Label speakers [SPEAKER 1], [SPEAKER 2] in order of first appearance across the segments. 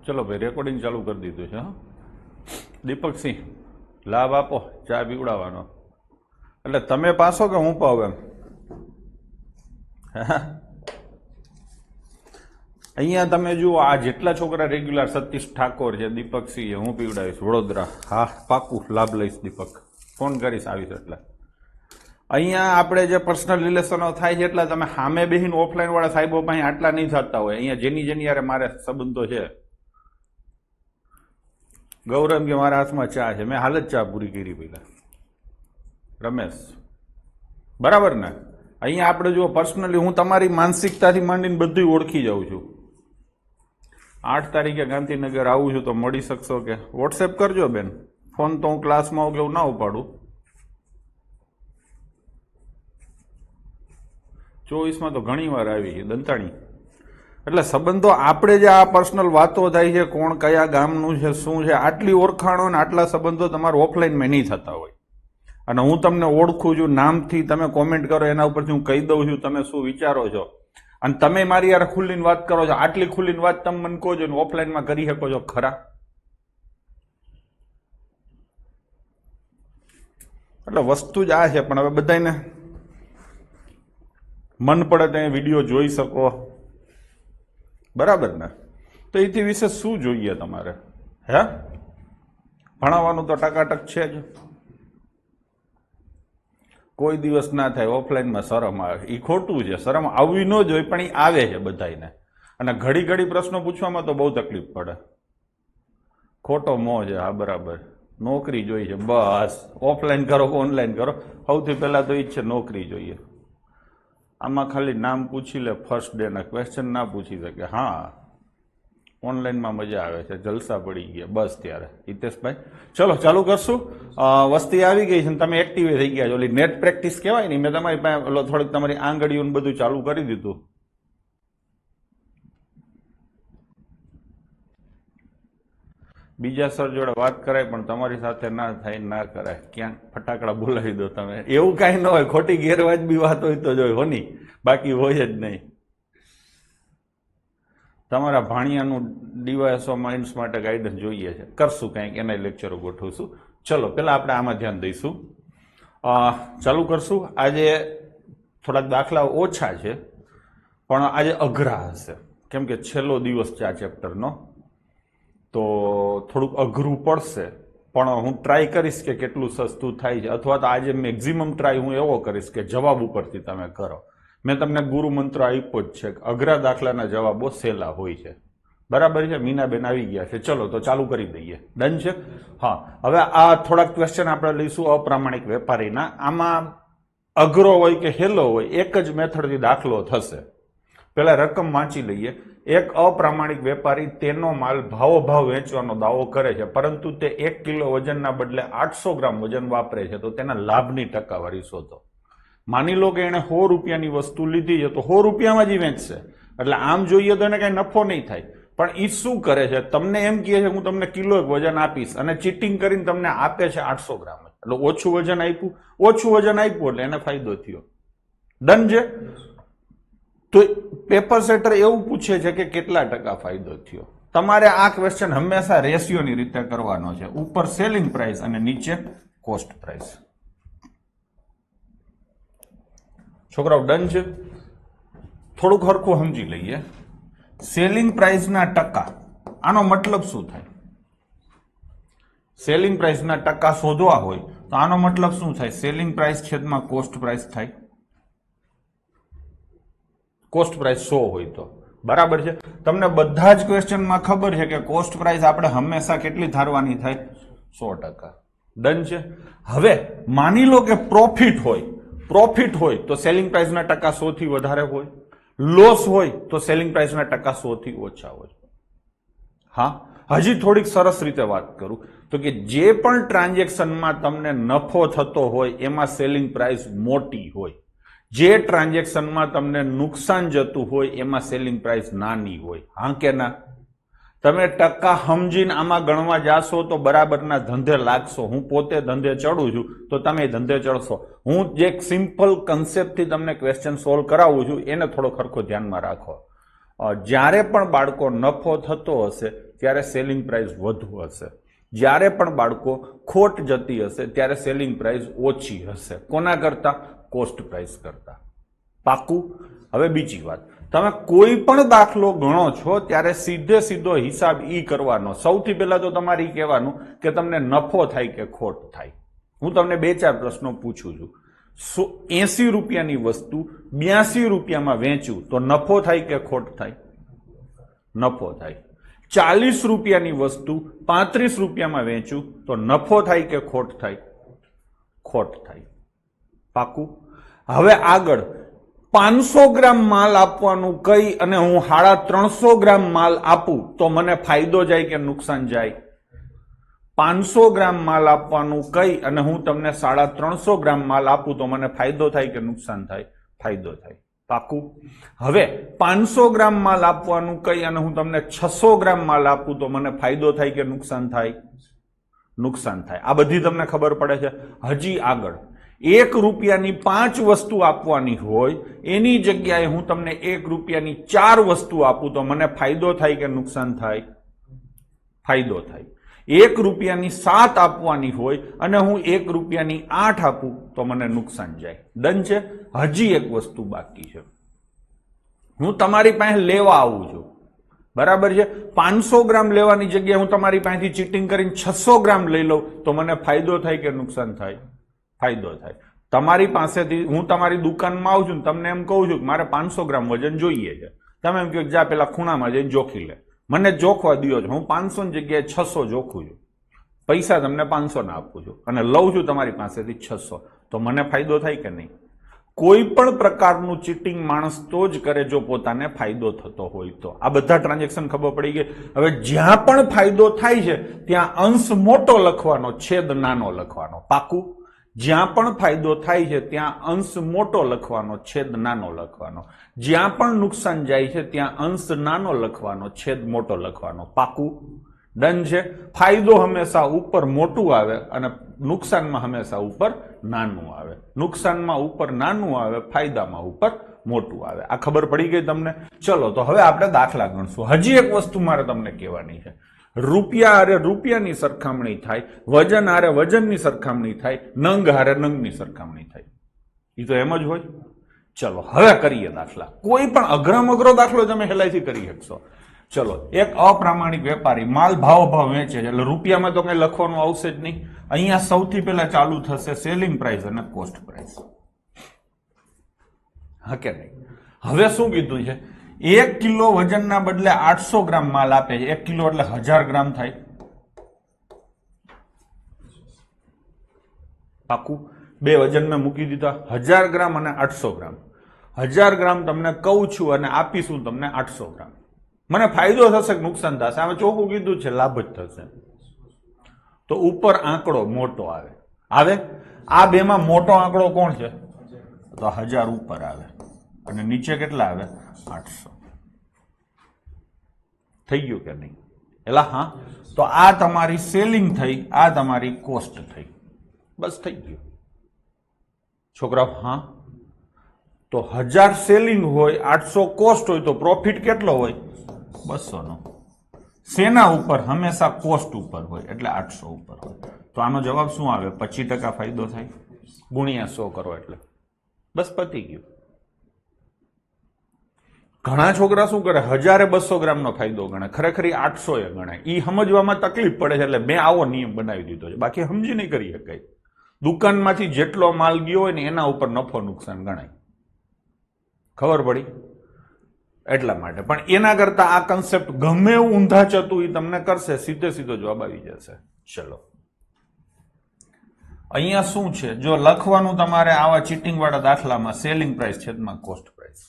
[SPEAKER 1] ચલો ભાઈ રેકોર્ડિંગ ચાલુ કરી દીધું છે. હા, દીપકસિંહ લાભ આપો, ચા પીવડાવવાનો. એટલે તમે પાસો કે હું પાવ એમ? અહીંયા તમે જુઓ, આ જેટલા છોકરા રેગ્યુલર સતીશ ઠાકોર છે, દીપકસિંહ છે, હું પીવડાવીશ વડોદરા. હા પાકું લાભ લઈશ દીપક, ફોન કરીશ આવીશ. એટલે અહીંયા આપણે જે પર્સનલ રિલેશનો થાય છે એટલા તમે સામે બેહીને ઓફલાઈન વાળા સાહેબો પાસે આટલા નહીં થતા હોય. અહીંયા જેની યારે મારે સંબંધો છે. ગૌરવ કે મારા હાથમાં ચા છે, મેં હાલ જ ચા પૂરી કરી પેલા. રમેશ બરાબર ને? અહીંયા આપણે જો પર્સનલી હું તમારી માનસિકતાથી માંડીને બધું ઓળખી જાઉં છું. 8 તારીખે ગાંધીનગર આવું છું તો મળી શકશો કે? વોટ્સએપ કરજો બેન. ફોન તો હું ક્લાસમાં હોઉં કે એવું ના ઉપાડું. 24માં તો ઘણી વાર આવી છે દંતાણી. એટલે સંબંધો આપણે જે આ પર્સનલ વાતો થાય છે, કોણ કયા ગામનું છે, શું છે, આટલી ઓળખાણો અને આટલા સંબંધો તમારા ઓફલાઈનમાં નહીં થતા હોય. અને હું તમને ઓળખું છું નામથી, તમે કોમેન્ટ કરો એના ઉપરથી હું કહી દઉં છું તમે શું વિચારો છો. અને તમે મારી યાર ખુલ્લીને વાત કરો છો, આટલી ખુલ્લીને વાત તમે મને કહો છો ને ઓફલાઈનમાં કરી શકો છો ખરા? એટલે વસ્તુ જ આ છે. પણ હવે બધાને મન પડે તો વિડીયો જોઈ શકો, બરાબર ને? તો એથી વિશે શું જોઈએ તમારે? હે, ભણાવવાનું તો ટકાટક છે જ. કોઈ દિવસ ના થાય ઓફલાઈનમાં શરમ આવે, એ ખોટું છે. શરમ આવવી ન જોઈએ પણ એ આવે છે બધાને. અને ઘડી ઘડી પ્રશ્નો પૂછવામાં તો બહુ તકલીફ પડે. ખોટો મોહ છે. હા બરાબર, નોકરી જોઈએ છે બસ. ઓફલાઈન કરો કે ઓનલાઈન કરો, સૌથી પહેલા તો એ જ છે નોકરી જોઈએ. આમાં ખાલી નામ પૂછી લે, ફર્સ્ટ ડે ના ક્વેશ્ચન ના પૂછી શકે. હા, ઓનલાઈનમાં મજા આવે છે, જલસા પડી ગયા બસ. ત્યારે હિતેશભાઈ ચલો ચાલુ કરશું. વસ્તી આવી ગઈ છે ને તમે એક્ટિવ થઈ ગયા છો. ઓલી નેટ પ્રેક્ટિસ કહેવાય ને, મેં તમારી પાસે થોડીક તમારી આંગળીઓ બધું ચાલુ કરી દીધું. બીજા સર જોડે વાત કરાય પણ તમારી સાથે ના થાય, ના કરાય. ક્યાંક ફટાકડા બોલાવી દો તમે, એવું કાંઈ ન હોય. ખોટી ગેરવાજબી વાત હોય તો જોઈ હોની, બાકી હોય જ નહીં. તમારા ભાણિયાનું ડીવાયએસઓ માઇન્ડ્સ માટે ગાઈડન્સ જોઈએ છે, કરશું કંઈક, એના લેક્ચરો ગોઠવશું. ચલો પહેલાં આપણે આમાં ધ્યાન દઈશું, ચાલુ કરશું. આજે થોડાક દાખલા ઓછા છે પણ આજે અઘરા હશે, કેમ કે છેલ્લો દિવસ છે આ ચેપ્ટરનો, તો થોડુંક અઘરું પડશે. પણ હું ટ્રાય કરીશ કે કેટલું સસ્તું થાય છે, અથવા તો આજે મેક્ઝિમમ ટ્રાય હું એવો કરીશ કે જવાબ ઉપરથી તમે કરો. મેં તમને ગુરુ મંત્ર આપ્યો જ છે કે અઘરા દાખલાના જવાબો સહેલા હોય છે, બરાબર છે? મીનાબેન આવી ગયા છે, ચલો તો ચાલુ કરી દઈએ. ડન છે? હા, હવે આ થોડાક ક્વેશ્ચન આપણે લઈશું અપ્રામાણિક વેપારીના. આમાં અઘરો હોય કે હેલો હોય, એક જ મેથડથી દાખલો થશે. પેલા રકમ વાંચી લઈએ. એક અપ્રામાણિક વેપારી તેનો માલ ભાવોભાવ વેચવાનો દાવો કરે છે, પરંતુ તે 1 કિલો વજનના બદલે 800 ગ્રામ વજન વાપરે છે, તો તેના લાભની ટકાવારી શોધો. માની લો કે એને 100 રૂપિયાની વસ્તુ લીધી છે તો 100 રૂપિયામાં જ વેચશે. એટલે આમ જોઈએ તો એને કઈ નફો નહીં થાય. પણ એ શું કરે છે, તમને એમ કહે છે હું તમને કિલો વજન આપીશ, અને ચીટિંગ કરીને તમને આપે છે 800 ગ્રામ. એટલે ઓછું વજન આપ્યું એટલે એને ફાયદો થયો. ડન છે? તો પેપર સેટર એવું પૂછે છે કે કેટલા ટકા ફાયદો થયો. તમારે આ ક્વેશ્ચન હંમેશા રેશિયોની રીતે કરવાનો છે. ઉપર સેલિંગ પ્રાઇસ અને નીચે કોસ્ટ પ્રાઇસ. છોકરાઓ ડન છે? થોડુંક હરખું સમજી લઈએ. સેલિંગ પ્રાઇસના ટકા, આનો મતલબ શું થાય? સેલિંગ પ્રાઇસના ટકા શોધવા હોય તો આનો મતલબ શું થાય? સેલિંગ પ્રાઇસ છેદમાં કોસ્ટ પ્રાઇસ થાય. કોસ્ટ પ્રાઇસ 100 હોય તો, બરાબર છે? તમને બધા જ ક્વેશ્ચનમાં ખબર છે કે કોસ્ટ પ્રાઇસ આપણે હંમેશા કેટલી ધારવાની થાય? 100%. ડન છે? હવે માની લો કે પ્રોફિટ હોય તો સેલિંગ પ્રાઇસના ટકા 100 થી વધારે હોય, લોસ હોય તો સેલિંગ પ્રાઇસના ટકા 100 થી ઓછા હોય. હા, હજી થોડીક સરસ રીતે વાત કરું તો કે જે પણ ટ્રાન્ઝેક્શનમાં તમને નફો થતો હોય એમાં સેલિંગ પ્રાઇસ મોટી હોય, જે ટ્રાન્ઝેક્શનમાં તમને નુકસાન જતું હોય એમાં સેલિંગ પ્રાઇસ નાની હોય. હા કે ના? તમે ટકા સમજીને આમાં ગણવા જાશો તો બરાબરના ધંધે લાગશો. હું પોતે ધંધે ચડું છું તો તમે ધંધે ચડશો. હું જે સિમ્પલ કન્સેપ્ટથી તમને ક્વેશ્ચન સોલ્વ કરાવું છું એને થોડો ખરખો ધ્યાનમાં રાખો. જ્યારે પણ બાળકો નફો થતો હશે ત્યારે સેલિંગ પ્રાઇસ વધુ હશે. જ્યારે પણ બાળકો ખોટ જતી હશે ત્યારે સેલિંગ પ્રાઇસ ઓછી હશે. કોના કરતા? કોસ્ટ પ્રાઇસ કરતા. પાકું? હવે બીજી વાત, તમે કોઈ પણ દાખલો ગણો છો ત્યારે સીધો હિસાબ ઈ કરવાનો. સૌથી પહેલા તો તમારે કહેવાનું કે તમને નફો થાય કે ખોટ થાય. હું તમને 2-4 પ્રશ્નો પૂછું છું. 80 રૂપિયાની વસ્તુ 82 રૂપિયામાં વેચું તો નફો થાય કે ખોટ થાય? નફો થાય. 40 રૂપિયાની વસ્તુ 35 રૂપિયામાં વેચું તો નફો થાય કે ખોટ થાય? ખોટ થાય. પાકું? હવે આગળ 500 ગ્રામ માલ આપવાનું કઈ અને હું 350 ગ્રામ માલ આપું તો મને ફાયદો જાય કે નુકસાન જાય? 500 ગ્રામ માલ આપવાનું કઈ અને હું તમને 350 ગ્રામ માલ આપું તો મને ફાયદો થાય કે નુકસાન થાય? ફાયદો થાય. પાકું? હવે 500 ગ્રામ માલ આપવાનું કઈ અને હું તમને 600 ગ્રામ માલ આપું તો મને ફાયદો થાય કે નુકસાન થાય? નુકસાન થાય. આ બધી તમને ખબર પડે છે. હજી આગળ 1 રૂપિયાની 5 વસ્તુ આપવાની હોય એની જગ્યાએ હું તમને 1 રૂપિયાની 4 વસ્તુ આપું તો મને ફાયદો થાય કે નુકસાન થાય? ફાયદો થાય. 1 રૂપિયાની 7 આપવાની હોય અને હું 1 રૂપિયાની 8 આપું તો મને નુકસાન જાય. ડન છે? હજી એક વસ્તુ બાકી છે. હું તમારી પાસે લેવા આવું છું, બરાબર છે? 500 ગ્રામ લેવાની જગ્યાએ હું તમારી પાસેથી ચીટિંગ કરીને 600 ગ્રામ લઈ લઉં તો મને ફાયદો થાય કે નુકસાન થાય? ફાયદો થાય. તમારી પાસેથી હું તમારી દુકાનમાં આવું છું, તમને એમ કહું છું કે મારે 500 ગ્રામ વજન જોઈએ છે. તમે એમ કહો જા પેલા ખૂણામાં જઈને જોખી લે. મને જોખવા દો છો, હું 500 ની જગ્યાએ 600 જોખું છું. પૈસા તમને 500 ના આપું છું અને લઉં છું તમારી પાસેથી 600, તો મને ફાયદો થાય કે નહીં? કોઈ પણ પ્રકારનું ચીટિંગ માણસ તો જ કરે જો પોતાને ફાયદો થતો હોય તો. આ બધા ટ્રાન્ઝેક્શન ખબર પડી ગઈ. હવે જ્યાં પણ ફાયદો થાય છે ત્યાં અંશ મોટો લખવાનો, છેદ નાનો લખવાનો. પાકું? જ્યાં પણ ફાયદો થાય છે ત્યાં અંશ મોટો લખવાનો, છેદ નાનો લખવાનો. જ્યાં પણ નુકસાન જાય છે ત્યાં અંશ નાનો લખવાનો, છેદ મોટો લખવાનો. પાકું? ડન છે? ફાયદો હંમેશા ઉપર મોટું આવે અને નુકસાનમાં હંમેશા ઉપર નાનું આવે. નુકસાનમાં ઉપર નાનું આવે, ફાયદામાં ઉપર મોટું આવે. આ ખબર પડી ગઈ તમને? ચલો તો હવે આપણે દાખલા ગણશું. હજી એક વસ્તુ મારે તમને કહેવાની છે. રૂપિયા હારે રૂપિયાની સરખામણી થાય, વજન હારે વજનની સરખામણી થાય, નંગ હારે નંગની સરખામણી થાય. એ તો એમ જ હોય. ચલો હવે કરીએ દાખલા. કોઈ પણ અઘરામ અઘરો દાખલો તમે હેલાઈથી કરી શકશો. ચલો, એક અપ્રામાણિક વેપારી માલ ભાવ વેચે છે, એટલે રૂપિયામાં તો કઈ લખવાનું આવશે જ નહીં. અહીંયા સૌથી પહેલા ચાલુ થશે સેલિંગ પ્રાઇસ અને કોસ્ટ પ્રાઇસ. હા કે નહીં? હવે શું કીધું છે? 1 કિલો વજનના બદલે 800 ગ્રામ માલ આપે છે. 1 કિલો એટલે 1000 ગ્રામ થાય. પાકું? બે વજન મેં મૂકી દીધા, 1000 ગ્રામ અને 800 ગ્રામ. 1000 ગ્રામ તમને કહું છું અને આપીશું તમને 800 ગ્રામ. મને ફાયદો થશે કે નુકસાન થશે? આમાં ચોખ્ખું કીધું છે લાભ જ થશે. તો ઉપર આંકડો મોટો આવે. આવે? આ બેમાં મોટો આંકડો કોણ છે? તો 1000 ઉપર આવે અને નીચે કેટલા આવે? 800. થઈ ગયું કે નહીં? એલા હા. તો આ તમારી સેલિંગ થઈ, આ તમારી કોસ્ટ થઈ. બસ થઈ ગયું છોકરાઓ. હા, તો 1000 સેલિંગ હોય, 800 કોસ્ટ હોય તો પ્રોફિટ કેટલો હોય? 200 નો. સેના ઉપર? હંમેશા કોસ્ટ ઉપર હોય, એટલે 800 ઉપર હોય. તો આનો જવાબ શું આવે? 25% ફાયદો થાય ગુણ્યા 100 કરો એટલે બસ પતી ગયું. ઘણા છોકરા શું કરે? 1200 ગ્રામનો ફાયદો ગણે, ખરેખર 800 એ ગણાય. એ સમજવામાં તકલીફ પડે છે, એટલે મેં આવો નિયમ બનાવી દીધો છે. બાકી સમજી નહીં કરી શકાય. દુકાનમાંથી જેટલો માલ ગયો હોય ને એના ઉપર નફો નુકસાન ગણાય. ખબર પડી? એટલા માટે. પણ એના કરતા આ કન્સેપ્ટ ગમે એવું ઊંધા ચતું એ તમને કરશે, સીધો જવાબ આવી જશે. ચલો, અહીંયા શું છે? જો લખવાનું તમારે આવા ચીટિંગ વાળા દાખલામાં સેલિંગ પ્રાઇસ છેદમાં કોસ્ટ પ્રાઇસ.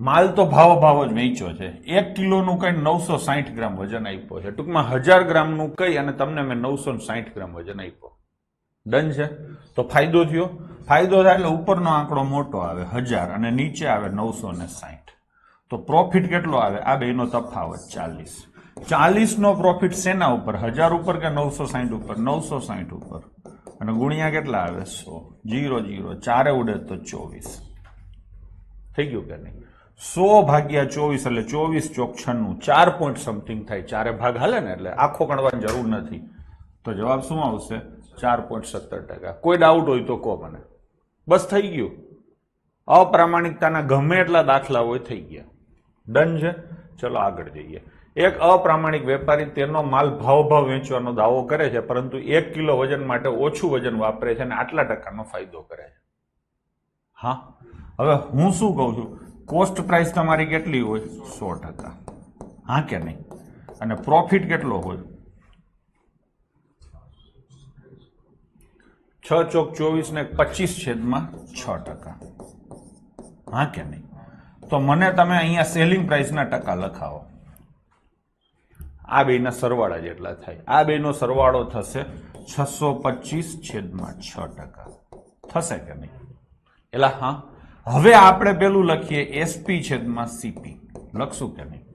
[SPEAKER 1] માલ તો ભાવ જ વેચ્યો છે. 1 કિલોનું કઈ 960 ગ્રામ વજન આપ્યો છે. ટૂંકમાં 1000 ગ્રામનું કઈ અને તમને મેં 960 ગ્રામ વજન આપ્યો. ડન છે? તો ફાયદો થયો. ફાયદો થાય એટલે ઉપરનો આંકડો મોટો આવે 1000 અને નીચે આવે 960. તો પ્રોફિટ કેટલો આવે? આ બેનો તફાવત 40. 40 નો પ્રોફિટ શેના ઉપર? 1000 ઉપર કે 960 ઉપર? 960 ઉપર. અને ગુણ્યા કેટલા આવે? 100. 0 0 4 ઉડે તો 24. થઈ ગયું કે નહીં? 100 ભાગ્યા 24 એટલે 24 ચોક 96, 4 પોઈન્ટ સમથિંગ થાય. ચારે ભાગ હાલે ને એટલે આખો ગણવાની જરૂર નથી. તો જવાબ શું આવશે? 4.17%. કોઈ ડાઉટ હોય તો કહો મને. બસ થઈ ગયું. અપ્રામાણિકતાના ગમે એટલા દાખલા હોય થઈ ગયા. ડન છે. ચલો આગળ જઈએ. એક અપ્રામાણિક વેપારી તેનો માલ ભાવ વેચવાનો દાવો કરે છે, પરંતુ 1 કિલો વજન માટે ઓછું વજન વાપરે છે અને આટલા ટકાનો ફાયદો કરે છે. હા, હવે હું શું કહું છું? કોસ્ટ પ્રાઇસ તમારી કેટલી હોય? 100%. હા કે નહીં? અને પ્રોફિટ કેટલો હોય? 6 ચોક 24 ને 25/6%. હા કે નહીં? તો મને તમે અહીંયા સેલિંગ પ્રાઇસના ટકા લખાવો. આ બેના સરવાળા જેટલા થાય. આ બેનો સરવાળો થશે 625/6%. થશે કે નહીં? એટલે હા, હવે આપણે પેલું લખીએ SP/CP. લખશું કે નહીં?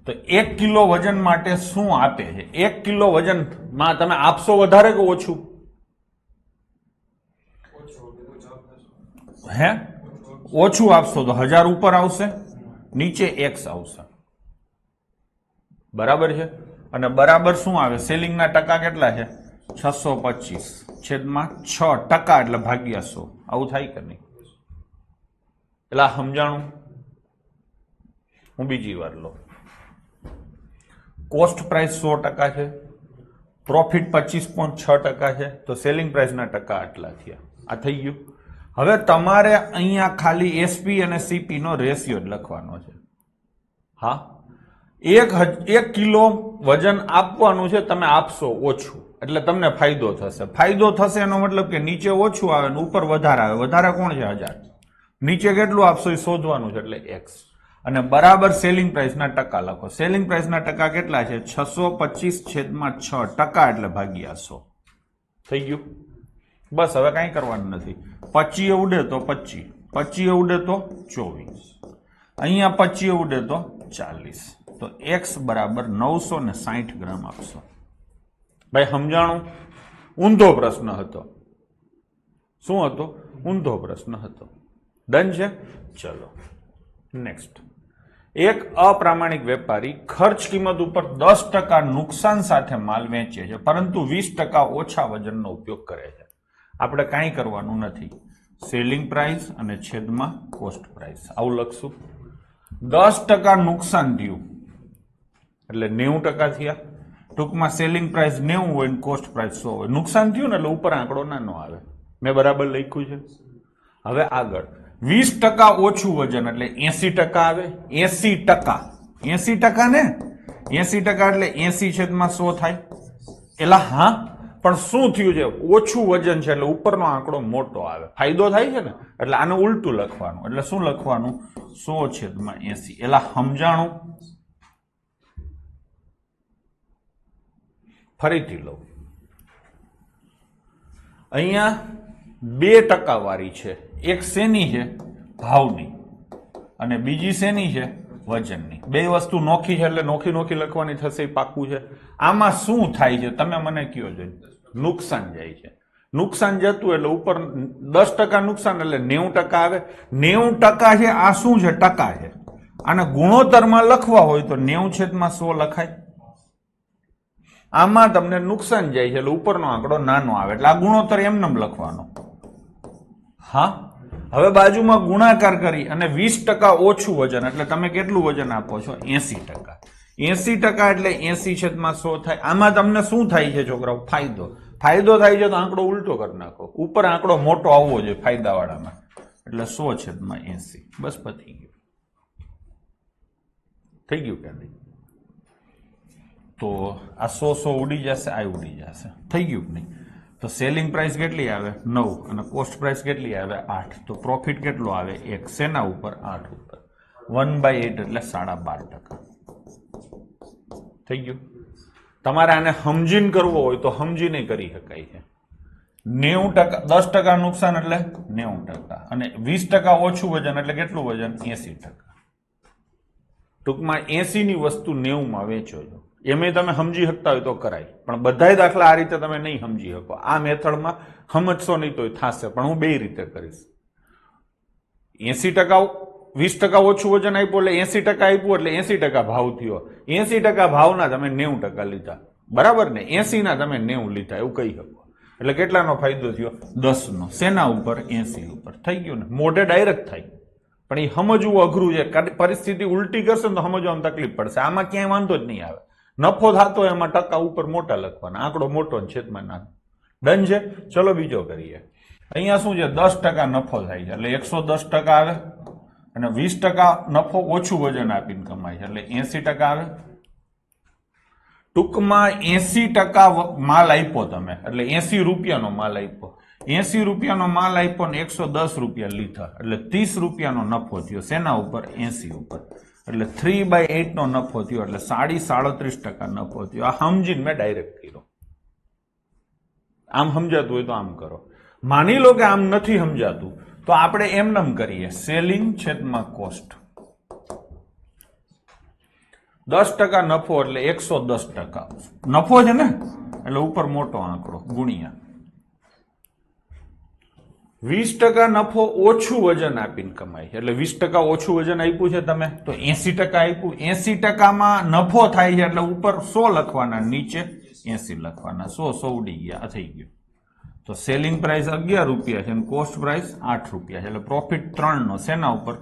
[SPEAKER 1] તો 1 કિલો વજન માટે શું આપે છે? 1 કિલો વજનમાં તમે આપશો વધારે કે ઓછું? હે? ઓછું આપશો તો 1000 ઉપર આવશે, નીચે x આવશે. બરાબર છે. અને બરાબર શું આવે? સેલિંગના ટકા કેટલા છે? 625/6%, એટલે ભાગ્યા 100. આવું થાય કે નહીં? એટલે સમજાણું? હું બીજી વાર લઉં. કોસ્ટ પ્રાઇસ 100% છે, પ્રોફિટ 25.6% છે, તો સેલિંગ પ્રાઇસના ટકા આટલા થયા. આ થઈ ગયું. હવે તમારે અહીંયા ખાલી એસપી અને સીપી નો રેશિયો જ લખવાનો છે. હા, 1 કિલો વજન આપવાનું છે, તમે આપશો ઓછું એટલે તમને ફાયદો થશે. ફાયદો થશે એનો મતલબ કે નીચે ઓછું આવે ને ઉપર વધારે આવે. વધારે કોણ છે? 1000. નીચે કેટલું આપશો એ શોધવાનું છે, એટલે x. અને બરાબર સેલિંગ પ્રાઇસના ટકા લખો. સેલિંગ પ્રાઇસના ટકા કેટલા છે? 625/6%, એટલે ભાગ્યા 100. થઈ ગયું. બસ હવે કાંઈ કરવાનું નથી. 25 ઉડે તો 25, 25 ઉડે તો 24, અહીંયા 25 ઉડે તો 40. તો x બરાબર 960 ગ્રામ આપશો. ભાઈ સમજાણું? ઊંધો પ્રશ્ન હતો. શું હતો? ઊંધો પ્રશ્ન હતો. ડન છે. ચલો નેક્સ્ટ. એક અપ્રામાણિક વેપારી ખર્ચ કિંમત ઉપર 10% નુકસાન સાથે માલ વેચે છે, પરંતુ 20% ઓછા વજનનો ઉપયોગ કરે છે. આપણે કાંઈ કરવાનું નથી. સેલિંગ પ્રાઇસ અને છેદમાં કોસ્ટ પ્રાઇસ આવું લખશું. 10% નુકસાન થયું એટલે 90% થયા. ટૂંકમાં સેલિંગ પ્રાઇસ 90 હોય ને કોસ્ટ પ્રાઇસ 100 હોય. નુકસાન થયું ને એટલે ઉપર આંકડો નાનો આવે. મેં બરાબર લખ્યું છે. હવે આગળ 20% ઓછું વજન એટલે 80% આવે. 80% ને 80% એટલે 80/100 થાય. એલા હા, પણ શું થયું છે? ઓછું વજન છે એટલે ઉપરનો આંકડો મોટો આવે. ફાયદો થાય છે ને, એટલે આને ઉલટું લખવાનું. એટલે શું લખવાનું? 100/80. એલા સમજાણું? ફરીથી લઉં. અહીંયા 2% વાળી છે. એક શેની છે? ભાવની. અને બીજી શેની છે? વજનની. બે વસ્તુ નોખી છે એટલે નોખી લખવાની થશે. એ પાક્કું છે. આમાં શું થાય છે તમે મને કયો છો? નુકસાન જાય છે. નુકસાન જતું એટલે ઉપર 10% નુકસાન એટલે 90% આવે. 90% છે. આ શું છે? ટકા છે. આને ગુણોત્તરમાં લખવા હોય તો 90/100 લખાય. આમાં તમને નુકસાન જાય છે એટલે ઉપરનો આંકડો નાનો આવે. એટલે આ ગુણોત્તર એમનેમ લખવાનો. હા, હવે બાજુમાં ગુણાકાર કરી અને 20% ઓછું વજન એટલે તમે કેટલું વજન આપો છો? 80%. 80% એટલે 80/100 થાય. આમાં તમને શું થાય છે છોકરાઓ? ફાયદો. ફાયદો થાય છે તો આંકડો ઉલટો કરી નાખો. ઉપર આંકડો મોટો આવવો જોઈએ ફાયદાવાળામાં. એટલે 100/80. બસ પતી ગયું. થઈ ગયું કે નહીં? તો આ 100 ઉડી જશે, આ ઉડી જશે. થઈ ગયું કે નહીં? તો સેલિંગ પ્રાઇસ કેટલી આવે? 9. અને કોસ્ટ પ્રાઇસ કેટલી આવે? 8. તો પ્રોફિટ કેટલો આવે? 1. શેના ઉપર? 8 ઉપર. 1/8 એટલે 12.5%. થઈ ગયું. તમારે આને સમજીને કરવો હોય તો સમજીને કરી શકાય છે. 90%, 10% નુકસાન એટલે 90%, અને 20% ઓછું વજન એટલે કેટલું વજન? 80%. ટૂંકમાં 80 ની વસ્તુ 90 માં વેચો છો. એમે તમે સમજી શકતા હોય તો કરાય, પણ બધાય દાખલા આ રીતે તમે નહીં સમજી શકો. આ મેથડમાં સમજશો નહીં તો થશે, પણ હું બે રીતે કરીશ. 80%, 20% ઓછું વજન આપ્યું એટલે 80% આપ્યું એટલે 80% ભાવ થયો. 80% ભાવના તમે 90% લીધા, બરાબર ને? 80 ના તમે 90 લીધા, એવું કહી શકો. એટલે કેટલાનો ફાયદો થયો? 10 નો. શેના ઉપર? 80 ઉપર. થઈ ગયું ને? મોઢે ડાયરેક્ટ થાય, પણ એ સમજવું અઘરું છે. પરિસ્થિતિ ઉલટી કરશે ને તો સમજવામાં તકલીફ પડશે. આમાં ક્યાંય વાંધો જ નહીં આવે. નફો થતો એમાં ટકા ઉપર મોટા લખવાના, આંકડો મોટો છેદમાં નાનો. ડન છે? ચલો બીજો કરીએ. અહીંયા શું છે? 10% નફો થાય છે એટલે 110% આવે, અને 20% નફો ઓછું વજન આપીને કમાય છે એટલે 80% આવે. ટૂંકમાં 80% માલ આપ્યો તમે, એટલે 80 રૂપિયાનો માલ આપ્યો. 80 રૂપિયાનો માલ આપ્યો ને 110 રૂપિયા લીધા, એટલે 30 રૂપિયાનો નફો થયો. શેના ઉપર? 80 ઉપર. એટલે 3/8 નો નફો થયો, એટલે 37% નફો થયો. આ સમજીને મેં ડાયરેક્ટ કર્યો. આમ સમજાતું હોય તો આમ કરો. માની લો કે આમ નથી સમજાતું તો આપણે એમનેમ કરીએ. સેલિંગ છેદમાં કોસ્ટ. 10% નફો એટલે 110% નફો છે ને, એટલે ઉપર મોટો આંકડો ગુણ્યા 20% નફો ઓછું વજન આપીને કમાય. એટલે 20% ઓછું વજન આપ્યું છે તમે તો 80% આપ્યું. 80%માં નફો થાય છે એટલે ઉપર 100 લખવાના, નીચે 80 લખવાના. 100 ઉડી ગયા, થઈ ગયું. તો સેલિંગ પ્રાઇસ 11 રૂપિયા છે અને કોસ્ટ પ્રાઇસ 8 રૂપિયા છે, એટલે પ્રોફિટ 3 નો. શેના ઉપર?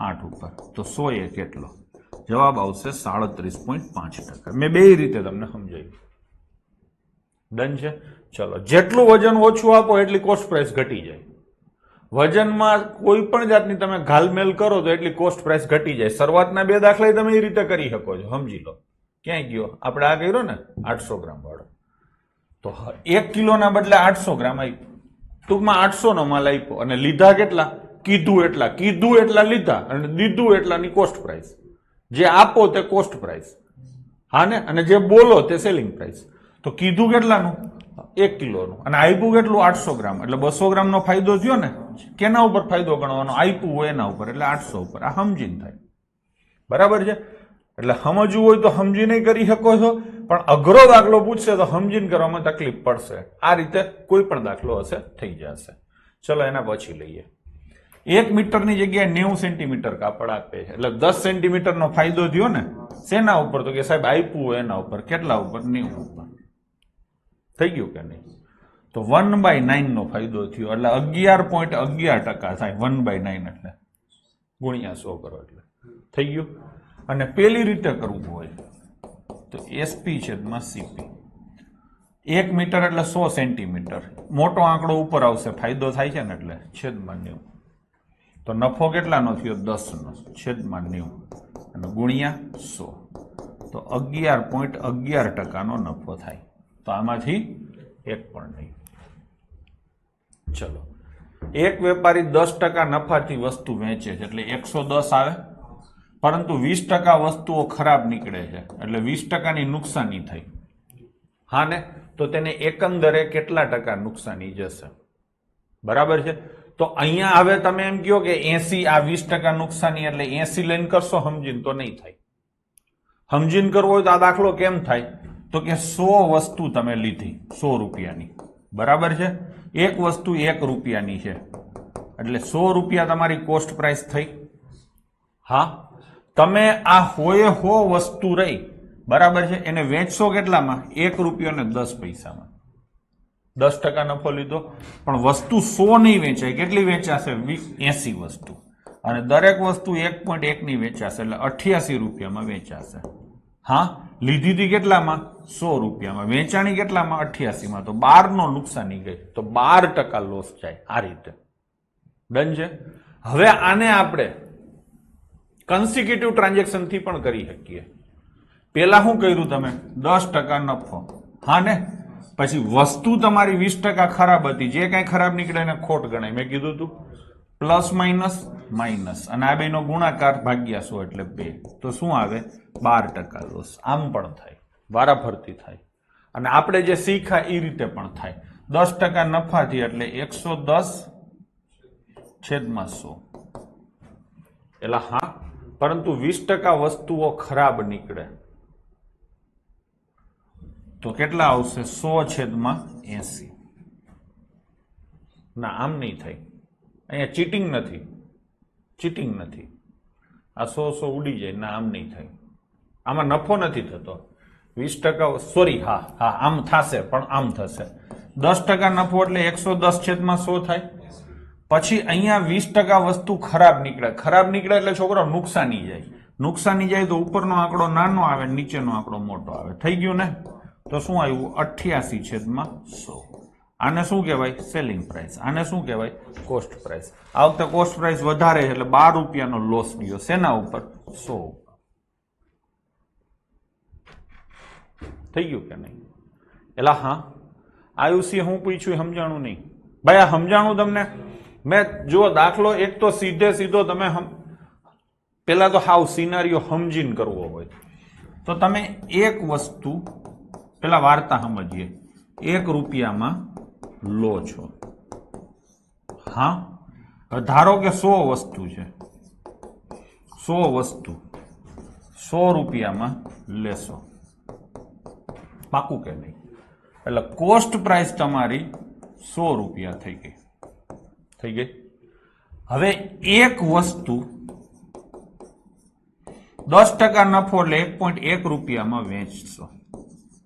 [SPEAKER 1] 8 ઉપર. તો 100 એ કેટલો? જવાબ આવશે 37.5%. મેં બે રીતે તમને સમજાવ્યું. ડન છે? ચલો, જેટલું વજન ઓછું આપો એટલી કોસ્ટ પ્રાઇસ ઘટી જાય. વજનમાં કોઈ પણ જાતની તમે ઘાલમેલ કરો તો એટલી કોસ્ટ પ્રાઇસ ઘટી જાય. શરૂઆતના બે દાખલા તમે એ રીતે કરી શકો છો. સમજી લો. ક્યાંય ગયો? આપણે આ કર્યો ને 800 ગ્રામ વાળો, તો 1 કિલોના બદલે 800 ગ્રામ આપ્યું. ટૂંકમાં 800 નો માલ આપ્યો અને લીધા કેટલા? કીધું એટલા લીધા અને દીધું એટલાની કોસ્ટ પ્રાઇસ. જે આપો તે કોસ્ટ પ્રાઇસ, હા ને, અને જે બોલો તે સેલિંગ પ્રાઇસ. તો કીધું કેટલાનું? 1 કિલોનું, અને આપ્યું કેટલું? 800 ગ્રામ. એટલે 200 ગ્રામનો ફાયદો થયો ને. કેના ઉપર ફાયદો ગણવાનો? આપ્યું હોય એના ઉપર, એટલે 800 ઉપર. આ સમજીને થાય, બરાબર છે? એટલે સમજવું હોય તો સમજીને કરી શકો છો, પણ અઘરો દાખલો પૂછશે તો સમજીને કરવામાં તકલીફ પડશે. આ રીતે કોઈ પણ દાખલો હશે થઈ જશે. ચલો એના પછી લઈએ. 1 મીટરની જગ્યાએ 90 સેન્ટીમીટર કાપડ આપે છે, એટલે 10 સેન્ટીમીટરનો ફાયદો થયો ને. શેના ઉપર? તો કે સાહેબ આપ્યું હોય એના ઉપર. કેટલા ઉપર? 90 ઉપર. થઈ ગયું કે નહીં? તો 1/9 નો ફાયદો થયો, એટલે 11.11% થાય. 1/9 એટલે ગુણ્યા 100 કરો એટલે થઈ ગયું. અને પેલી રીતે કરવું હોય તો SP છેદમાં CP. 1 મીટર એટલે 100 સેન્ટીમીટર. મોટો આંકડો ઉપર આવશે, ફાયદો થાય છે ને, એટલે છેદમાં 90. તો નફો કેટલાનો થયો? 10 નો. છેદમાં 90 અને ગુણ્યા 100. તો 11.11% નો નફો થાય. તો આમાંથી એક પણ નહીં. ચલો, એક વેપારી 10% નફાથી વસ્તુ વેચે છે એટલે 110 આવે, પરંતુ 20% વસ્તુઓ ખરાબ નીકળે છે એટલે 20%ની નુકસાની થઈ. હા ને? તો તેને એકંદરે કેટલા ટકા નુકસાની જશે? બરાબર છે? તો અહીંયા હવે તમે એમ કહો કે 80, આ 20% નુકસાની એટલે 80 લઈને કરશો સમજીને, તો નહીં થાય. સમજીને કરવો હોય તો આ દાખલો કેમ થાય? તો કે 100 વસ્તુ તમે લીધી 100 રૂપિયાની, બરાબર છે? એક વસ્તુ 1 રૂપિયાની છે એટલે 100 રૂપિયા તમારી કોસ્ટ પ્રાઇસ થઈ. હા, તમે આ હોય વસ્તુ રહી, બરાબર છે, એને વેચશો કેટલામાં? 1 રૂપિયો ને 10 પૈસામાં. 10% નફો લીધો, પણ વસ્તુ 100 નહીં વેચાય. કેટલી વેચાશે? 80 વસ્તુ, અને દરેક વસ્તુ 1.1 ની વેચાશે એટલે 88 રૂપિયામાં વેચાશે. હા, લીધી હતી કેટલામાં? 100 રૂપિયામાં. વેચાણી કેટલામાં? 88માં. તો 12 નો નુકસાની ગઈ, તો 12% લોસ જાય. આ રીતે. ડન છે? હવે આને આપણે કન્સિક્યુટિવ ટ્રાન્ઝેક્શન થી પણ કરી શકીએ. પેલા શું કર્યું તમે? 10% નફો, હા ને? પછી વસ્તુ તમારી 20% ખરાબ હતી, જે કઈ ખરાબ નીકળે એને ખોટ ગણાય. મેં કીધું તું પ્લસ માઇનસ માઇનસ, અને આ બેનો ગુણાકાર ભાગ્યા 100 એટલે 2. તો શું આવે? 12% લોસ. આમ પણ થાય, વારાફરતી થાય. અને આપણે જે શીખ્યા એ રીતે પણ થાય. 10% નફાથી એટલે 110 છેદમાં 100. એટલે હા, પરંતુ 20% વસ્તુઓ ખરાબ નીકળે તો કેટલા આવશે? 100 છેદમાં 80. ના, આમ નહીં થાય. અહીંયા ચીટિંગ નથી. ચીટિંગ નથી. આ 100 ઉડી જાય ના, આમ નહીં થાય. આમાં નફો નથી થતો. 20% સોરી, હા હા આમ થશે પણ આમ થશે. 10% નફો એટલે 110/100 થાય. પછી અહીંયા 20% વસ્તુ ખરાબ નીકળે. ખરાબ નીકળે એટલે છોકરો નુકસાની જાય. નુકસાની જાય તો ઉપરનો આંકડો નાનો આવે, નીચેનો આંકડો મોટો આવે. થઈ ગયું ને? તો શું આવ્યું? 88/100. આને શું કહેવાય? Selling price. આને શું કહેવાય? Cost price. આ વખતે કોસ્ટ પ્રાઇસ વધારે એટલે 12 રૂપિયાનો લોસ ગયો. શેના ઉપર? 100 ઉપર. થઈ ગયું કે નહીં? એલા હા, આયુષી હું પૂછ્યું સમજાણું નહીં ભાઈ. આ સમજાણું તમને? મેં જો દાખલો એક તો સીધે સીધો તમે પેલા તો હાવ સિનારીઓ સમજીને કરવો હોય તો તમે એક વસ્તુ પેલા વાર્તા સમજીએ. 1 રૂપિયામાં લો છો. હા, ધારો કે 100 વસ્તુ છે. 100 વસ્તુ 100 રૂપિયામાં લેશો. પાકું કે નહીં? એટલે કોસ્ટ પ્રાઇસ તમારી 100 રૂપિયા થઈ ગઈ. થઈ ગઈ. હવે એક વસ્તુ 10% નફો એટલે 1.1 રૂપિયામાં વેચશો.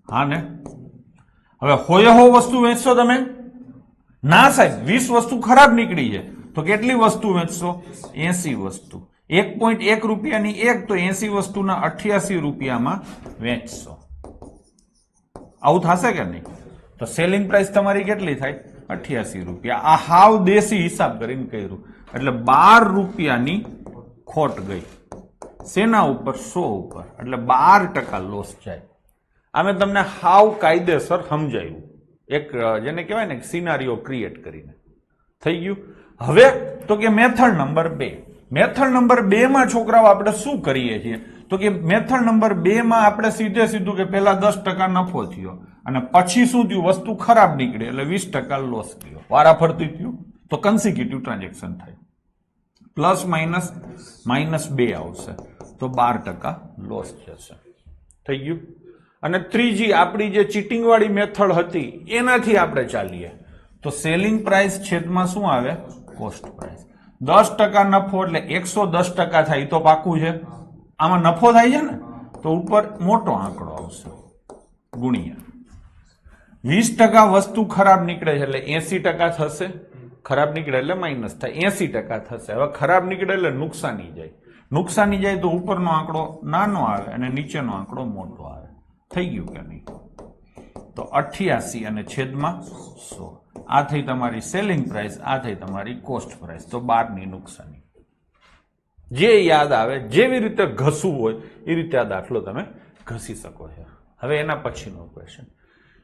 [SPEAKER 1] હા ને? હવે હોય વસ્તુ વેચશો તમે? ના સાહેબ, 20 વસ્તુ ખરાબ નીકળી છે તો કેટલી વસ્તુ વેચશો? 80 વસ્તુ. 1.1 રૂપિયાની એક તો 80 વસ્તુના 88 રૂપિયામાં વેચશો. આવું થશે કે નહીં? તો સેલિંગ પ્રાઇસ તમારી કેટલી થાય? 88 રૂપિયા. આ હાવ દેશી હિસાબ કરીને કર્યું એટલે 12 રૂપિયાની ખોટ ગઈ. શેના ઉપર? 100 ઉપર. એટલે 12% લોસ જાય. આ મેં તમને હાવ કાયદેસર સમજાયું, એક જેને કહેવાય ને સિનારીઓ ક્રિએટ કરીને. થઈ ગયું? હવે તો કે મેથડ નંબર 2. મેથડ નંબર 2 માં છોકરાઓ આપણે શું કરીએ છીએ? તો કે મેથડ નંબર 2 માં આપણે સીધે સીધું કે પેલા 10% નફો થયો અને પછી શું થયું? વસ્તુ ખરાબ નીકળી એટલે 20% લોસ થયો. વારાફરતી થયું તો કન્સિક્યુટિવ ટ્રાન્ઝેક્શન થાય. પ્લસ માઇનસ -2 આવશે તો 12% લોસ જશે. થઈ ગયું? અને ત્રીજી આપણી જે ચીટિંગ વાળી મેથડ હતી એનાથી આપણે ચાલીએ તો સેલિંગ પ્રાઇસ છેદમાં શું આવે? Cost price. 10% નફો એટલે 110% થાય તો પાકું છે. આમાં નફો થાય છે ને તો ઉપર મોટો આંકડો આવશે ગુણ્યા 20% વસ્તુ ખરાબ નીકળે છે એટલે 80% થશે. ખરાબ નીકળે એટલે માઇનસ થાય, 80% થશે. હવે ખરાબ નીકળે એટલે નુકસાની જાય. નુકસાની જાય તો ઉપરનો આંકડો નાનો આવે અને નીચેનો આંકડો મોટો આવે. થઈ ગયું કે નહીં? તો 88 અને છેદમાં 100. આ થઈ તમારી સેલિંગ પ્રાઇસ, આ થઈ તમારી કોસ્ટ પ્રાઇસ. તો 12 ની નુકસાની. જે યાદ આવે, જેવી રીતે ઘસવું હોય એ રીતે આ દાખલો તમે ઘસી શકો છો. હવે એના પછીનો ક્વેશ્ચન.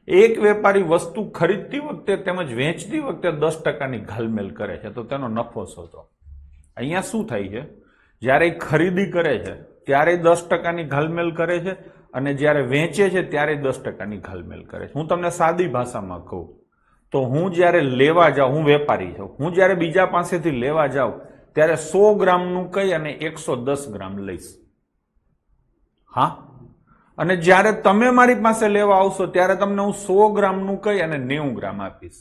[SPEAKER 1] એક વેપારી વસ્તુ ખરીદતી વખતે તેમજ વેચતી વખતે 10%ની ઘાલમેલ કરે છે તો તેનો નફો શોધો. અહીંયા શું થાય છે? જ્યારે ખરીદી કરે છે ત્યારે 10%ની ઘાલમેલ કરે છે અને જ્યારે વેચે છે ત્યારે 10%ની ઘાલમેલ કરે છે. હું તમને સાદી ભાષામાં કહું તો હું જ્યારે લેવા જાઉં, હું વેપારી છું, હું જ્યારે બીજા પાસેથી લેવા જાઉં ત્યારે 100 ગ્રામનું કહી અને 110 ગ્રામ લઈશ. હા, અને જ્યારે તમે મારી પાસે લેવા આવશો ત્યારે તમને હું 100 ગ્રામનું કહી અને 90 ગ્રામ આપીશ.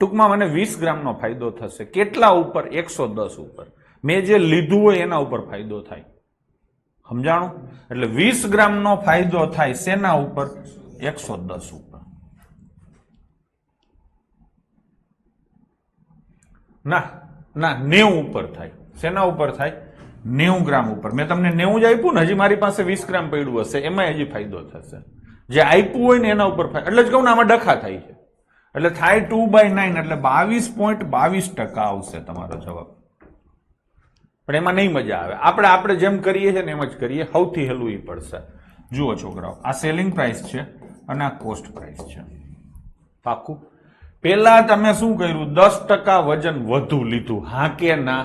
[SPEAKER 1] ટૂંકમાં મને 20 ગ્રામનો ફાયદો થશે. કેટલા ઉપર? 110 ઉપર. મેં જે લીધું હોય એના ઉપર ફાયદો થાય. સમજાણું? એટલે 20 ગ્રામનો ફાયદો થાય શેના ઉપર? 110 ઉપર. ના ના, 90 ઉપર થાય. શેના ઉપર થાય? 90 ગ્રામ ઉપર. મેં તમને 90 જ આપ્યું ને, હજી મારી પાસે 20 ગ્રામ પડ્યું હશે, એમાં હજી ફાયદો થશે. જે આપ્યું હોય ને એના ઉપર ફાયદો. એટલે જ કહું ને આમાં ડખા થાય છે. એટલે થાય 2/9 એટલે 22.22% આવશે તમારો જવાબ. પણ એમાં નહીં મજા આવે. આપણે જેમ કરીએ છીએ ને એમ જ કરીએ. સૌથી હેલું એ પડશે. જુઓ છોકરાઓ, આ સેલિંગ પ્રાઇસ છે અને આ કોસ્ટ પ્રાઇસ છે. પાકું? પેલા તમે શું કર્યું? 10% વજન વધુ લીધું. હા કે ના?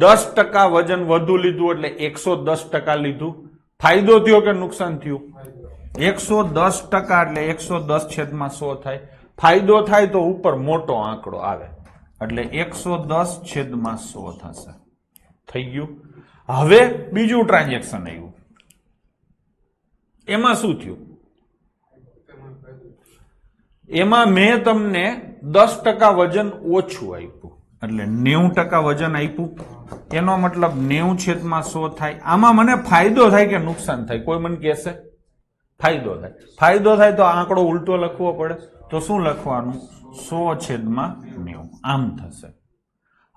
[SPEAKER 1] 10% વજન વધુ લીધું એટલે 110% લીધું. ફાયદો થયો કે નુકસાન થયું? 110% એટલે 110/100 થાય. ફાયદો થાય તો ઉપર મોટો આંકડો આવે એટલે 110/100 થશે. થઈ ગયું? હવે બીજું ટ્રાન્ઝેક્શન આવ્યું. એમાં શું થયું? એમાં મેં તમને 10% વજન ઓછું આપ્યું એટલે 90% વજન આપ્યું, એનો મતલબ 90/100 થાય. આમાં મને ફાયદો થાય કે નુકસાન થાય? કોઈ મને કહેશે? ફાયદો થાય. ફાયદો થાય તો આંકડો ઉલટો લખવો પડે. તો શું લખવાનું? 100/90 આમ થશે.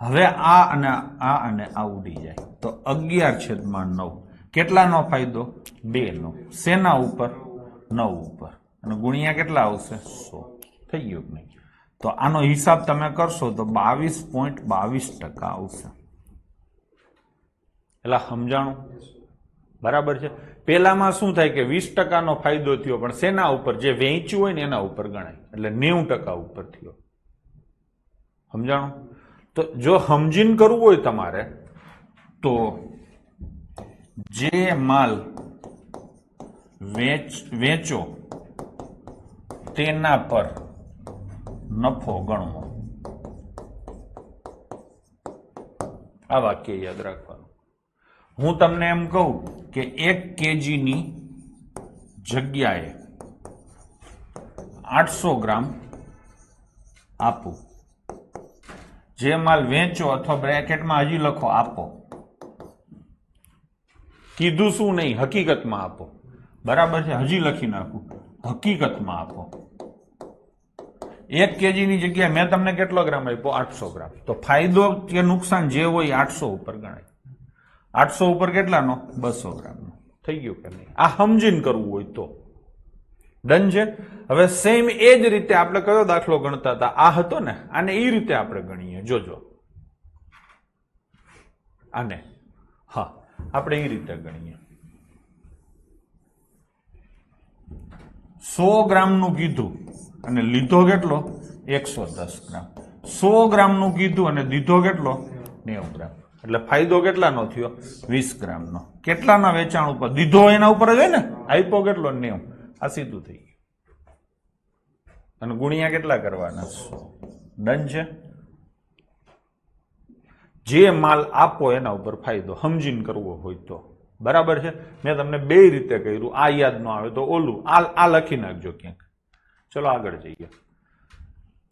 [SPEAKER 1] હવે આ અને આ ઉડી જાય તો 11/9. કેટલાનો ફાયદો? 2 નો. શેના ઉપર? 9 ઉપર. અને ગુણ્યા કેટલા આવશે? 100. થઈ ગયું કે નહીં? તો આનો હિસાબ તમે કરશો તો 22.22% આવશે. એટલે સમજાણું? બરાબર છે. પેલામાં શું થાય કે 20%નો ફાયદો થયો, પણ શેના ઉપર? જે વેચ્યું હોય ને એના ઉપર ગણાય, એટલે 90% ઉપર થયો. સમજાણું? તો જો સમજીને કરવું હોય તમારે તો જે માલ વેચો તેના પર નફો ગણવો. આ વાક્ય યાદ રાખવાનું. હું તમને એમ કહું કે 1 kgની જગ્યાએ 800 ગ્રામ આપો. જે માલ વેચો અથવા બ્રેકેટમાં હજી લખો આપો. કીધું શું નહીં, હકીકતમાં આપો. બરાબર છે? હજી લખી નાખું, હકીકતમાં આપો. 1 kgની જગ્યાએ મેં તમને કેટલો ગ્રામ આપ્યો? 800 ગ્રામ. તો ફાયદો કે નુકસાન જે હોય 800 ઉપર ગણાય. 800 ઉપર કેટલાનો? 200 ગ્રામનો. થઈ ગયું કે નહીં? આ સમજીને કરવું હોય તો ડન છે. હવે સેમ એ જ રીતે આપણે કયો દાખલો ગણતા હતા? આ હતો ને, આને એ રીતે આપણે ગણીએ. જોજો આને, હા આપણે એ રીતે ગણીએ. 100 ગ્રામનું કીધું અને લીધો કેટલો? 110 ગ્રામ. 100 ગ્રામનું કીધું અને દીધો કેટલો? 90 ગ્રામ. એટલે ફાયદો કેટલાનો થયો? 20 ગ્રામનો. કેટલાના વેચાણ ઉપર? દીધો એના ઉપર જ હોય ને, આપ્યો કેટલો? 90. આ સીધું થઈ ગયું. અને ગુણ્યા કેટલા કરવાના? 100. ડન છે. જે માલ આપો એના ઉપર ફાયદો સમજીને કરવો હોય તો. બરાબર છે? મેં તમને બે રીતે કર્યું. આ યાદ ન આવે તો ઓલું આ લખી નાખજો ક્યાંક. ચલો આગળ જઈએ.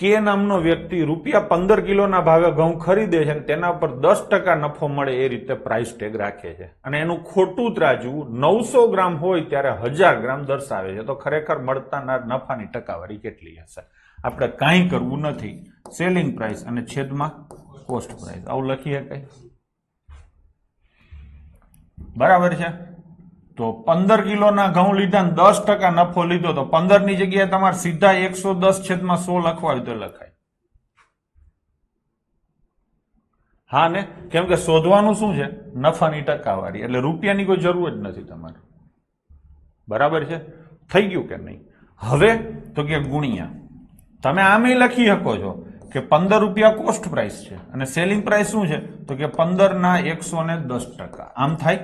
[SPEAKER 1] કે નામનો વ્યક્તિ ₹15 કિલોના ભાવે ઘઉં ખરીદે છે અને તેના પર 10% નફો મળે એ રીતે પ્રાઇસ ટેગ રાખે છે. અને એનું ખોટું ત્રાજવું 900 ગ્રામ હોય ત્યારે 1000 ગ્રામ દર્શાવે છે. તો ખરેખર મળતા નફાની ટકાવારી કેટલી હશે? આપણે કાંઈ કરવું નથી. સેલિંગ પ્રાઇસ અને છેદમાં કોસ્ટ પ્રાઇસ આવું લખીએ કઈ. બરાબર છે? તો 15 કિલોના ઘઉં લીધા ને 10% નફો લીધો તો 15 ની જગ્યાએ તમારે સીધા 110/100 લખવા હોય તો લખાય. હા ને? કેમ કે શોધવાનું શું છે? નફાની ટકાવારી. એટલે રૂપિયાની કોઈ જરૂર જ નથી તમારે. બરાબર છે? થઈ ગયું કે નહીં? હવે તો કે ગુણ્યા. તમે આમે લખી શકો છો કે 15 રૂપિયા કોસ્ટ પ્રાઇસ છે અને સેલિંગ પ્રાઇસ શું છે? તો કે 15 ના 110%. આમ થાય.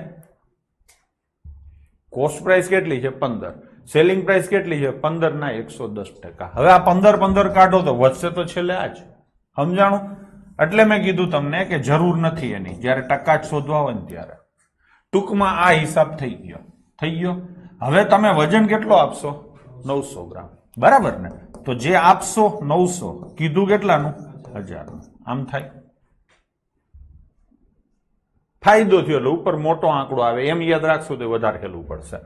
[SPEAKER 1] કોસ્ટ પ્રાઇસ કેટલી છે? 15. સેલિંગ પ્રાઇસ કેટલી છે? 15 ના 110%. હવે આ 15 કાઢો તો વધશે તો છેલ્લે આ જ. સમજાણું? એટલે મેં કીધું તમને કે જરૂર નથી એની, જયારે ટકા જ શોધવા હોય ને ત્યારે. ટૂંકમાં આ હિસાબ થઈ ગયો. થઈ ગયો. હવે તમે વજન કેટલો આપશો? 900 ગ્રામ. બરાબર ને? તો જે આપશો 900, કીધું કેટલાનું? 1000. આમ થાય. ફાયદો થયો એટલે ઉપર મોટો આંકડો આવે એમ યાદ રાખશો તો વધારે હેલું પડશે.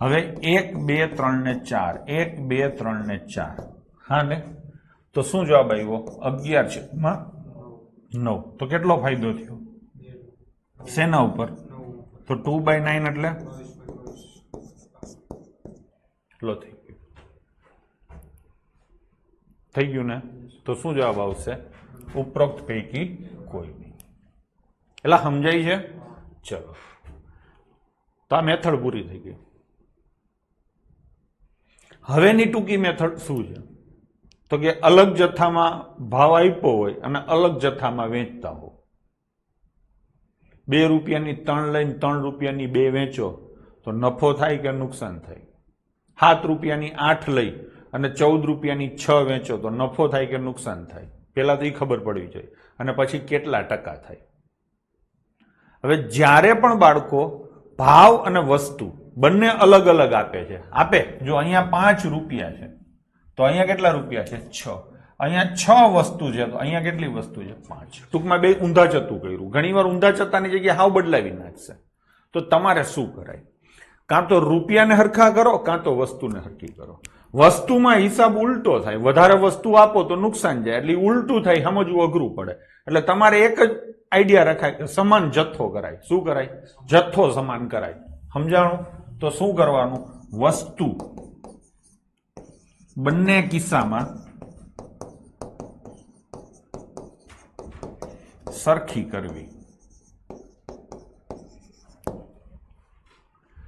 [SPEAKER 1] હવે 1, 2, 3 ને 4. 1, 2, 3 ને 4. હા ને? તો શું જવાબ આવ્યો? 11/9. તો કેટલો ફાયદો થયો? શેના ઉપર? તો 2/9 એટલે એટલો થઈ ગયો. થઈ ગયું ને? તો શું જવાબ આવશે? ઉપરોક્ત પૈકી કોઈ નહીં. એટલે સમજાય છે? ચલો, તો આ મેથડ પૂરી થઈ ગઈ. હવેની ટૂંકી મેથડ શું છે? તો કે અલગ જથ્થામાં ભાવ આપ્યો હોય અને અલગ જથ્થામાં વેચતા હો. 2 રૂપિયાની 3 લઈને 3 રૂપિયાની 2 વેચો તો નફો થાય કે નુકસાન થાય? 7 રૂપિયાની 8 લઈ અને 14 રૂપિયાની 6 વેચો તો નફો થાય કે નુકસાન થાય? પેલા તો એ ખબર પડવી જોઈએ. અને પછી કેટલા ટકા થાય? હવે જ્યારે પણ બાળકો ભાવ અને વસ્તુ બંને અલગ અલગ આપે છે, જો અહીંયા 5 રૂપિયા છે તો અહીંયા કેટલા રૂપિયા છે? 6. અહીંયા 6 વસ્તુ છે તો અહીંયા કેટલી વસ્તુ છે? 5. ટૂંકમાં બે ઊંધા ચતું કર્યું. ઘણીવાર ઊંધા ચત્તાની જગ્યાએ હાવ બદલાવી નાખશે. તો તમારે શું કરાય? કાં તો રૂપિયાને હરખા કરો, કાં તો વસ્તુને હરખી કરો. વસ્તુમાં હિસાબ ઉલટો થાય. વધારે વસ્તુ આપો તો નુકસાન જાય, એટલે ઉલટું થાય, સમજવું અઘરું પડે. એટલે તમારે એક જ આઈડિયા રખાય કે સમાન જથ્થો કરાય. શું કરાય? જથ્થો સમાન કરાય. સમજાણું? તો શું કરવાનું? વસ્તુ બંને કિસ્સામાં સરખી કરવી.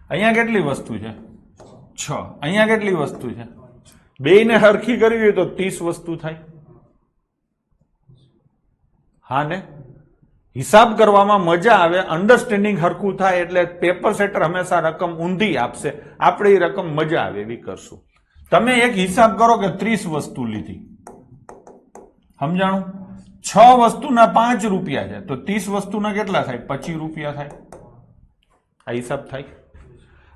[SPEAKER 1] અહીંયા કેટલી વસ્તુ છે? 6. અહીંયા કેટલી વસ્તુ છે? બેયને હરખી કરવી હોય તો 30 વસ્તુ થાય. હા ને? હિસાબ કરવામાં મજા આવે, અન્ડરસ્ટેન્ડિંગ હરખું થાય. એટલે પેપર સેટર હંમેશા રકમ ઊંધી આપશે, આપણે એ રકમ મજા આવે એવી કરશું. તમે એક હિસાબ કરો કે 30 વસ્તુ લીધી. સમજાણું? 6 વસ્તુના 5 રૂપિયા છે તો 30 વસ્તુના કેટલા થાય? 25 રૂપિયા થાય. આ હિસાબ થાય.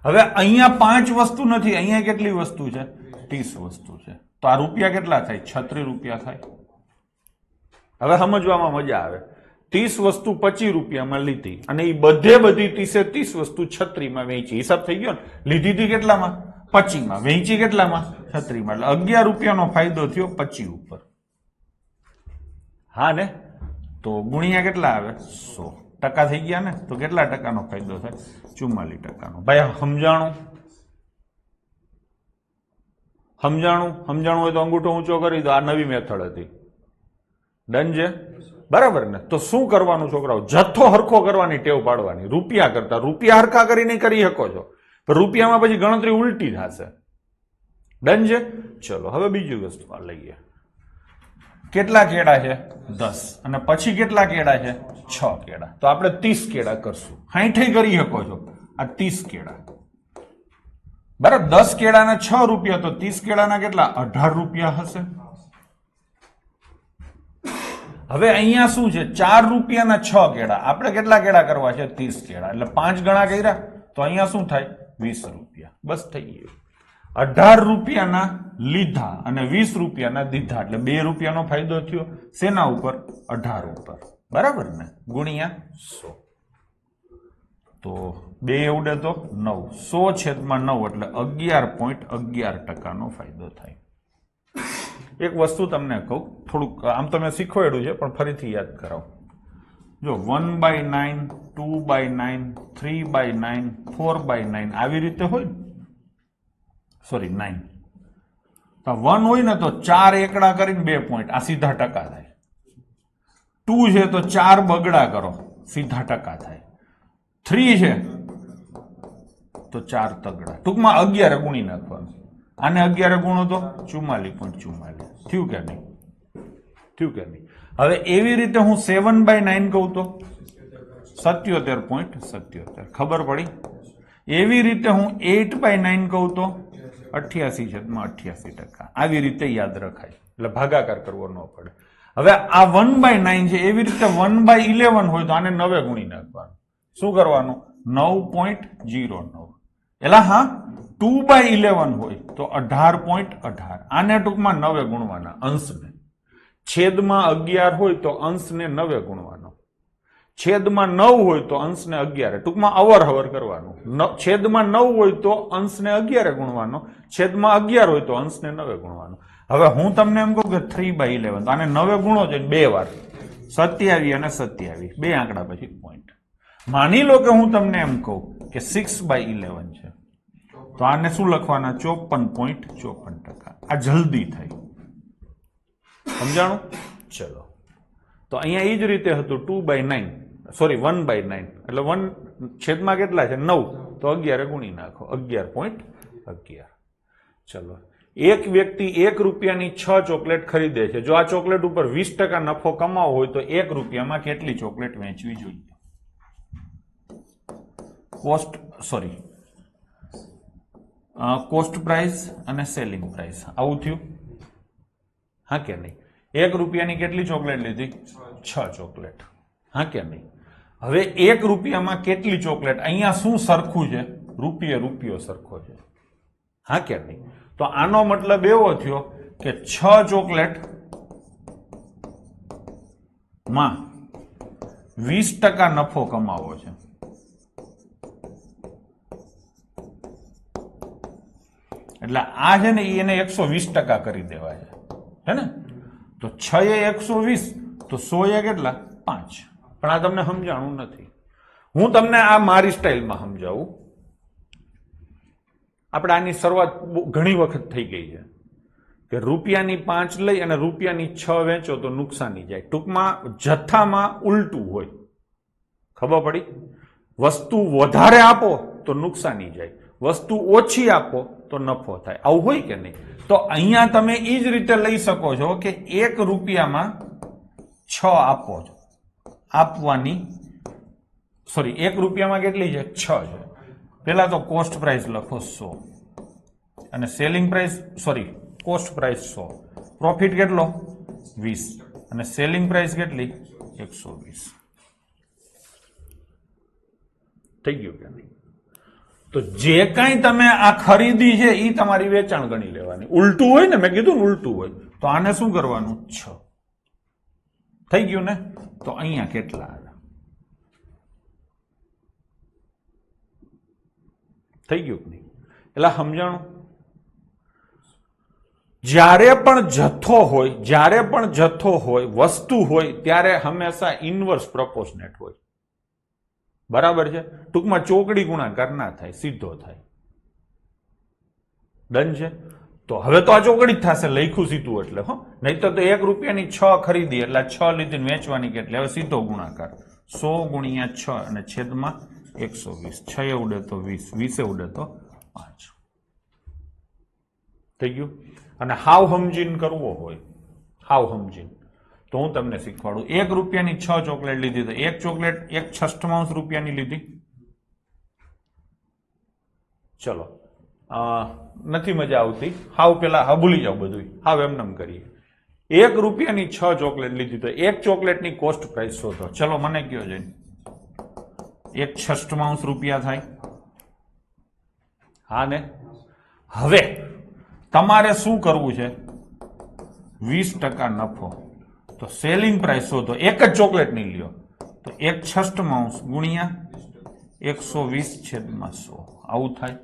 [SPEAKER 1] હવે અહીંયા 5 વસ્તુ નથી, અહીંયા કેટલી વસ્તુ છે? 30 વસ્તુ છે. તો આ રૂપિયા કેટલા થાય? 36 રૂપિયા થાય. હવે સમજવામાં મજા આવે. 30 વસ્તુ 25 રૂપિયામાં લીધી અને એ બધી 30 વસ્તુ 36 માં વેચી. હિસાબ થઈ ગયો ને? લીધી હતી કેટલામાં? 25 માં. વેચી કેટલામાં? 36 માં. એટલે 11 રૂપિયાનો ફાયદો થયો 25 ઉપર. હા ને? તો ગુણ્યા કેટલા આવે? 100 ટકા થઈ ગયા ને? તો કેટલા ટકાનો ફાયદો થાય? 44 ટકાનો. ભાઈ સમજાણું? સમજાણું હોય તો અંગૂઠો ઊંચો કરી દો. આ નવી મેથડ હતી. ડન છે? બરાબર ને? તો શું કરવાનું છોકરાઓ? જથ્થો હરખો કરવાની ટેવ પાડવાની. રૂપિયા કરતા રૂપિયા હરખા કરીને કરી શકો છો, પણ રૂપિયામાં પછી ગણતરી ઉલટી થશે. ડન છે? ચલો હવે બીજી વસ્તુ લઈએ. કેટલા કેળા છે? 10. અને પછી કેટલા કેળા છે? 6 કેળા. તો આપણે 30 કેળા કરશું. 60 કરી શકો છો. આ 30 કેળા. બરાબર? 10 કેળાના 6 રૂપિયા, તો 30 કેળાના કેટલા? 18 રૂપિયા હશે. હવે અહીંયા શું છે? 4 રૂપિયાના 6 કેળા. આપણે કેટલા કેળા કરવા છે? 30 કેળા. એટલે 5 ગણા કર્યા તો અહીંયા શું થાય? 20 રૂપિયા. બસ થઈ ગયું. 18 રૂપિયાના લીધા અને 20 રૂપિયાના દીધા, એટલે 2 રૂપિયાનો ફાયદો થયો. શેના ઉપર? 18 ઉપર. બરાબર ને? ગુણ્યા 100. તો 2 ઉડે તો 9. 100/9 એટલે 11.11% ફાયદો થાય. એક વસ્તુ તમને કહું, થોડુંક આમ તો મેં શીખવાડ્યું છે પણ ફરીથી યાદ કરાવો. જો 1/9, 2/9, 3/9, 4/9 આવી રીતે હોય ને, સોરી 9, 1 હોય ને તો 4 એકડા કરીને 2 પોઈન્ટ, આ સીધા ટકા થાય. 2 છે તો 4 બગડા કરો, સીધા ટકા થાય. 3 છે તો 4 તગડા. ટૂંકમાં 11 ગુણી નાખવાનું. આને 11 ગુણો તો 44.44. થયું કે નહીં? થયું કે નહીં? હવે એવી રીતે હું 7/9 કહું તો 77.77. ખબર પડી? એવી રીતે હું 8/9 કહું તો 88.88%. આવી રીતે યાદ રખાય, એટલે ભાગાકાર કરવો ન પડે. હવે આ 1/9 છે, એવી રીતે 1/11 હોય તો આને 9 ગુણી નાખવાનું. શું કરવાનું? 9.09. એલા હા, 2/11 હોય તો 18.18. આને ટૂંકમાં 9 ગુણવાના અંશને. છેદમાં 11 હોય તો અંશને 9 ગુણવાનો. છેદમાં 9 હોય તો અંશને 11. ટૂંકમાં અવર હવર કરવાનું. છેદમાં 9 હોય તો અંશને 11 ગુણવાનો. છેદમાં 11 હોય તો અંશને 9 ગુણવાનો. હવે હું તમને એમ કહું કે 3/11, તો આને 9 ગુણો છે 2 વાર. 27 અને 27, 2 આંકડા પછી પોઈન્ટ. માની લો કે હું તમને એમ કહું કે 6/11 છે, તો આને શું લખવાના? 54.54%. આ જલ્દી થાય. સમજાણું? ચલો, તો અહીંયા એ જ રીતે હતું 2/9, સોરી 1/9, એટલે 1 છેદમાં કેટલા છે? 9, તો 11 ગુણી નાખો, 11.11. ચલો, એક વ્યક્તિ 1 રૂપિયાની 6 ચોકલેટ ખરીદે છે. જો આ ચોકલેટ ઉપર 20% નફો કમાવો હોય તો 1 રૂપિયામાં કેટલી ચોકલેટ વેચવી જોઈએ? કોસ્ટ પ્રાઇસ અને સેલિંગ પ્રાઇસ. આવું થયું? હા કે નહીં? 1 રૂપિયાની કેટલી ચોકલેટ લીધી? 6 ચોકલેટ. હા કે નહીં? હવે 1 રૂપિયામાં કેટલી ચોકલેટ? અહીંયા શું સરખું છે? રૂપિયો સરખો છે. હા કે નહીં? તો આનો મતલબ એવો થયો કે 6 ચોકલેટ માં 20% નફો કમાવો છે, એટલે આ છે ને એને 120% કરી દેવા છે ને, તો 6 એ 120 તો 100 એ કેટલા 5, પણ આ તમને સમજાણું નથી. હું તમને આ મારી સ્ટાઇલમાં સમજાવું. આપણે આની શરૂઆત ઘણી વખત થઈ ગઈ છે કે રૂપિયાની 5 લઈ અને રૂપિયાની 6 વેચો તો નુકસાની જાય. ટૂંકમાં જથ્થામાં ઉલટું હોય, ખબર પડી? વસ્તુ વધારે આપો તો નુકસાની જાય, વસ્તુ ઓછી આપો તો નફો થાય. આવું હોય કે નહીં? તો અહીંયા તમે એ જ રીતે લઈ શકો છો કે 1 રૂપિયામાં 6 આપો છો, આપવાની સોરી 1 રૂપિયામાં કેટલી છે 6 છે. પેલા તો કોસ્ટ પ્રાઇસ લખો 100 અને selling price sorry cost price 100, profit કેટલો 20 અને સેલિંગ પ્રાઇસ કેટલી 120. થઈ ગયું કે નહીં? તો જે કાંઈ તમે આ ખરીદી છે એ તમારી વેચાણ ગણી લેવાની. ઉલટું હોય ને, મેં કીધું ને ઉલટું હોય, તો આને શું કરવાનું 6. થઈ ગયું ને? તો અહીંયા કેટલા આવે? થઈ ગયું કે નહીં? એટલે સમજાણું? જ્યારે પણ જથ્થો હોય વસ્તુ હોય ત્યારે હંમેશા ઇન્વર્સ પ્રોપોર્શનેટ હોય. બરાબર છે? ટૂંકમાં ચોકડી ગુણાકાર ના થાય, સીધો થાય. ડન છે? તો હવે તો આ ચોકડી જ થશે, લખ્યું સીધું એટલે હો. નહીં તો 1 રૂપિયાની 6 ખરીદી એટલે 6 લીધી વેચવાની કેટલી? હવે સીધો ગુણાકાર 100 ગુણ્યા 6 અને છેદમાં 120. 6 એ ઉડે તો 20, 20 એ ઉડે તો 5. થઈ ગયું? અને હાવ સમજીને કરવો હોય, હાવ સમજીને, તો હું તમને શીખવાડું. 1 રૂપિયાની 6 ચોકલેટ લીધી તો એક ચોકલેટ 1/6 રૂપિયાની લીધી. ચલો નથી મજા આવતી, હાવ પેલા હા ભૂલી જાવ બધું, હાવ એમનેમ કરીએ. 1 રૂપિયાની 6 ચોકલેટ લીધી તો એક ચોકલેટની કોસ્ટ પ્રાઇસ શોધો. ચલો મને કયો જઈને 1/6 રૂપિયા થાય. હા ને? હવે તમારે શું કરવું છે? 20% નફો. તો સેલિંગ પ્રાઇસ શોધો. એક જ ચોકલેટની લ્યો તો 1/6 ગુણ્યા 120/100 આવું થાય.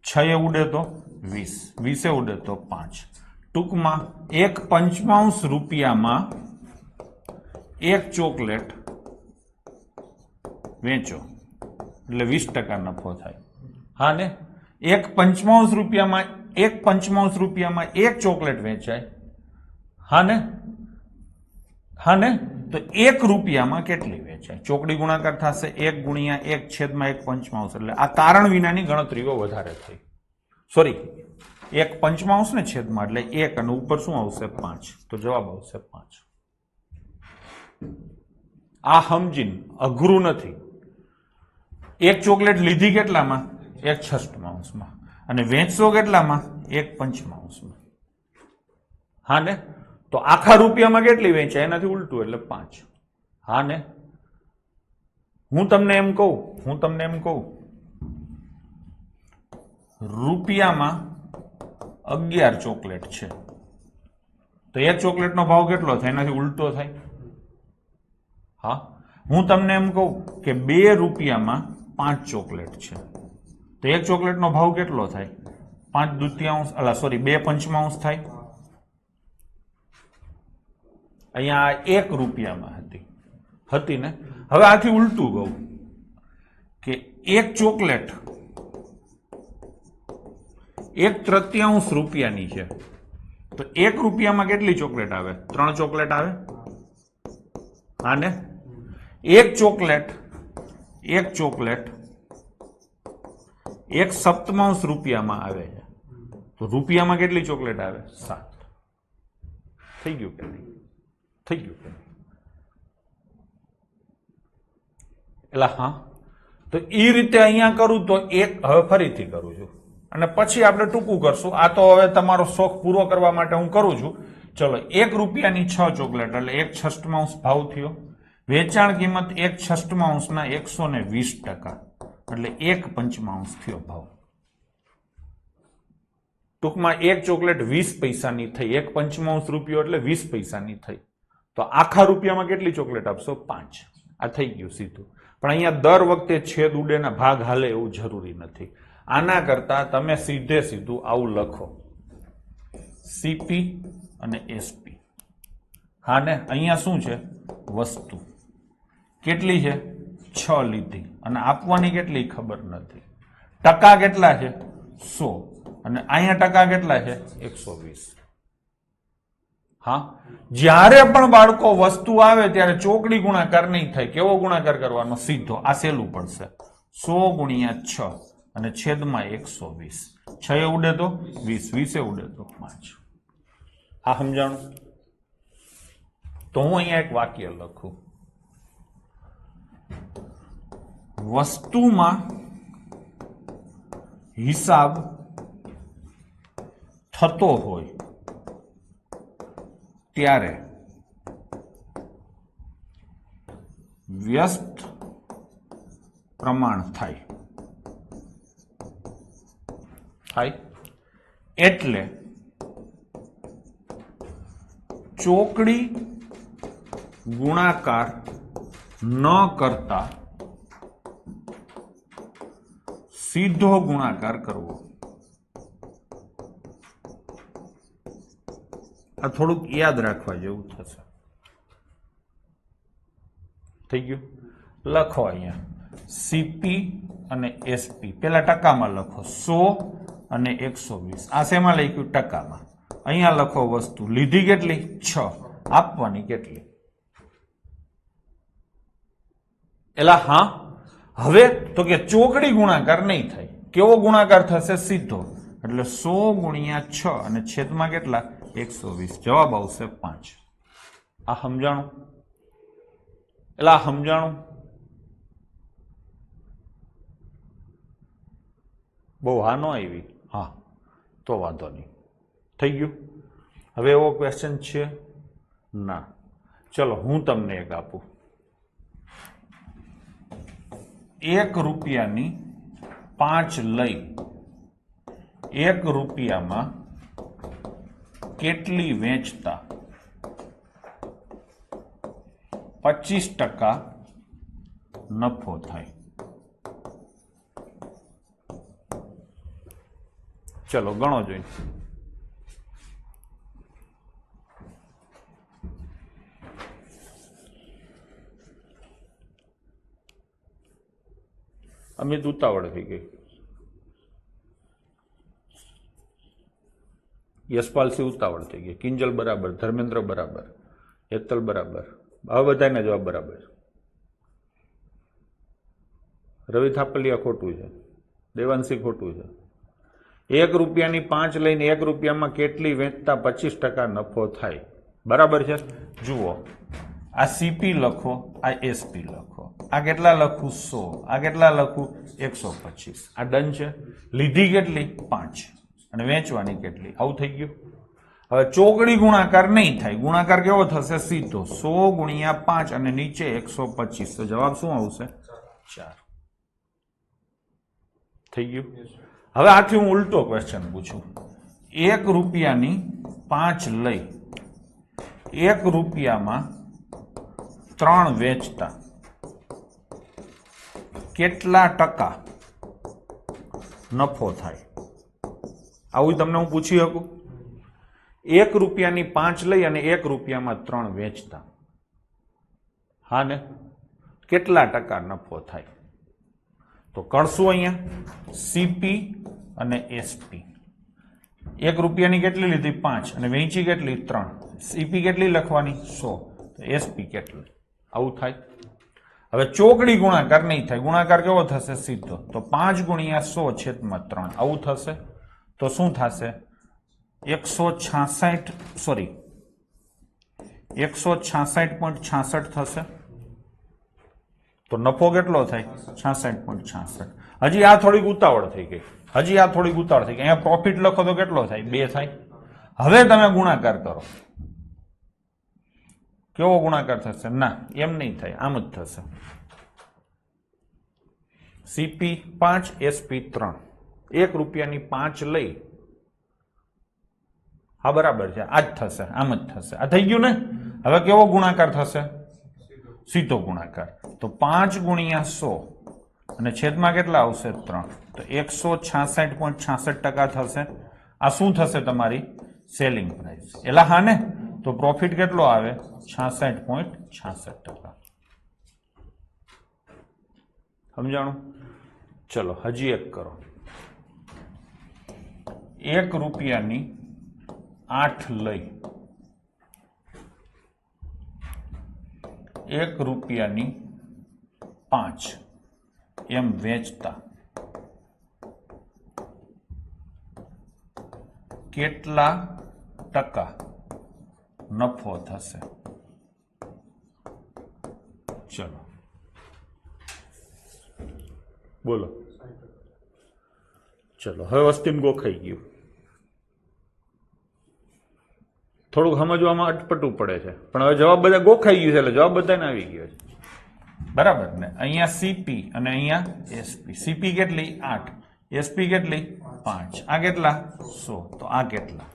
[SPEAKER 1] 6 એ ઉડે તો 20, 20 એ ઉડે તો 5. ટૂંકમાં 1/5 રૂપિયામાં એક ચોકલેટ વેચો એટલે 20% નફો થાય. હા ને? 1/5 રૂપિયામાં એક ચોકલેટ વેચાય. હા ને? હા ને? તો 1 રૂપિયામાં કેટલી વેચાય? ચોકડી ગુણાકાર થશે 1 ગુણ્યા 1/1/5 એટલે આ કારણ વિનાની ગણતરીઓ વધારે થઈ. સોરી 1/5 ને છેદમાં એટલે 1 અને ઉપર શું આવશે 5, તો જવાબ આવશે 5. આ સમજીને, અઘરું નથી. એક ચોકલેટ લીધી કેટલામાં? 1/6 અને વેચશો કેટલામાં? 1/5. હા ને? તો આખા રૂપિયામાં કેટલી વેચાય? એનાથી ઉલટું એટલે 5. હા ને? હું તમને એમ કહું રૂપિયામાં 11 ચોકલેટ છે તો એક ચોકલેટનો ભાવ કેટલો થાય? એનાથી ઉલટો થાય. હા, હું તમને એમ કહું કે 2 રૂપિયામાં 5 ચોકલેટ છે તો એક ચોકલેટનો ભાવ કેટલો થાય? 2/5 થાય. અહીંયા 1 રૂપિયામાં હતી ને? હવે આથી ઉલટું કહું કે એક ચોકલેટ 1/3 રૂપિયાની છે તો 1 રૂપિયામાં કેટલી ચોકલેટ આવે? 3 ચોકલેટ આવે. હા ને? એક ચોકલેટ 1/7 રૂપિયામાં આવે છે તો રૂપિયામાં કેટલી ચોકલેટ આવે? 7. થઈ ગયું કે નહીં? થઈ ગયું કે નહીં? એટલે હા, તો એ રીતે અહીંયા કરું તો હવે ફરીથી કરું છું અને પછી આપણે ટૂંકું કરશું. આ તો હવે તમારો શોખ પૂરો કરવા માટે હું કરું છું. ચલો, 1 રૂપિયાની 6 ચોકલેટ એટલે 1/6 ભાવ થયો. વેચાણ કિંમત 1/6 ના 120% એટલે 1/5 થયો ભાવ. ટૂંકમાં એક ચોકલેટ 20 પૈસાની થઈ. 1/5 રૂપિયો એટલે 20 પૈસાની થઈ. તો આખા રૂપિયામાં કેટલી ચોકલેટ આપશો? 5. આ થઈ ગયું સીધું. પણ અહીંયા દર વખતે છેદ ઉડેના ભાગ હાલે એવું જરૂરી નથી. આના કરતા તમે સીધે સીધું આવું લખો, સીપી અને એસપી. હા ને, અહીંયા શું છે? વસ્તુ કેટલી છે? 6 લીધી અને આપવાની કેટલી ખબર નથી. ટકા કેટલા છે? 100 અને અહીંયા ટકા કેટલા છે? 120. હા, જ્યારે પણ બાળકો વસ્તુ આવે ત્યારે ચોકડી ગુણાકાર નહીં થાય. કેવો ગુણાકાર કરવાનો? સીધો. આ સહેલું પડશે. 100 ગુણ્યા 6 અને છેદમાં 120. 6 ઉડે તો 20, 20 ઉડે તો 5. આ સમજાણું? તો હું અહીંયા એક વાક્ય લખું, વસ્તુમાં હિસાબ થતો હોય ત્યારે વ્યસ્ત પ્રમાણ થાય. એટલે ચોકડી ગુણાકાર ન કરતા સીધો ગુણાકાર કરવો. આ થોડુંક યાદ રાખવા જેવું થશે. થઈ ગયું? લખો અહીંયા સીપી અને એસપી. પેલા ટકામાં લખો 100 અને 120. આ શેમાં લખ્યું? ટકામાં. અહીંયા લખો વસ્તુ લીધી કેટલી? 6. આપવાની કેટલી? એલા હા, હવે તો કે ચોકડી ગુણાકાર નહીં થાય. કેવો ગુણાકાર થશે? સીધો. એટલે 100 ગુણ્યા 6 અને છેદમાં કેટલા? 120. જવાબ આવશે 5. આ સમજાણું? એલા સમજાણું? બહુ હા ન આવી? હા, તો વાંધો નહીં. થઈ ગયું? હવે એવો ક્વેશ્ચન છે ના? ચલો હું તમને એક આપું. 1 રૂપિયાની 5 લઈ 1 રૂપિયામાં કેટલી વેચતા 25% નફો થાય? ચલો ગણો જોઈને. અમિત ઉતાવળ થઈ ગઈ. યશપાલસિંહ ઉતાવળ થઈ ગઈ. કિંજલ બરાબર, ધર્મેન્દ્ર બરાબર, હેતલ બરાબર. હવે બધાના જવાબ બરાબર. રવિ થાપલિયા ખોટું છે, દેવાંશી ખોટું છે. 1 રૂપિયાની 5 લઈને 1 રૂપિયામાં કેટલી વેચતા 25% નફો થાય? બરાબર છે. જુઓ, આ સીપી લખો, આ એસપી લખો. આ કેટલા લખું? 100. આ કેટલા લખું? 125. આ ડન છે. લીધી કેટલી? 5 અને વેચવાની કેટલી? આવું થઈ ગયું. હવે ચોકડી ગુણાકાર નહીં થાય. ગુણાકાર કેવો થશે? સીધો. 100 ગુણ્યા 5 અને નીચે 125. તો જવાબ શું આવશે? 4. થઈ ગયું? હવે આથી હું ઉલટો ક્વેશ્ચન પૂછું. 1 રૂપિયાની 5 લઈ 1 રૂપિયામાં 3 વેચતા કેટલા ટકા નફો થાય? આવું તમને હું પૂછી શકું? 1 રૂપિયાની 5 લઈ અને 1 રૂપિયામાં 3 વેચતા, હા ને, કેટલા ટકા નફો થાય? તો કરશું અહીંયા સીપી અને એસપી. 1 રૂપિયાની કેટલી લીધી? 5 અને વેચી કેટલી? 3. સીપી કેટલી લખવાની? 100. તો એસપી કેટલી? આવું થાય. હવે ચોકડી ગુણાકાર નહીં થાય. ગુણાકાર કેવો થશે? સીધો. તો 5 ગુણ્યા 100 છેદમાં 3. આવું થશે. તો શું થશે? 166.66 થશે. તો નફો કેટલો થાય? 66.66. હજી આ થોડીક ઉતાવળ થઈ ગઈ. અહીંયા પ્રોફિટ લખો તો કેટલો થાય? 2 થાય. હવે તમે ગુણાકાર કરો. કેવો ગુણાકાર થશે? ના, એમ નહીં થાય, આમ જ થશે. CP 5, SP 3. 1 રૂપિયાની 5 લઈ, હા બરાબર છે, આ જ થશે, આમ જ થશે. આ થઈ ગયું ને? હવે કેવો ગુણાકાર થશે? સીધો ગુણાકાર. તો 5 ગુણ્યા 100 અને છેદમાં કેટલા આવશે? 3. તો 166.66% થશે. આ શું થશે? તમારી સેલિંગ પ્રાઇસ. એલા હા ને? તો પ્રોફિટ કેટલો આવે? 66.66%. સમજાણું? ચલો હજી એક કરો. 1 રૂપિયાની 8 લઈ 1 રૂપિયાની 5 એમ વેચતા કેટલા ટકા નફો થશે? ચલો બોલો. ચલો હવે વસ્તીને ગોખાઈ ગયું. થોડુંક સમજવામાં અટપટું પડે છે, પણ હવે જવાબ બધા ગોખાઈ ગયું છે એટલે જવાબ બધાને આવી ગયો છે. બરાબર ને? અહીંયા સીપી અને અહીંયા એસપી. સીપી કેટલી? 8. એસપી કેટલી? 5. આ કેટલા? 100. તો આ કેટલા?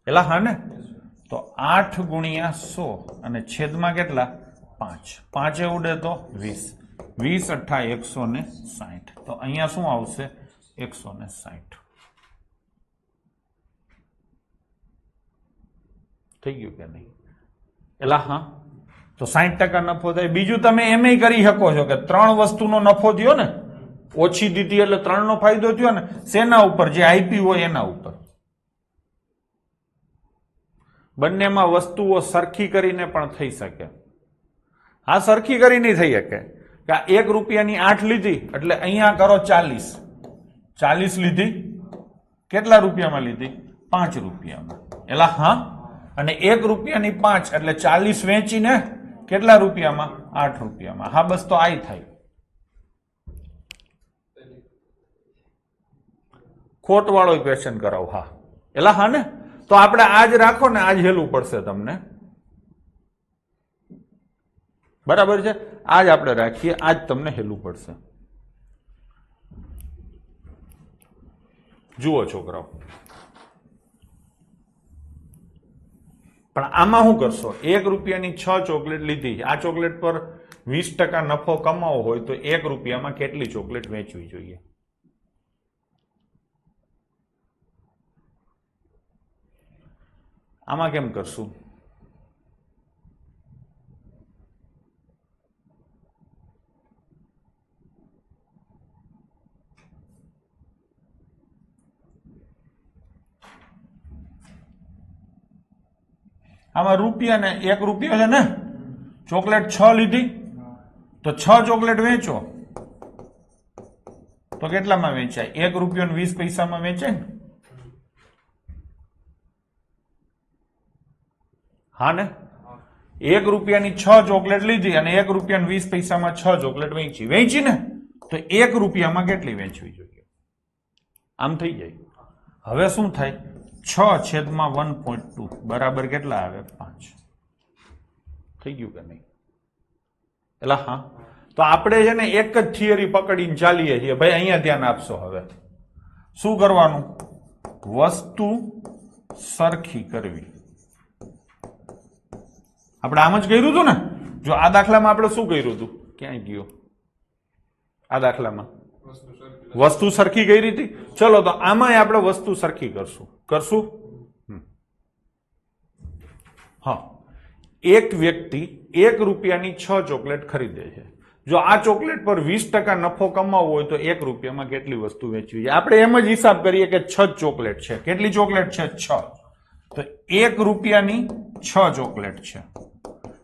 [SPEAKER 1] પેલા હા ને? તો 8 ગુણ્યા 100 અને છેદમાં કેટલા? 5. 5 એ ઉડે તો 20. 20 અઠ્ઠા 160. તો અહીંયા શું આવશે? 160. થઈ ગયું કે નહીં? એલા હા. તો 60% નફો થાય. બીજું તમે એમ કરી શકો છો કે 3 વસ્તુનો નફો થયો ને, ઓછી દીધી એટલે 3 નો ફાયદો થયો ને. શેના ઉપર? જે આઈપી હોય એના ઉપર. બંનેમાં વસ્તુઓ સરખી કરીને પણ થઈ શકે. હા, સરખી કરી નહીં થઈ શકે કે 1 રૂપિયાની 8 લીધી એટલે અહીંયા કરો 40. 40 લીધી, કેટલા રૂપિયામાં લીધી? 5 રૂપિયામાં. એલા હા. અને 1 રૂપિયાની 5 એટલે 40 વેચીને કેટલા રૂપિયામાં? 8 રૂપિયામાં. હા બસ, તો આઈ થાય. ખોટ વાળો ક્વેશ્ચન કરાવો. હા એલા હા ને? તો આપણે આજ રાખો ને, આજ હેલું પડશે તમને. બરાબર છે? આજ આપણે રાખીએ, આજ તમને હેલું પડશે. જુઓ છોકરાઓ, પણ આમાં શું કરશો? 1 રૂપિયાની 6 ચોકલેટ લીધી. આ ચોકલેટ પર 20% નફો કમાવો હોય તો 1 રૂપિયામાં કેટલી ચોકલેટ વેચવી જોઈએ? આમાં કેમ કરશું? આમાં રૂપિયા ને 1 રૂપિયો છે ને, ચોકલેટ 6 લીધી તો 6 ચોકલેટ વેચો તો કેટલામાં વેચાય? 1 રૂપિયો 20 પૈસામાં વેચાય ને? હા ને? 1 રૂપિયાની 6 ચોકલેટ લીધી અને 1 રૂપિયા 20 પૈસામાં 6 ચોકલેટ વેચી ને, તો 1 રૂપિયામાં કેટલી વેચવી જોઈએ? આમ થઈ જાય. હવે શું થાય? 6 છેદમાં 1.2 બરાબર કેટલા આવે? 5. થઈ ગયું કે નહીં? એટલે હા. તો આપણે છે ને એક જ થિયરી પકડીને ચાલીએ છીએ. ભાઈ અહીંયા ધ્યાન આપશો. હવે શું કરવાનું? વસ્તુ સરખી કરવી. આપણે આમ જ કર્યું હતું ને. જો આ દાખલામાં આપણે શું કર્યું હતું? ક્યાંય ગયો આ દાખલામાં? વસ્તુ સરખી કરી હતી. ચલો તો આમાં આપણે વસ્તુ સરખી કરશું. હા, એક વ્યક્તિ 1 રૂપિયાની 6 ચોકલેટ ખરીદે છે. જો આ ચોકલેટ પર 20% નફો કમાવવો હોય તો 1 રૂપિયામાં કેટલી વસ્તુ વેચવી છે? આપણે એમ જ હિસાબ કરીએ કે 6 ચોકલેટ છે. કેટલી ચોકલેટ છે? 6. તો 1 રૂપિયાની 6 ચોકલેટ છે.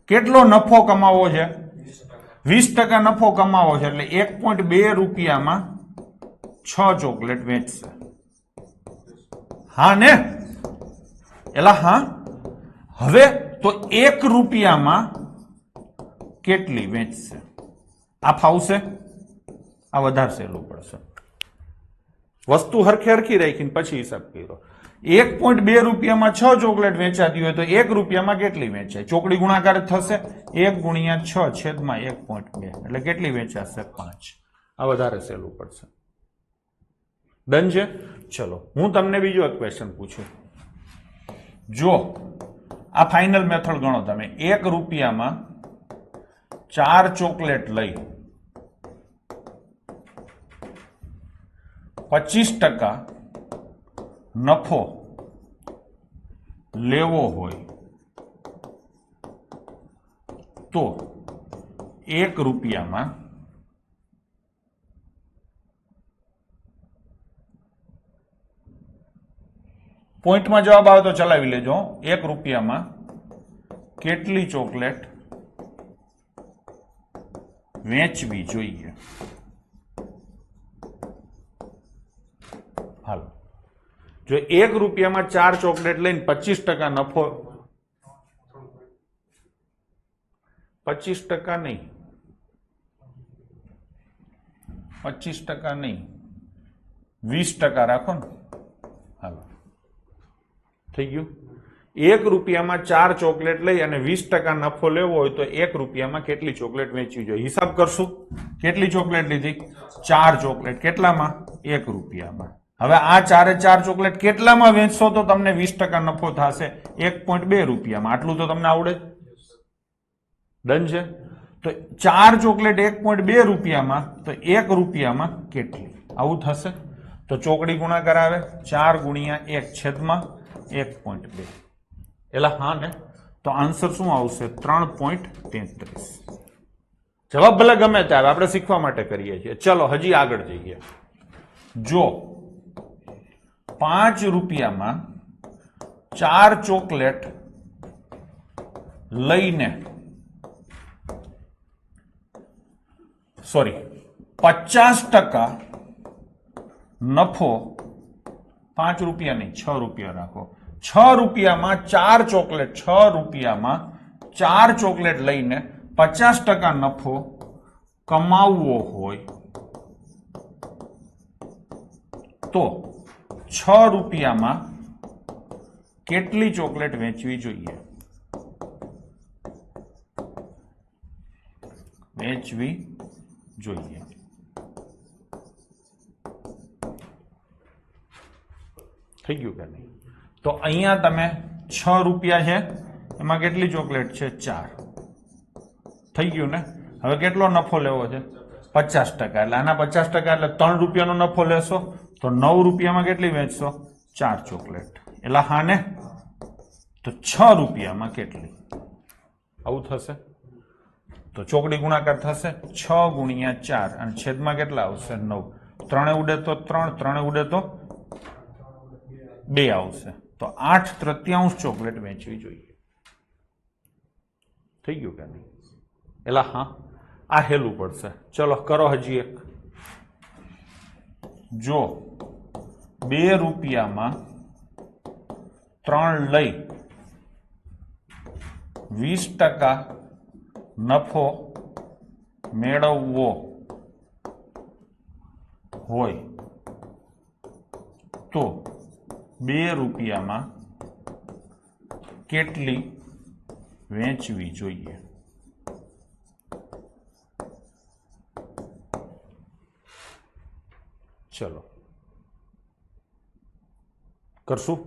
[SPEAKER 1] કેટલો નફો કમાવો છે? 20% નફો કમાવો છે એટલે 1.2 રૂપિયામાં 6 ચોકલેટ વેચશે. હા ને? એલા હા. હવે તો 1 રૂપિયામાં કેટલી વેચશે? આ ફાવશે? આ વધારે સહેલું પડશે. વસ્તુ હરખી રાખીને પછી હિસાબ કર્યો. 1.2 રૂપિયામાં 6 ચોકલેટ વેચાતી હોય તો 1 રૂપિયામાં કેટલી વેચાય? ચોકડી ગુણાકાર થશે. 1 ગુણ્યા 6 છેદમાં 1.2 એટલે કેટલી વેચાશે? 5. આ વધારે સહેલું પડશે. ડન છે? ચલો હું તમને બીજો એક ક્વેશ્ચન પૂછું. જો આ ફાઇનલ મેથડ ગણો તમે. 1 રૂપિયામાં 4 ચોકલેટ લઈ 25% નફો લેવો હોય તો 1 રૂપિયામાં પોઈન્ટમાં જવાબ આવે તો ચલાવી લેજો. 1 રૂપિયામાં કેટલી ચોકલેટ વેચવી જોઈએ? હાલો, જો 1 રૂપિયામાં 4 ચોકલેટ લઈને 25% નફો, 25% નહીં, 25% નહીં, 20% રાખો ને. હાલો, થઈ ગયું. 1 રૂપિયામાં 4 ચોકલેટ લઈ અને 20% નફો લેવો હોય તો 1 રૂપિયામાં કેટલી ચોકલેટ વેચવી જોઈએ? હિસાબ કરશું. કેટલી ચોકલેટ લીધી? 4 ચોકલેટ. કેટલામાં? 1 રૂપિયામાં. હવે આ 4 ચોકલેટ કેટલામાં વેચશો તો તમને 20% નફો થશે? 1.2 રૂપિયામાં. આટલું તો તમને આવડે? ડન છે. તો 4 ચોકલેટ 1.2 રૂપિયામાં, તો 1 રૂપિયામાં કેટલી? આવું થશે. તો ચોકડી ગુણાકાર આવે 4 ગુણ્યા 1 છેદમાં 1.2. એલા હા ને? તો આન્સર શું આવશે? 3.33. જવાબ ભલે ગમે તે આવે, આપણે શીખવા માટે કરીએ છીએ. ચલો હજી આગળ જઈએ. જો 5 રૂપિયામાં 4 ચોકલેટ લઈને 50% નફો, 5 રૂપિયા નહીં 6 રૂપિયા રાખો. 6 રૂપિયામાં 4 ચોકલેટ, 6 રૂપિયામાં 4 ચોકલેટ લઈને 50% નફો કમાવવો હોય તો 6 રૂપિયામાં કેટલી ચોકલેટ વેચવી જોઈએ? વેચવી જોઈએ. થઈ ગયું કે નહીં? તો અહીંયા તમે 6 રૂપિયા છે, એમાં કેટલી ચોકલેટ છે? 4. થઈ ગયું ને? હવે કેટલો નફો લેવો છે? 50%. એટલે આના 50% એટલે 3 રૂપિયાનો નફો લેશો તો 9 રૂપિયામાં કેટલી વેચશો? 4 ચોકલેટ. એટલે હા ને? તો 6 રૂપિયામાં કેટલી? આવું થશે. તો ચોકડી ગુણાકાર થશે 6 ગુણ્યા 4 અને છેદમાં કેટલા આવશે? 9. 3 ઉડે તો 3, 3 ઉડે તો 2 આવશે. તો 8/3 ચોકલેટ વેચવી જોઈએ. થઈ ગયું કે નહીં? એલા હા, આ હેલું પડશે. ચલો કરો હજી એક. જો 2 રૂપિયામાં 3 લઈ 20% નફો મેળવવો હોય તો 2 રૂપિયામાં કેટલી વેચવી જોઈએ? ચલો કરશું.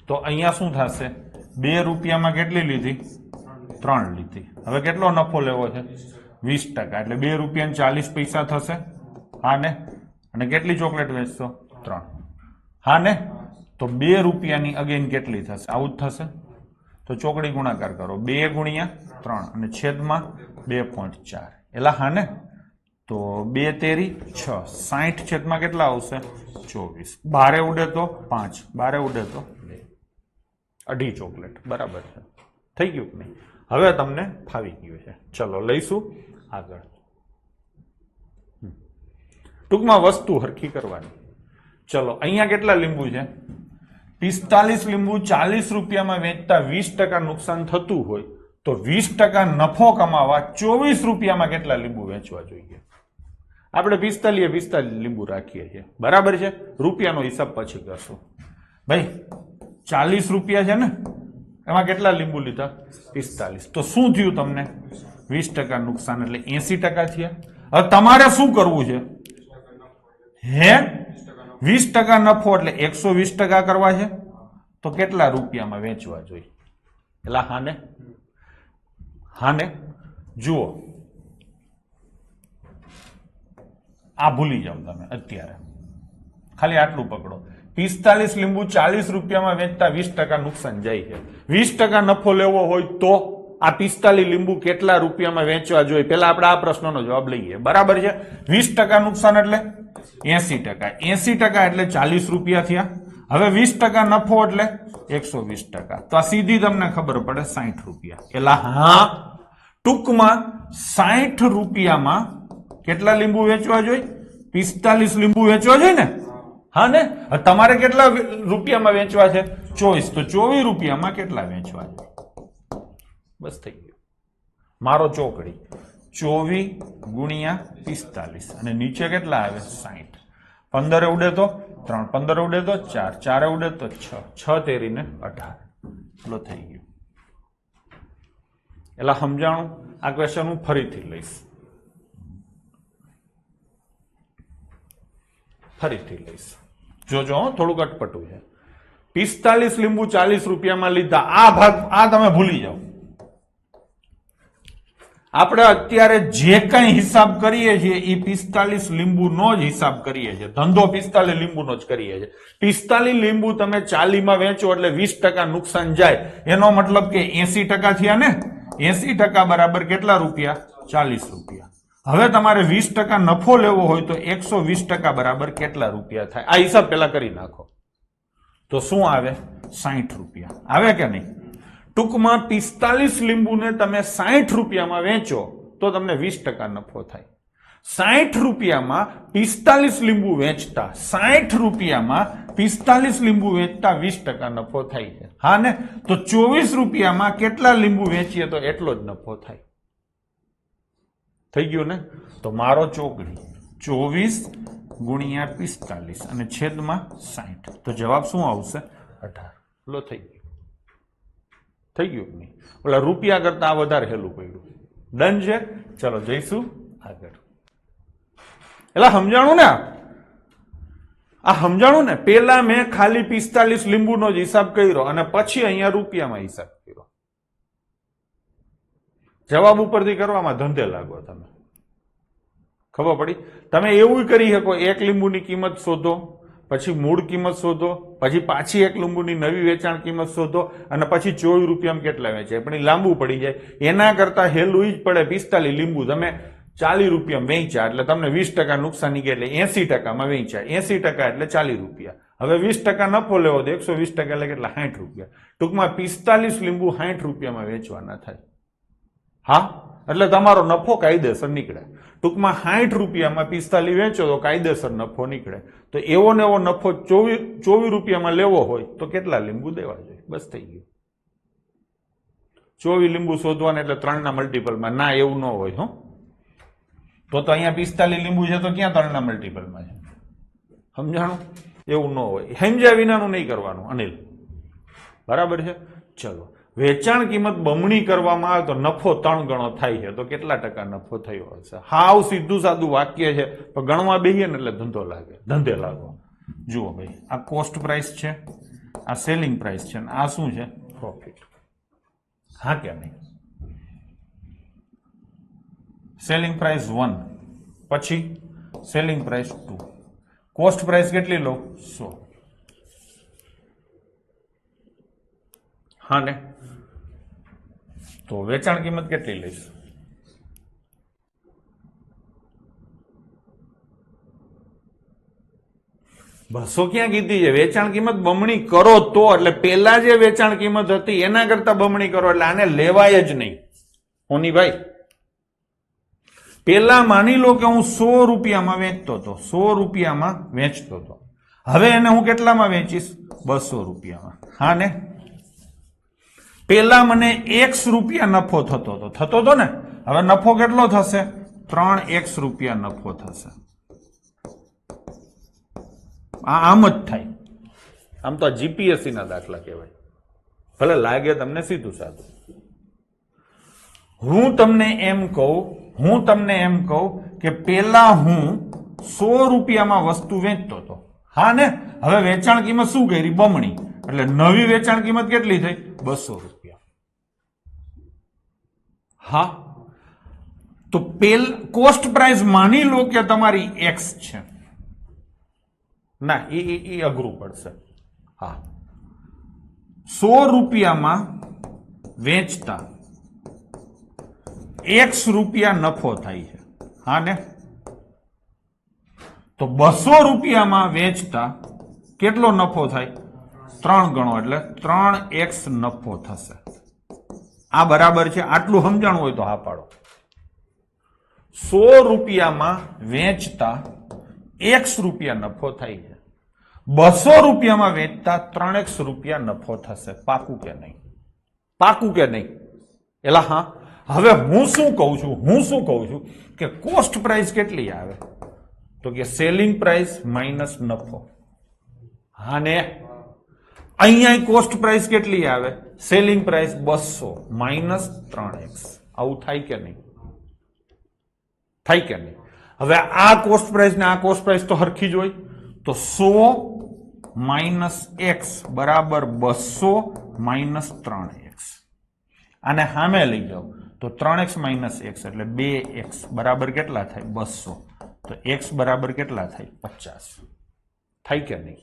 [SPEAKER 1] તો અહીંયા શું થશે? 2 રૂપિયામાં કેટલી લીધી? 3 લીધી. હવે કેટલો નફો લેવો છે? 20%. એટલે 2 રૂપિયા 40 પૈસા થશે. હા ને? અને કેટલી ચોકલેટ વેચશો? 3. હા ને? તો 2 રૂપિયાની અગેન કેટલી થશે? આવું જ થશે. તો ચોકડી ગુણાકાર કરો 2 ગુણ્યા 3 અને છેદમાં 2.4. એટલે હા ને? તો 2 તેરી 6, 60 છેદમાં કેટલા આવશે? 24. 12 ઉડે તો 5, 12 ઉડે તો 2. 2.5 ચોકલેટ. બરાબર છે. થઈ ગયું કે નહીં? હવે તમને ફાવી ગયું છે. ચલો લઈશું આગળ. ટૂંકમાં વસ્તુ હરખી કરવાની. ચલો અહીંયા કેટલા લીંબુ છે? 45 લીંબુ 40 રૂપિયામાં વેચતા 20% નુકસાન થતું હોય તો 20% નફો કમાવા 24 રૂપિયામાં કેટલા લીંબુ વેચવા જોઈએ? આપણે 45 લીંબુ રાખીએ છીએ. બરાબર છે. રૂપિયાનો હિસાબ પછી કરશું. ભાઈ 40 રૂપિયા છે ને, એમાં કેટલા લીંબુ લીધા? 45. તો શું થયું તમને? 20% નુકસાન એટલે 80% થયા. હવે તમારે શું કરવું છે? હે 20% નફો એટલે 120% કરવા છે. તો કેટલા રૂપિયામાં વેચવા જોઈએ? એટલે હા ને જુઓ આ ભૂલી જાઓ તમે અત્યારે, ખાલી આટલું પકડો. 45 લીંબુ 40 રૂપિયામાં વેચતા 20% નુકસાન જાય છે. 20% નફો લેવો હોય તો આ 45 લીંબુ કેટલા રૂપિયામાં વેચવા જોઈએ? પેલા આપણે આ પ્રશ્નનો જવાબ લઈએ. બરાબર છે. 20% નુકસાન એટલે 80%. 80% એટલે 40 રૂપિયા થયા. હવે 20% નફો એટલે 120%. તો આ સીધી તમને ખબર પડે 60 રૂપિયા. એટલે હા, ટૂંકમાં 60 રૂપિયામાં કેટલા લીંબુ વેચવા જોઈએ? 45 લીંબુ વેચવા જોઈએ ને? હા ને? તમારે કેટલા રૂપિયામાં વેચવા છે? 24. તો 24 રૂપિયામાં કેટલા વેચવા છે? બસ થઈ ગયું. મારો ચોકડી 24 ગુણ્યા 45 અને નીચે કેટલા આવે? 60. 15 ઉડે તો 3, 15 ઉડે તો 4, 4 ઉડે તો 6, 6 તેરીને 18. એટલો થઈ ગયું. એટલે સમજાણું? આ ક્વેશ્ચન હું ફરીથી લઈશ. જોજો થોડુંક અટપટું છે. 45 લીંબુ 40 રૂપિયામાં લીધા. આ ભાગ આ તમે ભૂલી જાઓ. આપણે અત્યારે જે કઈ હિસાબ કરીએ છીએ એ 45 લીંબુનો જ હિસાબ કરીએ છીએ. ધંધો 45 લીંબુનો જ કરીએ છીએ. 45 લીંબુ તમે 40 માં વેચો એટલે 20% નુકસાન જાય. એનો મતલબ કે 80% થયા ને? 80% બરાબર કેટલા રૂપિયા? 40 રૂપિયા. હવે તમારે 20% નફો લેવો હોય તો 120% બરાબર કેટલા રૂપિયા થાય? આ હિસાબ પેલા કરી નાખો. તો શું આવે? 60 રૂપિયા આવે કે નહીં? ટૂંકમાં 45 લીંબુને તમે 60 રૂપિયામાં વેચો તો તમને 20% નફો થાય. 60 રૂપિયામાં 45 લીંબુ વેચતા 60 રૂપિયામાં 45 લીંબુ વેચતા 20% નફો થાય છે. હા ને? તો 24 રૂપિયામાં કેટલા લીંબુ વેચીએ તો એટલો જ નફો થાય. થઈ ગયું ને? તો મારો ચોકડી 24 ગુણ્યા 45 અને છેદમાં 60. તો જવાબ શું આવશે? 18. લો થઈ ગયું. થઈ ગયું નહીં? ઓલા રૂપિયા કરતા આ વધારે હેલું પડ્યું. ડન છે? ચલો જઈશું આગળ. એટલે સમજાણું ને? આ સમજાણું ને? પેલા મેં ખાલી 45 લીંબુનો જ હિસાબ કર્યો અને પછી અહીંયા રૂપિયામાં હિસાબ કર્યો. જવાબ ઉપરથી કરવામાં ધંધે લાગો તમે. ખબર પડી? તમે એવું કરી શકો, એક લીંબુની કિંમત શોધો, પછી મૂળ કિંમત શોધો, પછી પાછી એક લીંબુની નવી વેચાણ કિંમત શોધો અને પછી 24 રૂપિયામાં કેટલા વેચાય. પણ એ લાંબુ પડી જાય. એના કરતા હેલું જ પડે. 45 લીંબુ તમે 40 રૂપિયામાં વેચ્યા એટલે તમને 20% નુકસાની ગયા એટલે 80%માં વેચ્યા. 80% એટલે 40 રૂપિયા. હવે 20% નફો લેવો તો 120% એટલે કેટલા? 60 રૂપિયા. ટૂંકમાં 45 લીંબુ 60 રૂપિયામાં વેચવાના થાય. હા, એટલે તમારો નફો કાયદેસર નીકળે. ટૂંકમાં 60 રૂપિયામાં 45 વેચો તો કાયદેસર નફો નીકળે. તો એવો ને એવો નફો 24 રૂપિયામાં લેવો હોય તો કેટલા લીંબુ દેવા જોઈએ? બસ થઈ ગયું. 24 લીંબુ શોધવાના એટલે 3ના મલ્ટીપલમાં. ના, એવું ન હોય. હો, તો અહીંયા 45 લીંબુ છે તો ક્યાં 3ના મલ્ટીપલમાં છે? સમજાણું? એવું ન હોય. સમજ્યા વિનાનું નહીં કરવાનું અનિલ. બરાબર છે? ચલો, વેચાણ કિંમત બમણી કરવામાં આવે તો નફો 3 ગણો થાય છે. તો કેટલા ટકા નફો થયો હશે? હાવ સીધું સાદું વાક્ય છે, પણ ગણવા બેહીએ ને એટલે ધંધે લાગો. જુઓ ભાઈ, આ કોસ્ટ પ્રાઇસ છે, આ સેલિંગ પ્રાઇસ છે, આ શું છે? પ્રોફિટ. હા કે નહીં? સેલિંગ પ્રાઇસ 1, પછી સેલિંગ પ્રાઇસ 2, કોસ્ટ પ્રાઇસ કેટલી લો? 100. હા ને? તો વેચાણ કિંમત કેટલી લઈશ? બસો ક્યાં કીધી છે? વેચાણ કિંમત બમણી કરો તો, એટલે પેલા જે વેચાણ કિંમત હતી એના કરતા બમણી કરો એટલે આને લેવાય જ નહીં. હોની ભાઈ, પેલા માની લો કે હું 100 રૂપિયામાં વેચતો હતો, 100 રૂપિયામાં વેચતો હતો. હવે એને હું કેટલામાં વેચીશ? 200 રૂપિયામાં. હા ને? પેલા મને x રૂપિયા નફો થતો હતો ને? હવે નફો કેટલો થશે? 3x રૂપિયા નફો થશે. આમ જ થાય. આમ તો જીપીએસસી ના દાખલા કહેવાય. ભલે લાગે તમને સીધું સાધું. હું તમને એમ કહું કે પેલા હું 100 રૂપિયામાં વસ્તુ વેચતો હતો. હા ને? હવે વેચાણ કિંમત શું કરી? બમણી. એટલે નવી વેચાણ કિંમત કેટલી થઈ? 200 રૂપિયા. હા, તો કોસ્ટ પ્રાઇસ માની લો કે તમારી એક્સ છે. ના, એ અઘરું પડશે. હા, 100 રૂપિયામાં વેચતા x રૂપિયા નફો થાય છે. હા ને, તો 200 રૂપિયામાં વેચતા કેટલો નફો થાય? 3 ગણો, એટલે 3x નફો થશે. આ બરાબર છે? આટલું સમજાણું હોય તો હા પાડો. 100 રૂપિયામાં વેચતા x રૂપિયા નફો થાય છે. 200 રૂપિયામાં વેચતા 3x રૂપિયા નફો થશે. પાકું કે નહીં? પાકું કે નહીં? એલા હા. હવે હું શું કહું છું કે કોસ્ટ પ્રાઇસ કેટલી આવે? તો કે સેલિંગ પ્રાઇસ માઇનસ નફો. હા ને, અહીંયા કોસ્ટ પ્રાઇસ કેટલી આવે? Selling price 200 minus 3x. આવું થાય કે નહીં? થાય કે નહીં? હવે આ કોસ્ટ પ્રાઇસ ને આ કોસ્ટ પ્રાઇસ તો હરખી જ હોય, તો 100 માઇનસ x બરાબર 200 માઇનસ 3x. આને સામે લઈ જાઓ તો 3x માઇનસ x એટલે 2x બરાબર કેટલા થાય? 200. તો x બરાબર કેટલા થાય? 50. થાય કે નહીં?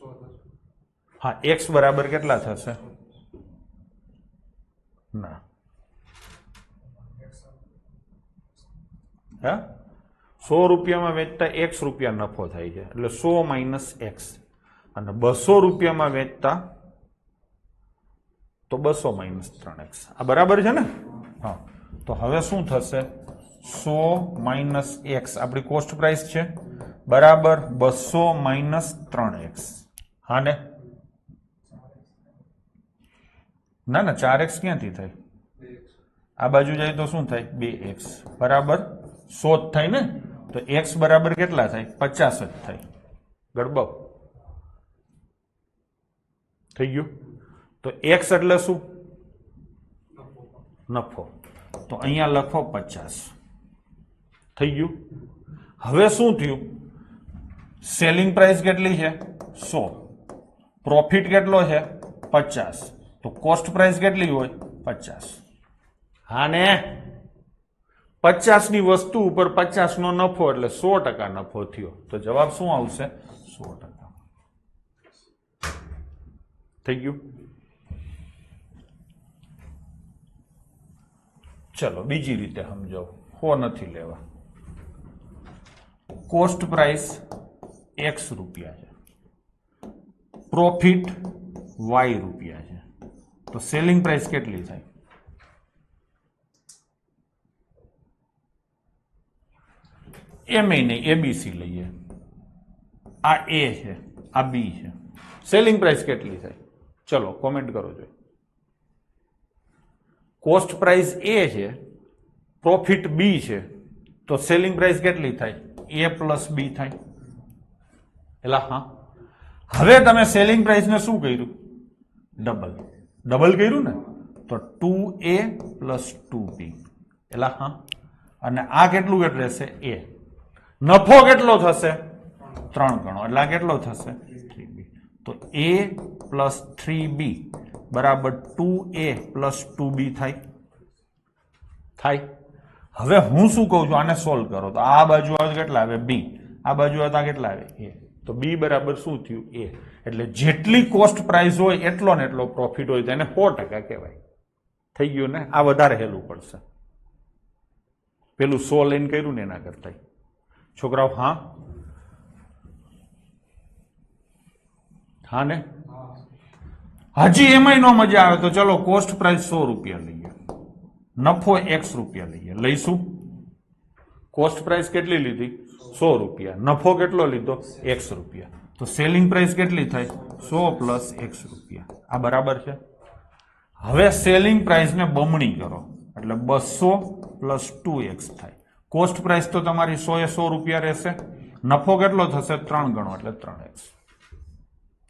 [SPEAKER 1] હા, x બરાબર કેટલા થશે? ના, હા, 100 રૂપિયામાં વેચતા x રૂપિયા નફો થાય છે એટલે 100 માઇનસ x, અને 200 રૂપિયામાં વેચતા તો 200 માઇનસ 3x. આ બરાબર છે ને? હા, તો હવે શું થશે? 100 માઇનસ x આપણી કોસ્ટ પ્રાઇસ છે બરાબર 200 માઇનસ 3x. હા ને, ના ના, 4x ક્યાંથી થાય? આ બાજુ જાય તો શું થાય? 2x બરાબર 100 જ થાય ને, તો x બરાબર કેટલા થાય? 50 જ થાય. ગડબડ થઈ ગયું. તો x એટલે શું? નફો. તો અહીંયા લખો 50. થઈ ગયું. હવે શું થયું? સેલિંગ પ્રાઇસ કેટલી છે? 100. પ્રોફિટ કેટલો છે? 50. તો કોસ્ટ પ્રાઇસ કેટલી હોય? 50. હા ને, 50 ની વસ્તુ ઉપર 50 નો નફો એટલે 100% નફો થયો. તો જવાબ શું આવશે? 100%. થઈ ગયું. ચલો બીજી રીતે સમજાવો. હો નથી લેવા. કોસ્ટ પ્રાઇસ x રૂપિયા છે, પ્રોફિટ y રૂપિયા છે, તો સેલિંગ પ્રાઇસ કેટલી થાય? એમ નહીં, એબીસી લઈએ. આ એ છે, આ બી છે. સેલિંગ પ્રાઇસ કેટલી થાય? ચલો કોમેન્ટ કરો જોઈએ. કોસ્ટ પ્રાઇસ એ છે, પ્રોફિટ બી છે, તો સેલિંગ પ્રાઇસ કેટલી થાય? એ પ્લસ બી થાય. એટલે હા, હવે તમે સેલિંગ પ્રાઇસ ને શું કર્યું? ડબલ કર્યું ને, તો 2a પ્લસ 2b. એટલે હા, અને આ કેટલું રહેશે? a. નફો કેટલો થશે? 3 ગણો, એટલે આ કેટલો થશે? 3b. તો a પ્લસ 3b બરાબર 2a પ્લસ 2b થાય. થાય. હવે હું શું કહું છું? આને સોલ્વ કરો તો આ બાજુ આવે કેટલા આવે? b. આ બાજુ આવતા કેટલા આવે? a. તો b બરાબર શું થયું? a. એટલે જેટલી કોસ્ટ પ્રાઇસ હોય એટલો ને એટલો પ્રોફિટ હોય તો એને 100% કહેવાય. થઈ ગયું ને? આ વધારે હેલું પડશે. પેલું 100 લઈને કર્યું ને એના કરતા. છોકરાઓ હા હા ને, હજી એમાંય નો મજા આવે તો ચલો કોસ્ટ પ્રાઇસ 100 રૂપિયા લઈએ, નફો x રૂપિયા લઈએ. લઈશું. કોસ્ટ પ્રાઇસ કેટલી લીધી? 100 રૂપિયા. નફો કેટલો લીધો? x રૂપિયા. તો સેલિંગ પ્રાઇસ કેટલી થાય? 100 પ્લસ x રૂપિયા. આ બરાબર છે. હવે સેલિંગ પ્રાઇસ ને બમણી કરો એટલે 200 પ્લસ 2x થાય. કોસ્ટ પ્રાઇસ તો તમારી 100 એ 100 રૂપિયા રહેશે. નફો કેટલો થશે? 3 ગણો એટલે 3x.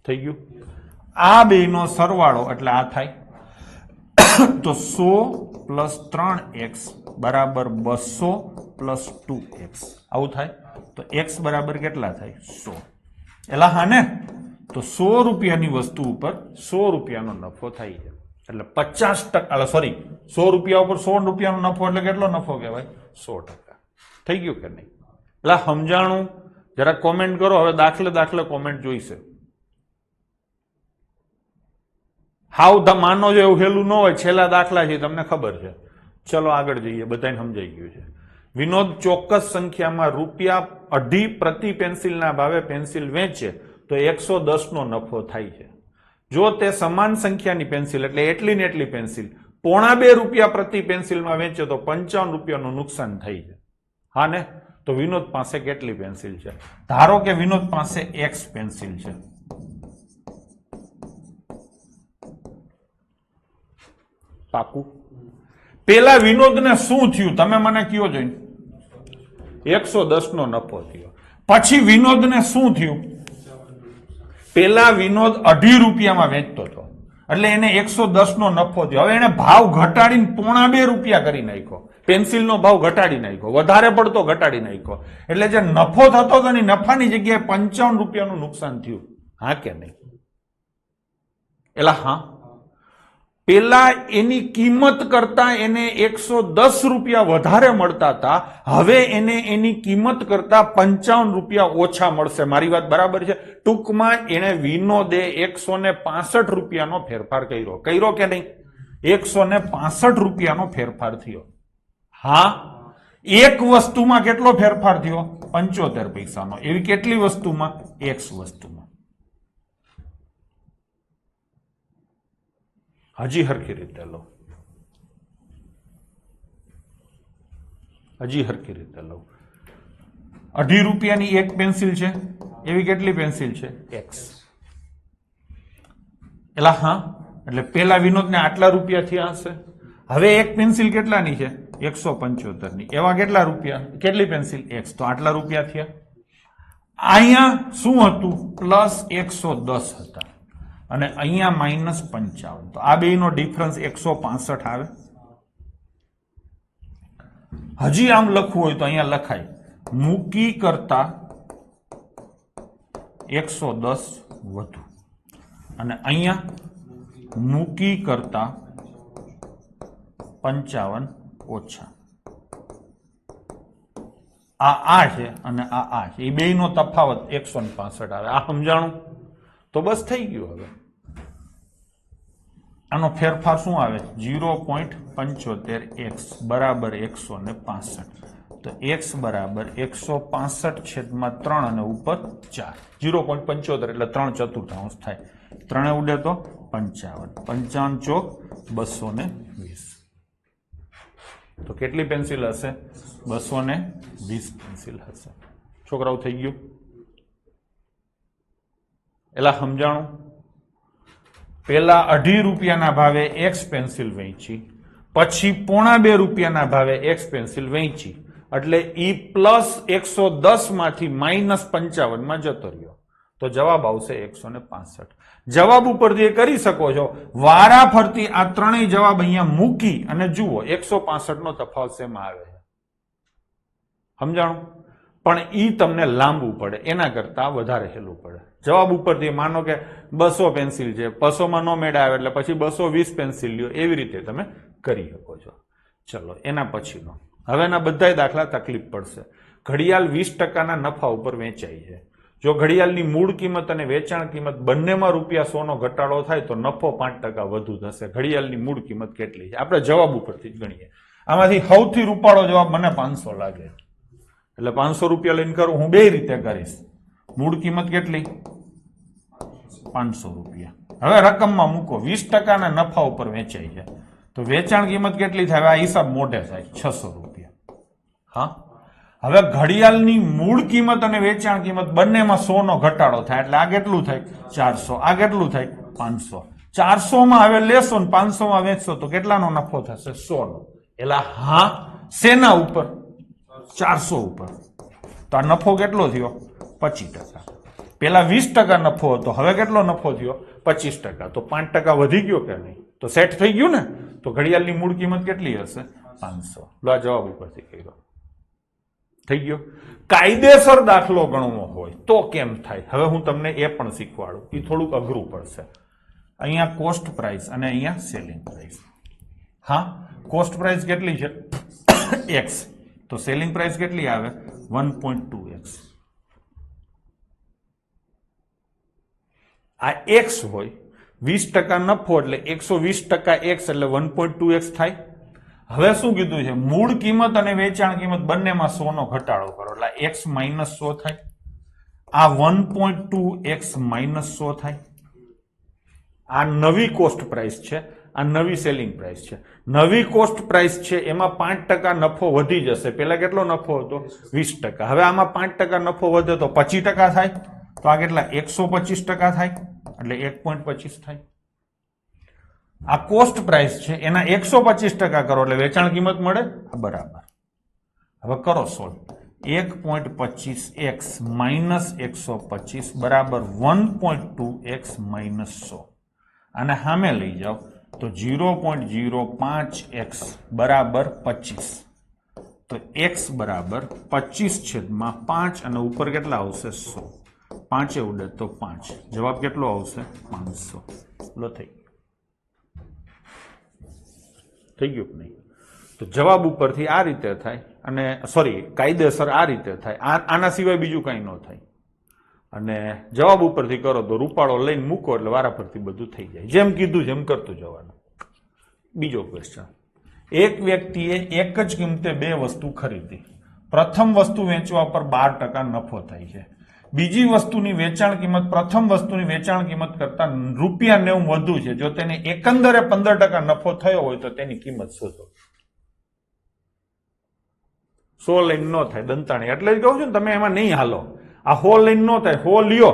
[SPEAKER 1] થઈ ગયું. આ બેનો સરવાળો એટલે આ થાય. તો 100 પ્લસ 3x બરાબર 200 પ્લસ 2x. આવું થાય. તો x બરાબર કેટલા થાય? 100. એલા હા ને, તો 100 રૂપિયાની વસ્તુ ઉપર 100 રૂપિયાનો નફો થાય છે. એટલે 50%, સોરી 100 રૂપિયા ઉપર 100 રૂપિયાનો નફો એટલે કેટલો નફો કહેવાય? 100%. થઈ ગયું કે નહીં? એટલે સમજાણું? જરા કોમેન્ટ કરો. હવે દાખલે કોમેન્ટ જોઈશે. હાવ માનો જો એવું હેલું ન હોય, છેલ્લા દાખલા છે તમને ખબર છે. ચલો આગળ જઈએ, બધાને સમજાઈ ગયું છે. વિનોદ ચોક્કસ સંખ્યામાં ₹2.5 પ્રતિ પેન્સિલના ભાવે પેન્સિલ વેચે તો 110 નો નફો થાય છે. જો તે સમાન સંખ્યાની પેન્સિલ એટલે એટલી ને એટલી પેન્સિલ ₹1.25 પ્રતિ પેન્સિલમાં વેચે તો ₹55 નું નુકસાન થાય છે. હા ને? તો વિનોદ પાસે કેટલી પેન્સિલ છે? ધારો કે વિનોદ પાસે X પેન્સિલ છે. પાકું? પેલા વિનોદને શું થયું તમે મને કયો જોઈને? 110 નો નફો થયો. પછી વિનોદને શું થયું? પેલા વિનોદ ₹2.5 વેચતો હતો એટલે એને 110 નો નફો થયો. હવે એને ભાવ ઘટાડીને ₹2.25 કરી નાખ્યો. પેન્સિલનો ભાવ ઘટાડી નાખ્યો, વધારે પડતો ઘટાડી નાખ્યો. એટલે જે નફો થતો હતો ને નફાની જગ્યાએ ₹55 નું નુકસાન થયું. હા કે નહીં? એટલે હા, પેલા એની કિંમત કરતા એને ₹110 વધારે મળતા હતા, હવે એને એની કિંમત કરતા ₹55 ઓછા મળશે. મારી વાત બરાબર છે? ટૂંકમાં એને વિનોદે ₹165 નો ફેરફાર કર્યો કે નહીં? ₹165 નો ફેરફાર થયો. હા, એક વસ્તુમાં કેટલો ફેરફાર થયો? 75 પૈસાનો. એવી કેટલી વસ્તુમાં? X વસ્તુમાં. હજી હરખી રીતે લો, ₹2.5 ની એક પેન્સિલ છે, એવી કેટલી પેન્સિલ છે? X. એટલે હા, એટલે પેલા વિનોદને આટલા રૂપિયા થયા હશે. હવે એક પેન્સિલ કેટલાની છે? 175 ની. એવા કેટલા રૂપિયા? કેટલી પેન્સિલ? X. તો આટલા રૂપિયા થયા. અહીંયા શું હતું? +110 હતા અને અહીંયા -55. તો આ બેનો ડિફરન્સ 165 આવે. હજી આમ લખવું હોય તો અહીંયા લખાય મૂકી કરતા 110 વધુ અને અહીંયા મૂકી કરતા 55 ઓછા. આ છે અને આ છે. એ બેનો તફાવત 165 આવે. આ સમજાણું? તો બસ થઈ ગયું. હવે આનો ફેરફાર શું આવે? 0.75x બરાબર 165. તો x બરાબર 165/3 અને ઉપર 4. 0.75 એટલે 3/4 થાય. 3 ઉડે તો 55. 55 ચોક 220. તો કેટલી પેન્સિલ હશે? 220 પેન્સિલ હશે. છોકરાઓ થઈ ગયું? એલા સમજાણું? પેલા ₹2.5 ભાવે X પેન્સિલ વેચી, પછી ₹1.25 ભાવે X પેન્સિલ વેચી, એટલે ઈ +110 માંથી -55 માં જતો રહ્યો. તો જવાબ આવશે 165. જવાબ ઉપરથી એ કરી શકો છો. વારા ફરતી આ ત્રણેય જવાબ અહીંયા મૂકી અને જુઓ 165 નો તફાવત શેમાં આવે છે. સમજાણું? પણ ઈ તમને લાંબુ પડે, એના કરતા વધારે હેલું પડે. જવાબ ઉપરથી માનો કે 200 પેન્સિલ છે, 200 માં નો મેળ આવે એટલે પછી 220 પેન્સિલ લ્યો. એવી રીતે તમે કરી શકો છો. ચલો એના પછીનો. હવેના બધાય દાખલા તકલીફ પડશે. ઘડિયાળ 20% નફા ઉપર વેચાય છે. જો ઘડિયાળની મૂળ કિંમત અને વેચાણ કિંમત બંનેમાં ₹100 નો ઘટાડો થાય તો નફો 5% વધુ થશે. ઘડિયાળની મૂળ કિંમત કેટલી છે? આપણે જવાબ ઉપરથી જ ગણીએ. આમાંથી સૌથી રૂપાળો જવાબ મને 500 લાગે. એટલે ₹500 લઈને કરું. હું બે રીતે કરીશ. મૂળ કિંમત કેટલી? ₹500. હવે રકમમાં મૂકો. 20% ના નફા ઉપર વેચાય છે તો વેચાણ કિંમત કેટલી થાય? આ હિસાબ મોઢે થાય. ₹600. હા, હવે ઘડિયાળની મૂળ કિંમત અને વેચાણ કિંમત બંનેમાં 100 નો ઘટાડો થાય એટલે આ કેટલું થાય? 400. આ કેટલું થાય? 500. 400 માં હવે લેશો ને 500 માં વેચશો તો કેટલાનો નફો થશે? 100 નો. એટલે હા, શેના ઉપર? 400 ઉપર. તો આ નફો કેટલો થયો? 25%. પેલા 20% નફો હતો, હવે કેટલો નફો થયો? 25%. તો 5% વધી ગયો કે નહીં? તો સેટ થઈ ગયું ને? તો ઘડિયાળની મૂળ કિંમત કેટલી હશે? 500. લો આ જવાબ ઉપરથી કર્યો. થઈ ગયો? કાયદેસર દાખલો ગણવો હોય તો કેમ થાય? હવે હું તમને એ પણ શીખવાડું. એ થોડુંક અઘરું પડશે. અહીંયા કોસ્ટ પ્રાઇસ અને અહીંયા સેલિંગ પ્રાઇસ. હા, કોસ્ટ પ્રાઇસ કેટલી છે x, તો સેલિંગ પ્રાઇસ કેટલી આવે 1.2x. આ x હોય, 20% નફો એટલે 120% x એટલે 1.2x થાય. હવે શું કીધું છે, મૂળ કિંમત અને વેચાણ કિંમત બંનેમાં 100 નો ઘટાડો કરો એટલે x માઇનસ 100 થાય. આ 1.2x માઇનસ 100 થાય. આ નવી કોસ્ટ પ્રાઇસ છે, આ નવી સેલિંગ પ્રાઇસ છે. નવી કોસ્ટ પ્રાઇસ છે એમાં 5% નફો વધી જશે. પેલા કેટલો નફો હતો 20%. હવે આમાં 5% નફો વધે તો 25% થાય. તો આ કેટલા 125% થાય એટલે 1.25 થાય. આ કોસ્ટ પ્રાઇસ છે એના 125% કરો એટલે વેચાણ કિંમત મળે બરાબર. હવે કરો સોલ્વ. 1.25x માઇનસ 125 બરાબર 1.2x માઇનસ 100. આને સામે લઈ જાઓ તો 0.05x બરાબર 25. તો x બરાબર 25/5 અને ઉપર કેટલા આવશે 100. 5 ઉડે તો 5. જવાબ કેટલો આવશે 500. લો થઈ ગયું કે નહીં? તો જવાબ ઉપરથી આ રીતે થાય અને સોરી કાયદેસર આ રીતે થાય. આના સિવાય બીજું કંઈ ન થાય. અને જવાબ ઉપરથી કરો તો રૂપાળો લઈને મૂકો એટલે વારાફરતી બધું થઈ જાય. જેમ કીધું જેમ કરતું જવાનું. બીજો ક્વેશ્ચન. એક વ્યક્તિએ એક જ કિંમતે બે વસ્તુ ખરીદી. પ્રથમ વસ્તુ વેચવા પર 12% નફો થાય છે. બીજી વસ્તુની વેચાણ કિંમત પ્રથમ વસ્તુની વેચાણ કિંમત કરતા ₹90 વધુ છે. જો તેને એકંદરે 15% નફો થયો હોય તો તેની કિંમત શોધો. 100 લઈને ન થાય દંતાણી. એટલે જ કહું છું ને તમે એમાં નહીં હાલો. આ 100 લઈને ન થાય. 100 લ્યો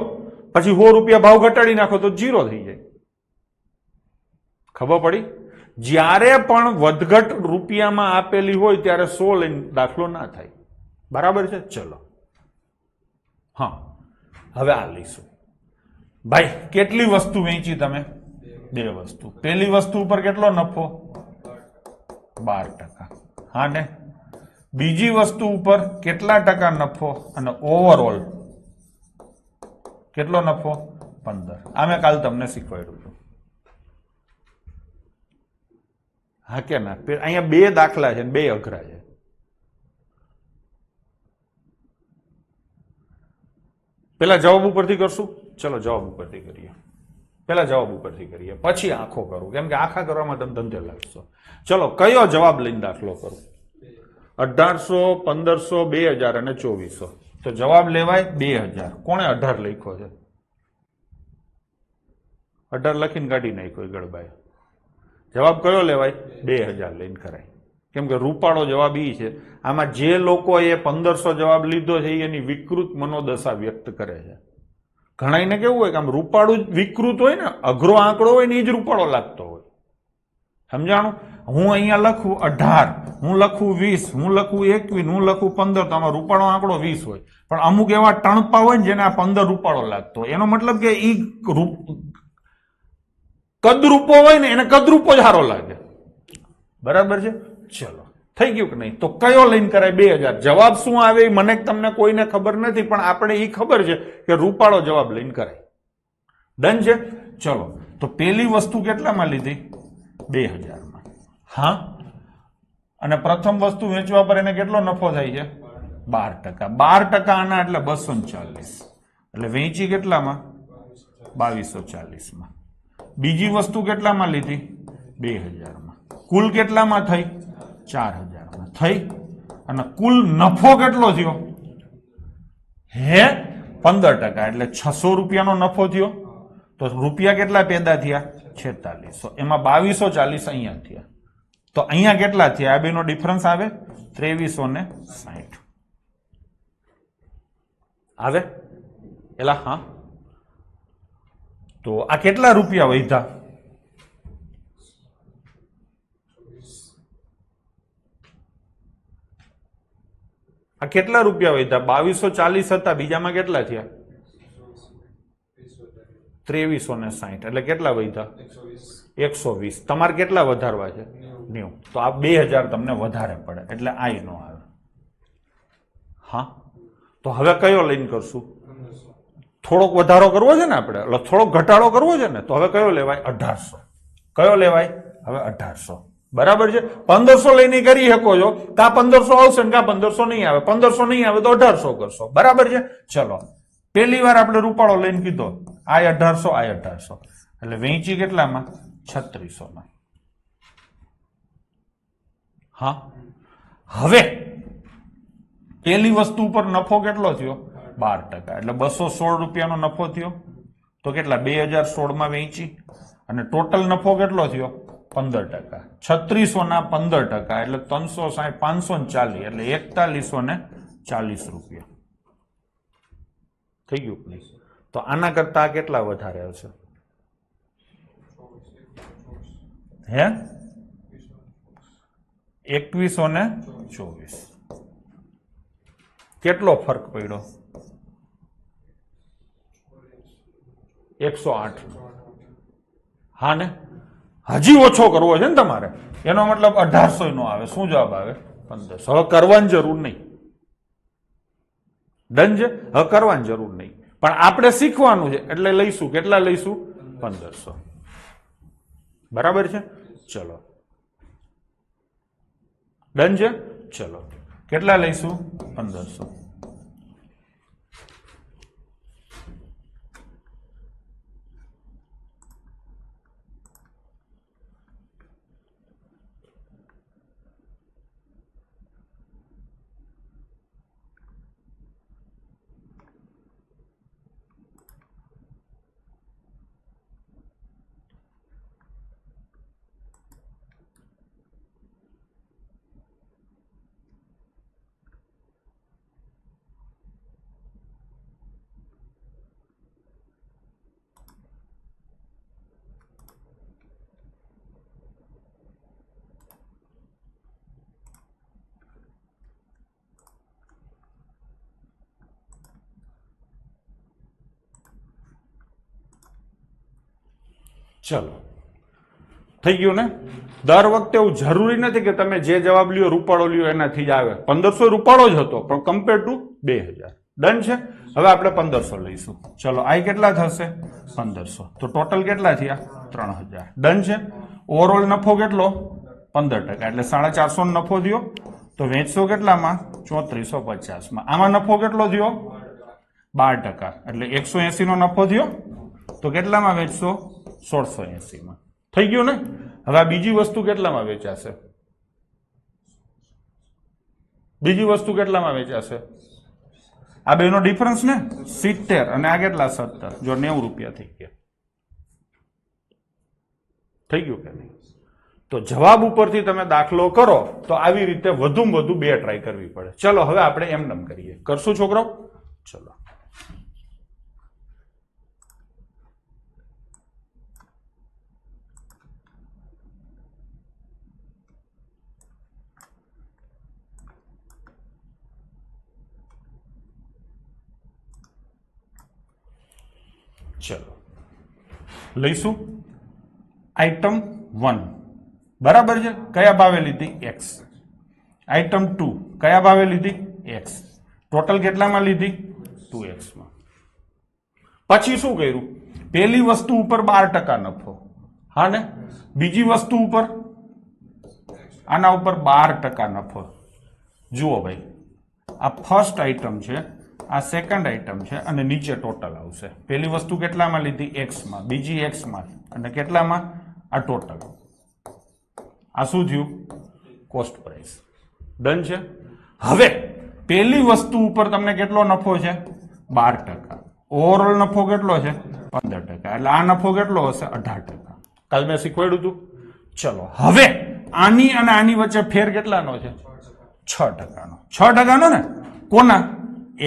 [SPEAKER 1] પછી ₹100 ભાવ ઘટાડી નાખો તો 0 થઈ જાય. ખબર પડી? જ્યારે પણ વધઘટ રૂપિયામાં આપેલી હોય ત્યારે 100 લઈને દાખલો ના થાય. બરાબર છે? ચલો હા હવે આ લઈશું. ભાઈ કેટલી વસ્તુ વેચી તમે? 2 વસ્તુ. પેલી વસ્તુ ઉપર કેટલો નફો? 12%. હા ને? બીજી વસ્તુ ઉપર કેટલા ટકા નફો અને ઓવરઓલ કેટલો નફો? 15. આ મેં કાલ તમને શીખવાડ્યું હતું. હા કે ના? અહીંયા 2 દાખલા છે 2 અઘરા છે. પેલા જવાબ ઉપરથી કરશું. ચલો જવાબ ઉપરથી કરીએ. પેલા જવાબ ઉપરથી કરીએ પછી આખો કરું, કેમ કે આખા કરવામાં તમે ધંધે લાગશો. ચલો કયો જવાબ લઈને દાખલો કરું? 1800, 1500, 2000 અને 2400. તો જવાબ લેવાય 2000. કોણે 18 લખ્યો છે? 18 લખીને કાઢી નાખ્યો ગડબાએ. જવાબ કયો લેવાય? 2000 લઈને કરાય. કેમ કે રૂપાળો જવાબ ઈ છે. આમાં જે લોકોએ 1500 જવાબ લીધો છે એની વિકૃત મનોદશા વ્યક્ત કરે છે. ઘણાને કેવું હોય કે આમ રૂપાળું વિકૃત હોય ને, અઘરો આંકડો હોય ને એ જ રૂપાળો લાગતો હોય. સમજાણું? હું અહીંયા લખું 18, હું લખું 20, હું લખું 21, હું લખું 15, તો આમાં રૂપાળો આંકડો 20 હોય. પણ અમુક એવા ટણપા હોય ને જેને આ 15 રૂપાળો લાગતો હોય. એનો મતલબ કે ઈ કદરૂપો હોય ને એને કદરૂપો જ સારો લાગે. બરાબર છે? ચલો થઈ ગયું કે નહીં? તો કયો લઈને કરાય? 2000. જવાબ શું આવે મને તમને કોઈને ખબર નથી, પણ આપણે એ ખબર છે કે રૂપાળો જવાબ લઈને કરાય. ડન છે? ચલો તો પેલી વસ્તુ કેટલામાં લીધી? 2000માં. હા, અને પ્રથમ વસ્તુ વેચવા પર એને કેટલો નફો થાય છે? 12%. 12% આના એટલે 240. એટલે વેચી કેટલામાં? 2240માં. બીજી વસ્તુ કેટલામાં લીધી? 2000માં. કુલ કેટલામાં થઈ? 4000માં થઈ. અને કુલ નફો કેટલો થયો? હે 15%. એટલે 600 રૂપિયાનો નફો થયો. તો રૂપિયા કેટલા પેદા થયા? 4600. એમાં 2240 અહીંયા થયા. તો અહીંયા કેટલા થયા? આ બેનો ડિફરન્સ આવે 2360 આવે. એલા હા. તો આ કેટલા રૂપિયા વધ્યા? આ કેટલા રૂપિયા વધ્યા? 2240 હતા, બીજામાં કેટલા થયા? 2360. એટલે કેટલા વધ્યા? 120. તમારે કેટલા વધારવા છે? 90. તો આ 2000 તમને વધારે પડે એટલે આ નો આવે. હા, તો હવે કયો લઈને કરશું? થોડોક વધારો કરવો છે ને આપણે, એટલે થોડોક ઘટાડો કરવો છે ને, તો હવે કયો લેવાય? 1800. કયો લેવાય? હવે 1800. બરાબર છે 1500 લઈને કરી શકો છો કા 1500 આવશે ને કા 1500 નહીં આવે 1500 નહીં આવે તો 1800 કરશો બરાબર છે ચલો પહેલી વાર આપણે રૂપાળો લઈને કીધો આ 1800 એટલે વેચી કેટલામાં 3600 માં હા હવે પહેલી વસ્તુ ઉપર નફો કેટલો થયો 12% એટલે 216 રૂપિયાનો નફો થયો તો કેટલા 2016 માં વેચી અને ટોટલ નફો કેટલો થયો 15% 3600 ના 15% એટલે 360 540 એટલે 4140 રૂપિયા થઈ ગયું પ્લીઝ તો આના કરતા કેટલા વધારે આવશે હે 2124 કેટલો ફરક પડ્યો 108 હા ને હજી ઓછો કરવો છે ને તમારે એનો મતલબ 1800 નો આવે શું જવાબ આવે 1500 હવે કરવાની જરૂર નહીં ડન છે હવે કરવાની જરૂર નહીં પણ આપણે શીખવાનું છે એટલે લઈશું કેટલા લઈશું 1500 બરાબર છે ચલો ડન છે ચલો કેટલા લઈશું 1500 ચલો થઈ ગયું ને દર વખતે એવું જરૂરી નથી કે તમે જે જવાબ લ્યો રૂપાળો લ્યો એનાથી જ આવે 1500 રૂપાળો જ હતો પણ કમ્પેર ટુ 2000 ડન છે હવે આપણે 1500 લઈશું ચલો આ કેટલા થશે 1500 તો ટોટલ કેટલા થયા 3000 ડન છે ઓવરઓલ નફો કેટલો 15% એટલે 450 નો નફો થયો તો વેચશો કેટલામાં 3450 માં આમાં નફો કેટલો થયો 12% એટલે 180 નો નફો થયો તો કેટલામાં વેચશો 1680 માં થઈ ગયું ને હવે આ બીજી વસ્તુ કેટલામાં વેચાશે બીજી વસ્તુ કેટલામાં વેચાશે આ બેનો ડિફરન્સ ને 70 અને આ કેટલા 70 જો 90 રૂપિયા થઈ ગયા થઈ ગયું કે નહીં તો જવાબ ઉપરથી તમે દાખલો કરો તો આવી રીતે વધુમાં વધુ બે ટ્રાય કરવી પડે ચલો હવે આપણે એમ કરીએ કરશું છોકરો ચલો ચલો લઈશું આઈટમ 1 બરાબર છે કયા ભાવે લીધી x આઈટમ 2 કયા ભાવે લીધી x ટોટલ કેટલામાં લીધી 2x માં પછી શું કર્યું પહેલી વસ્તુ ઉપર 12% નફો હા ને બીજી વસ્તુ ઉપર આના ઉપર 12% નફો જુઓ ભાઈ આ ફર્સ્ટ આઈટમ છે આ સેકન્ડ આઈટમ છે અને નીચે ટોટલ આવશે પહેલી વસ્તુ કેટલામાં લીધી x માં બીજી x માં અને કેટલામાં આ ટોટલ આ શું થયું કોસ્ટ પ્રાઇસ ડન છે હવે પહેલી વસ્તુ ઉપર તમને કેટલો નફો છે 12% ઓવરઓલ નફો કેટલો છે 15% એટલે આ નફો કેટલો હશે 18% કાલ મેં શીખવાડ્યું હતું ચલો હવે આની અને આની વચ્ચે ફેર કેટલાનો છે 6% નો 6% ને કોના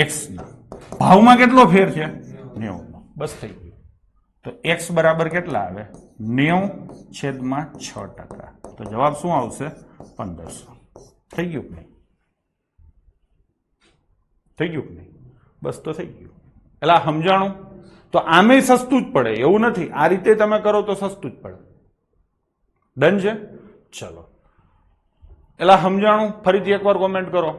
[SPEAKER 1] x ના ભાવમાં કેટલો ફેર છે 90 નો બસ થઈ ગયું તો x બરાબર કેટલા આવે 90/6% તો જવાબ શું આવશે 1500 થઈ ગયું કે નહીં થઈ ગયું કે નહીં બસ તો થઈ ગયું એટલે સમજાણું તો આમે સસ્તું જ પડે એવું નથી આ રીતે તમે કરો તો સસ્તું જ પડે ડન છે ચલો એટલે સમજાણું ફરીથી એકવાર કોમેન્ટ કરો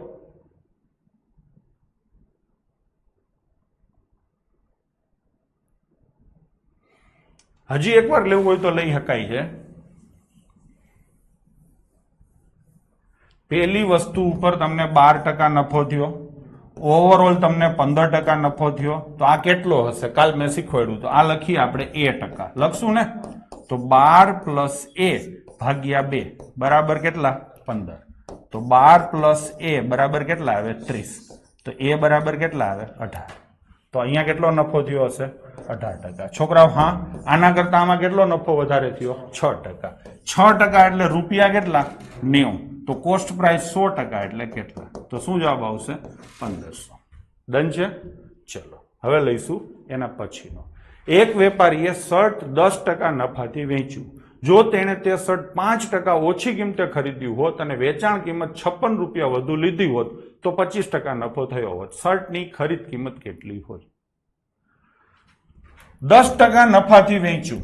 [SPEAKER 1] હજી એકવાર લેવું હોય તો લઈ શકાય છે પેલી વસ્તુ ઉપર તમને 12% નફો થયો, ઓવરઓલ તમને 15% નફો થયો, તો આ કેટલો હશે? કાલ મેં શીખવાડ્યું તો આ લખીએ આપણે A%. લખશું ને? તો 12 પ્લસ A ભાગ્યા 2 બરાબર કેટલા? 15. તો 12 પ્લસ A બરાબર કેટલા આવે? 30. તો A બરાબર કેટલા આવે? 18. તો અહીંયા કેટલો નફો થયો હશે? 18%. છોકરાઓ હા, આના કરતા આમાં કેટલો નફો વધારે થયો? 6%. 6% એટલે રૂપિયા કેટલા? 90. તો કોસ્ટ પ્રાઇસ 100% એટલે કેટલા? તો શું જવાબ આવશે? 1500. ડન છે? ચલો હવે લઈશું એના પછીનો. એક વેપારીએ શર્ટ 10% નફાથી વેચ્યું. જો તેણે તે શર્ટ 5% ઓછી કિંમતે ખરીદ્યું હોત અને વેચાણ કિંમત 56 રૂપિયા વધુ લીધી હોત તો 25% નફો થયો હોત. શર્ટની ખરીદ કિંમત કેટલી હોય? 10% નફાથી વેચ્યું.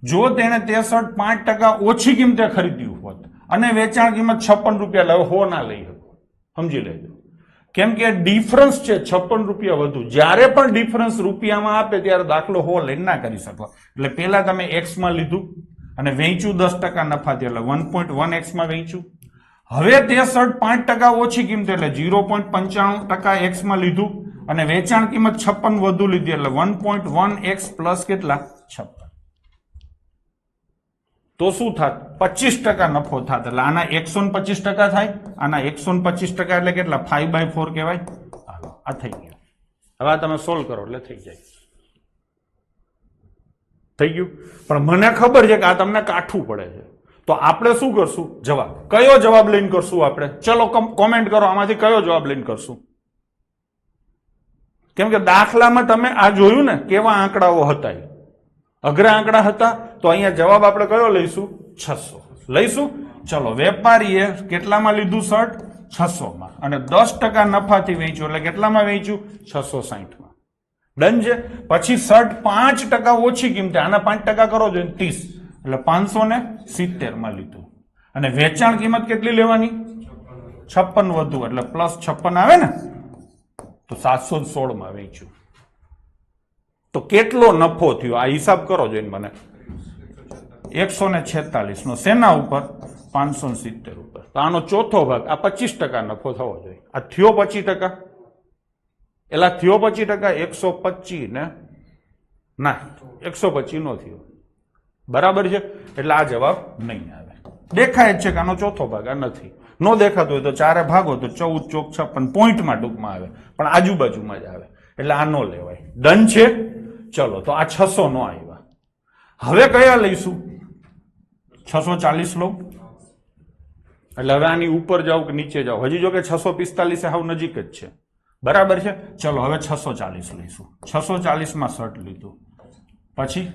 [SPEAKER 1] જો તેણે તે શર્ટ 5% ઓછી કિંમતે ખરીદ્યું હોત અને વેચાણ કિંમત 56 રૂપિયા લાવે, હો ના લઈ શકો, સમજી લેજો. કેમ કે ડિફરન્સ છે 56 રૂપિયા વધુ. જ્યારે પણ ડિફરન્સ રૂપિયામાં આપે ત્યારે દાખલો હો લઈને ના કરી શકો. એટલે પેલા તમે એક્સ માં લીધું અને વેચ્યું 10% નફાથી એટલે 1.1x માં વેચ્યું. હવે તે શર્ટ 5% ઓછી કિંમતે એટલે 0.95% એક્સ માં લીધું અને વેચાણ કિંમત 56 વધુ લીધી એટલે 1.1x પ્લસ કેટલા? 56. તો શું થાત? 25% નફો થાત. એટલે આના 125% થાય, આના 125% એટલે કેટલા? 5/4 કહેવાય. હાલો આ થઈ ગયું. હવે આ તમે સોલ્વ કરો એટલે થઈ જાય. થઈ ગયું. પણ મને ખબર છે કે આ તમને કાઠું પડે છે, તો આપણે શું કરશું? જવાબ. કયો જવાબ લઈને કરશું આપણે? ચલો કોમેન્ટ કરો આમાંથી કયો જવાબ લઈને કરશું. કેમ કે દાખલામાં તમે આ જોયું ને કેવા આંકડાઓ હતા, અઘરા આંકડા હતા. તો અહીંયા જવાબ આપણે કયો લઈશું? 600 લઈશું. ચલો વેપારીએ કેટલામાં લીધું શર્ટ? 600 માં, અને 10% નફાથી વેચ્યું એટલે કેટલામાં વેચ્યું? 660 માં. ડન છે. પછી શર્ટ 5% ઓછી કિંમતે, આના 5% કરો છો 30 એટલે 570 માં લીધું અને વેચાણ કિંમત કેટલી લેવાની? 56 વધુ એટલે પ્લસ 56 આવે ને, તો 716 માં વેચ્યું. તો કેટલો નફો થયો? આ હિસાબ કરો જોઈને મને. 146 નો શેના ઉપર? 570 ઉપર. તો આનો ચોથો ભાગ, આ 25% નફો થવો જોઈએ. આ થયો 25%, એલા થયો 25%, 125 ને ના 125 નો થયો. બરાબર છે. એટલે આ જવાબ નહીં આવે. દેખાય જ છે કે આનો ચોથો ભાગ, આ નથી. નો દેખાતો હોય તો 4 ભાગો તો 14 ચોક 56 પોઈન્ટમાં ટૂંકમાં આવે, પણ આજુબાજુમાં જ આવે. એટલે આ નો લેવાય. ડન છે. ચલો તો આ 600 નો આવ્યા. હવે કયા લઈશું? 640 લો. એટલે હવે આની ઉપર જાવ કે નીચે જાવ? હજી જો કે 645 હાવ નજીક જ છે. બરાબર છે. ચલો હવે 640 લઈશું. 640 માં શર્ટ લીધું, પછી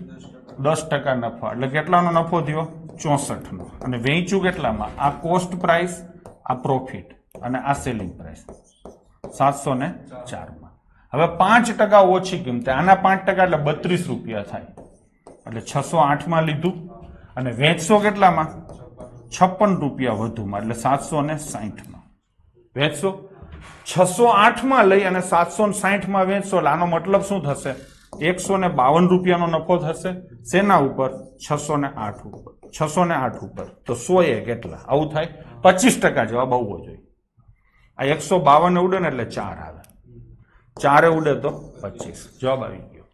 [SPEAKER 1] 10% નફો એટલે કેટલાનો નફો થયો? 64 નો. અને વેચ્યું કેટલામાં? આ કોસ્ટ પ્રાઇસ, આ પ્રોફિટ અને આ સેલિંગ પ્રાઇસ 704 માં. હવે 5% ઓછી કિંમતે, આના 5% એટલે 32 રૂપિયા થાય એટલે 608 માં લીધું અને વેચશો કેટલામાં? 56 રૂપિયા વધુમાં એટલે 760 માં વેચશો. 608 માં લઈ અને 760 માં વેચશો એટલે આનો મતલબ શું થશે? 152 રૂપિયાનો નફો થશે. શેના ઉપર? 608 ઉપર. 608 ઉપર. તો 100 એ કેટલા? આવું થાય. 25% જવાબ આવવો જોઈએ. આ 152 ઉડે ને એટલે 4 આવે, 4 ઉડે તો 25. જવાબ આવી ગયો.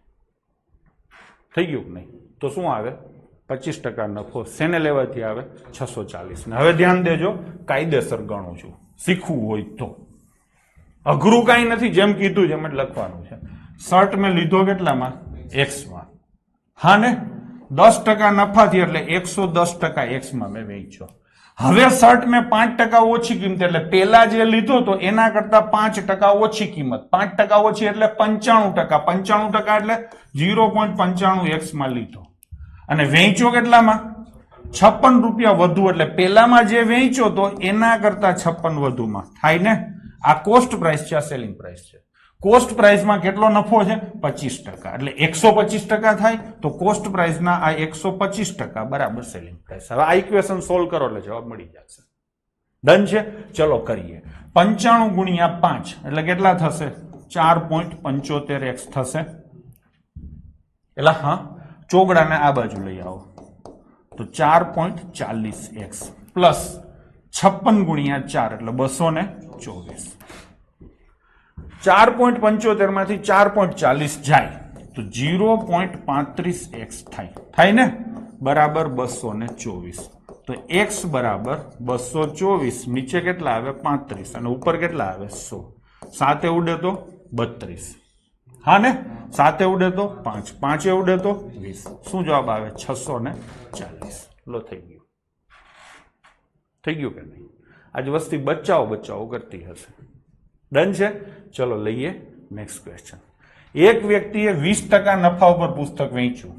[SPEAKER 1] થઈ ગયું કે નહીં? તો શું આવે? 25% નફો. શેને લેવાથી આવે? 640 ને. હવે ધ્યાન દેજો, કાયદેસર ગણું છું, શીખવું હોય તો. અઘરું કઈ નથી, જેમ કીધું એમ જ લખવાનું છે. શર્ટ મેં લીધો કેટલામાં? એક્સ માં. હા ને, 10% નફાથી એટલે 110% એક્સ માં મેં વેચ્યો. હવે શર્ટ મેં 5% ઓછી કિંમત એટલે પેલા જે લીધો તો એના કરતા 5% ઓછી કિંમત. 5% ઓછી એટલે 95%. 95% એટલે 0.95x માં લીધો અને વેચ્યો કેટલામાં? 56 રૂપિયા વધુ એટલે પેલામાં જે વેચ્યો તો એના કરતા 56 વધુમાં થાય ને. આ કોસ્ટ પ્રાઇસ છે, આ સેલિંગ પ્રાઇસ છે. કોસ્ટ પ્રાઇસમાં કેટલો નફો છે? 25%. એટલે 125% થાય તો કોસ્ટ પ્રાઇસના આ 125% બરાબર સેલિંગ પ્રાઇસ. હવે આ ઇક્વેશન સોલ્વ કરો એટલે જવાબ મળી જશે. ડન છે. ચલો કરીએ. 95 ગુણ્યા 5 એટલે કેટલા થશે? 4.75x થશે. એટલે હા, ચોગડાને આ બાજુ લઈ આવો તો 4.40x પ્લસ 56 ગુણ્યા 4 એટલે 224. 4.75 માંથી 4.40 જાય તો 0.35x થાય ને, બરાબર 224. તો x બરાબર 224, નીચે કેટલા આવે 35 અને ઉપર કેટલા આવે 100. 7 ઉડે તો 32, હા ને, 7 ઉડે તો 5, 5 ઉડે તો 20. શું જવાબ આવે 640. લો થઈ ગયું કે નહીં? આજ વસ્તી બચાવો કરતી હશે. ડન છે? ચલો લઈએ નેક્સ્ટ ક્વેશ્ચન. એક વ્યક્તિએ 20% નફા ઉપર પુસ્તક વેચ્યું.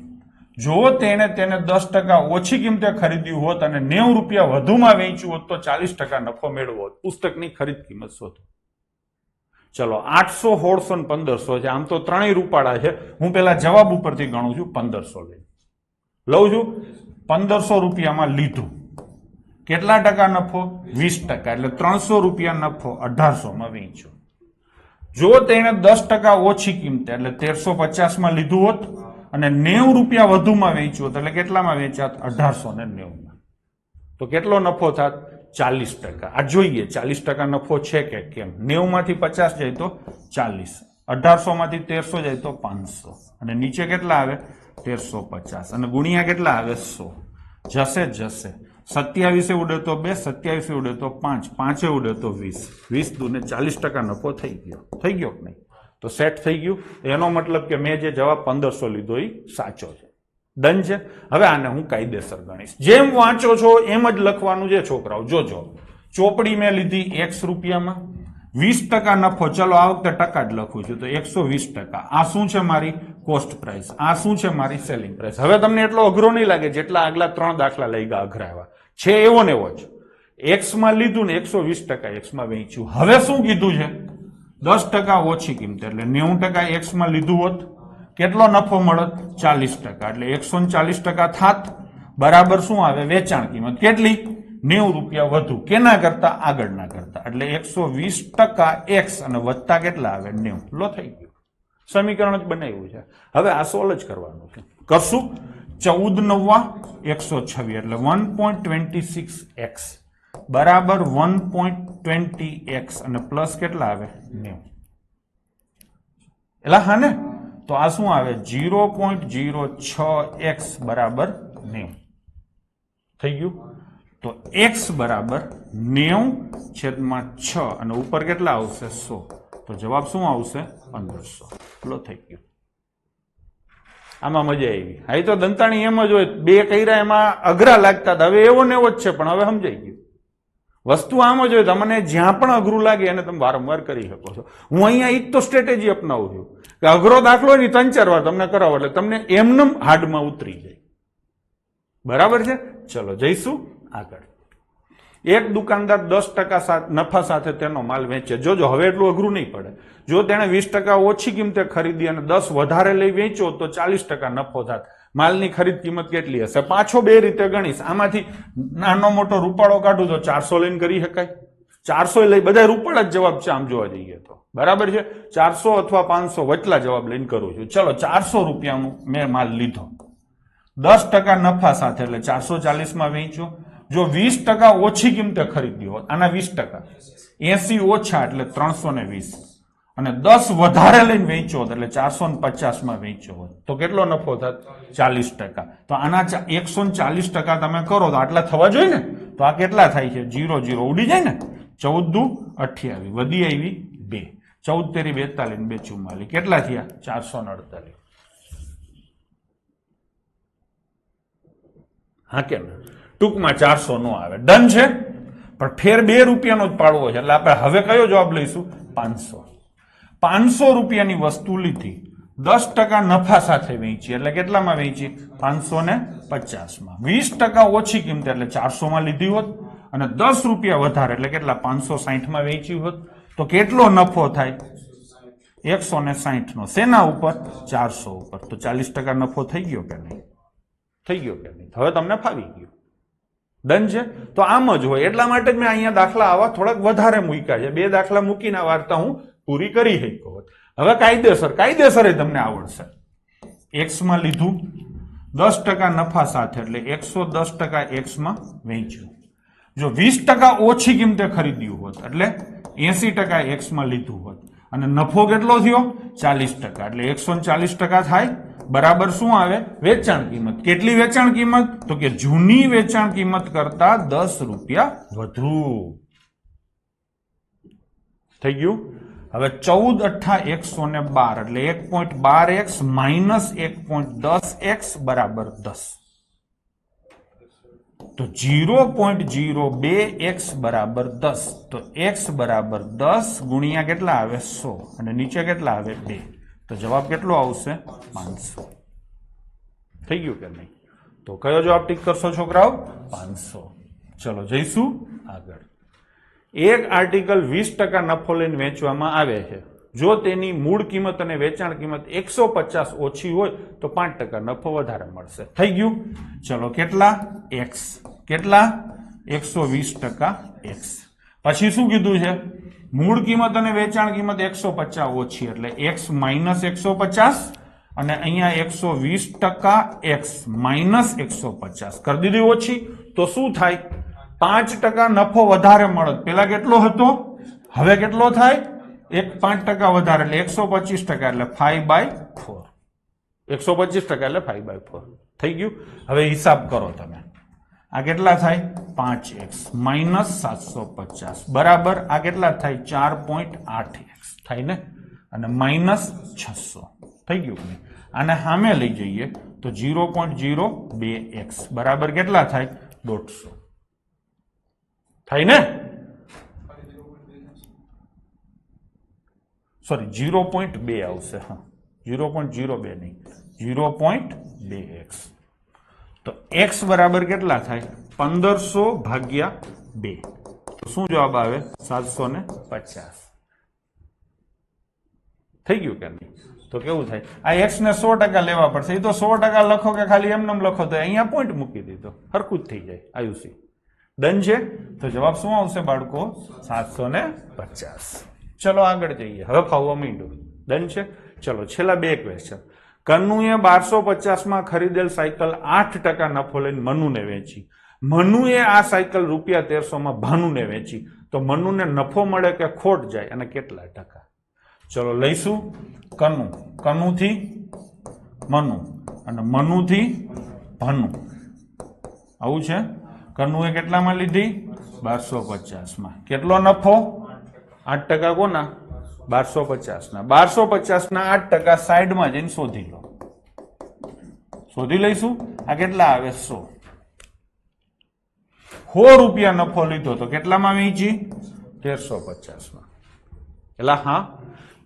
[SPEAKER 1] જો તેને 10% ઓછી કિંમતે ખરીદ્યું હોત અને 90 રૂપિયા વધુમાં વેચ્યું હોત તો 40% નફો મેળવ્યો હોત. પુસ્તકની ખરીદ કિંમત શોધો. ચલો 800, 1600 અને 1500 છે. આમ તો ત્રણેય રૂપાળા છે. હું પેલા જવાબ ઉપરથી ગણું છું. 1500 લઉં છું. 1500 રૂપિયામાં લીધું. કેટલા ટકા નફો? 20%. એટલે 300 રૂપિયા નફો 1800 માં વેચ્યો. જો તેને 10% ઓછી કિંમતે એટલે 1350 માં લીધું હોત અને 90 રૂપિયા વધુમાં વેચ્યું હોત એટલે કેટલામાં વેચાત? 1890 માં. તો કેટલો નફો થાત? 40%. આ જોઈએ 40% નફો છે કે કેમ. 90 માંથી 50 જાય તો 40, 1800 માંથી 1300 જાય તો 500 અને નીચે કેટલા આવે? 1350 અને ગુણ્યા કેટલા આવે? 100. જશે 27 ઉડે તો 2, 27 ઉડે તો 5, 5 ઉડે તો 20, 20 દુને 40% નફો થઈ ગયો કે નહીં? તો સેટ થઈ ગયું. એનો મતલબ કે મેં જે જવાબ 1500 લીધો એ સાચો છે. ડન છે? હવે આને હું કાયદેસર ગણીશ. જેમ વાંચો છો એમ જ લખવાનું છે છોકરાઓ. જોજો, ચોપડી મેં લીધી x રૂપિયામાં, 20% નફો. ચલો આ વખતે ટકા જ લખું છું તો 120%. આ શું છે? મારી કોસ્ટ પ્રાઇસ. આ શું છે? મારી સેલિંગ પ્રાઇસ. હવે તમને એટલો અઘરો નહીં લાગે જેટલા આગલા 3 દાખલા લઈ ગયા અઘરા એવા છે. એવો ને એવો જ x માં લીધું ને 120% x માં વેચ્યું. હવે શું કીધું છે? 10% ઓછી કિંમત એટલે 90% x માં લીધું હોત કેટલો નફો મળત? 40%. એટલે 140% થાત. બરાબર શું આવે? વેચાણ કિંમત કેટલી? 90 રૂપિયા વધુ. કેના કરતા? આગળના કરતા. એટલે 120% x અને વત્તા કેટલા આવે? 90. લો થઈ ગયું. સમીકરણ જ બનાવ્યું છે. હવે આ સોલ્વ જ કરવાનું છે. કરશું. 14 9 126 એટલે 1.26x બરાબર 1.20x અને પ્લસ કેટલા આવે? 90. એટલે હા ને, તો આ શું આવે? 0.06x બરાબર 90 થઈ ગયું. તો x બરાબર 90/6 અને ઉપર કેટલા આવશે? 100. તો જવાબ શું આવશે? 1500. લો થઈ ગયું. આમાં મજા આવી. હા, તો દંતાણી એમ જ હોય. બે કર્યા એમાં અઘરા લાગતા હતા. હવે એવો ને એવો જ છે, પણ હવે સમજાઈ ગયું. વસ્તુ આમ જ હોય. તમને જ્યાં પણ અઘરું લાગે એને તમે વારંવાર કરી શકો છો. હું અહીંયા એક તો સ્ટ્રેટેજી અપનાવું છું કે અઘરો દાખલો ની 3-4 વાર તમને કરાવો એટલે તમને એમને હાર્ડમાં ઉતરી જાય. બરાબર છે? ચલો જઈશું આગળ. એક દુકાનદાર 10% નફા સાથે તેનો માલ વેચે. જોજો હવે એટલું અઘરું નહીં પડે. જો તેણે 20% ઓછી કિંમતે ખરીદી અને 10 વધારે લઈ વેચ્યો તો 40% નફો થાત. માલની ખરીદ કિંમત કેટલી હશે? પાછો બે રીતે ગણીશ. આમાંથી નાનો મોટો રૂપાળો કાઢું તો 400 લઈને કરી શકાય. 400 લઈ બધા રૂપાળા જ જવાબ છે આમ જોવા જઈએ તો. બરાબર છે? 400 અથવા 500 વચલા જવાબ લઈને કરું છું. ચલો 400 રૂપિયાનું મેં માલ લીધો 10% નફા સાથે એટલે 440 માં વેચ્યો. જો 20% ઓછી કિંમતે ખરીદ્યો હોત, આના 20%, 80 ઓછા એટલે 320 અને 10 વધારે લઈને વેચ્યો હોત એટલે 450 માં વેચ્યો હોત તો કેટલો નફો થાત? 40%. તો આના 140% તમે કરો તો આટલા થવા જોઈએ ને. તો આ કેટલા થાય છે? 0 0 ઉડી જાય ને. 14 દુ 28 વધી આવી 2, 14 તેરી 42 2 44 કેટલા થયા? 448. હા કેમ? ટૂંકમાં 400 નો આવે. ડન છે? પણ ફેર 2 રૂપિયાનો જ પાડવો છે એટલે આપણે હવે કયો જવાબ લઈશું? 500. 500 રૂપિયાની વસ્તુ લીધી, 10% નફા સાથે વેચી એટલે કેટલામાં વેચી? 550 માં. 20% ઓછી કિંમત એટલે 400 માં લીધી હોત અને 10 રૂપિયા વધારે એટલે કેટલા? 560 માં વેચી હોત તો કેટલો નફો થાય? 160 નો. શેના ઉપર? 400 ઉપર. તો 40% નફો થઈ ગયો કે નહીં? થઈ ગયો કે નહીં? હવે તમને ફાવી ગયું. ડન છે? તો આમ જ હોય. એટલા માટે જ મેં અહીંયા દાખલા આવા થોડાક વધારે મૂક્યા છે. 2 દાખલા મૂકીને આ વાર્તા હું પૂરી કરી શક્યો હોત. હવે કાયદેસર તમને આવડશે. x માં લીધું 10% નફા સાથે એટલે 110% x માં વેચ્યું. જો 20% ઓછી કિંમતે ખરીદ્યું હોત એટલે 80% એક્સ માં લીધું હોત અને નફો કેટલો થયો 40%, એટલે 140% થાય બરાબર શું આવે વેચાણ કિંમત. કેટલી વેચાણ કિંમત? તો કે જૂની વેચાણ કિંમત કરતા 10 રૂપિયા વધુ. થઈ ગયું. હવે 14 × 112 એટલે 1.12x માઇનસ 1.10x બરાબર 10. તો 0.02x બરાબર 10. તો x બરાબર 10 ગુણ્યા કેટલા આવે 100 અને નીચે કેટલા આવે 2. તો જવાબ કેટલો આવશે 500. થઈ ગયું કે નહીં? તો કયો જવાબ ટીક કરશો છોકરાઓ? 500. ચલો જઈશું આગળ. એક આર્ટિકલ 20% નફો લઈને વેચવામાં આવે છે. જો તેની મૂળ કિંમત અને વેચાણ કિંમત 150 ઓછી હોય તો 5% નફો વધારે મળશે. થઈ ગયું. ચલો કેટલા x? કેટલા 120% x. પછી શું કીધું છે? મૂળ કિંમત અને વેચાણ કિંમત 150 ઓછી એટલે x માઇનસ 150 અને અહીંયા 120% x માઇનસ 150 કરી દીધી ઓછી. તો શું થાય? 5% નફો વધારે મળે. પેલા કેટલો હતો? હવે કેટલો થાય? 5% વધારે એટલે 125% એટલે 5/4. 125% એટલે 5/4. થઈ ગયું. હવે હિસાબ કરો તમે. આ કેટલા થાય? 5x માઇનસ 750 બરાબર આ કેટલા થાય? 4.8x થાય ને અને માઇનસ 600. થઈ ગયું. આને સામે લઈ જઈએ તો 0.02x બરાબર કેટલા થાય? 150 થાય ને? સોરી 0.2 આવશે. હા 0.02 નહીં 0.2x. તો x બરાબર કેટલા થાય? 1500 ભાગ્યા 2. તો શું જવાબ આવે? 750. થઈ ગયું કે નહીં? તો કેવું થાય? આ x ને 100% લેવા પડશે. એ તો 100% લખો કે ખાલી એમને લખો તો અહીંયા પોઈન્ટ મૂકી દીધો હરખું જ થઈ જાય. આયુસી ડન છે. તો જવાબ શું આવશે બાળકો? 750. ચલો આગળ જઈએ. હવે ફાવવા માંડ્યું. ડન છે. ચલો છેલ્લા 2 ક્વેશ્ચન. કન્નુએ 1250 માં ખરીદેલ સાયકલ 8% નફો લઈને મનુને વેચી. મનુએ આ સાયકલ રૂપિયા 1300 માં ભાનુને વેચી. તો મનુને નફો મળે કે ખોટ જાય અને કેટલા ટકા? ચલો લઈશું કન્નુ. કન્નુથી મનુ અને મનુથી ભાનુ. આવું છે. કન્નુએ કેટલામાં લીધી? 1250 માં. કેટલો નફો? 8% કોના? 1250 ના. 1250 ના 8% સાઈડમાં જઈને શોધી લો. શોધી લઈશું. આ કેટલા આવે? 100. 100 રૂપિયા નફો લીધો તો કેટલામાં વેચી? 1350 માં. એટલે હા.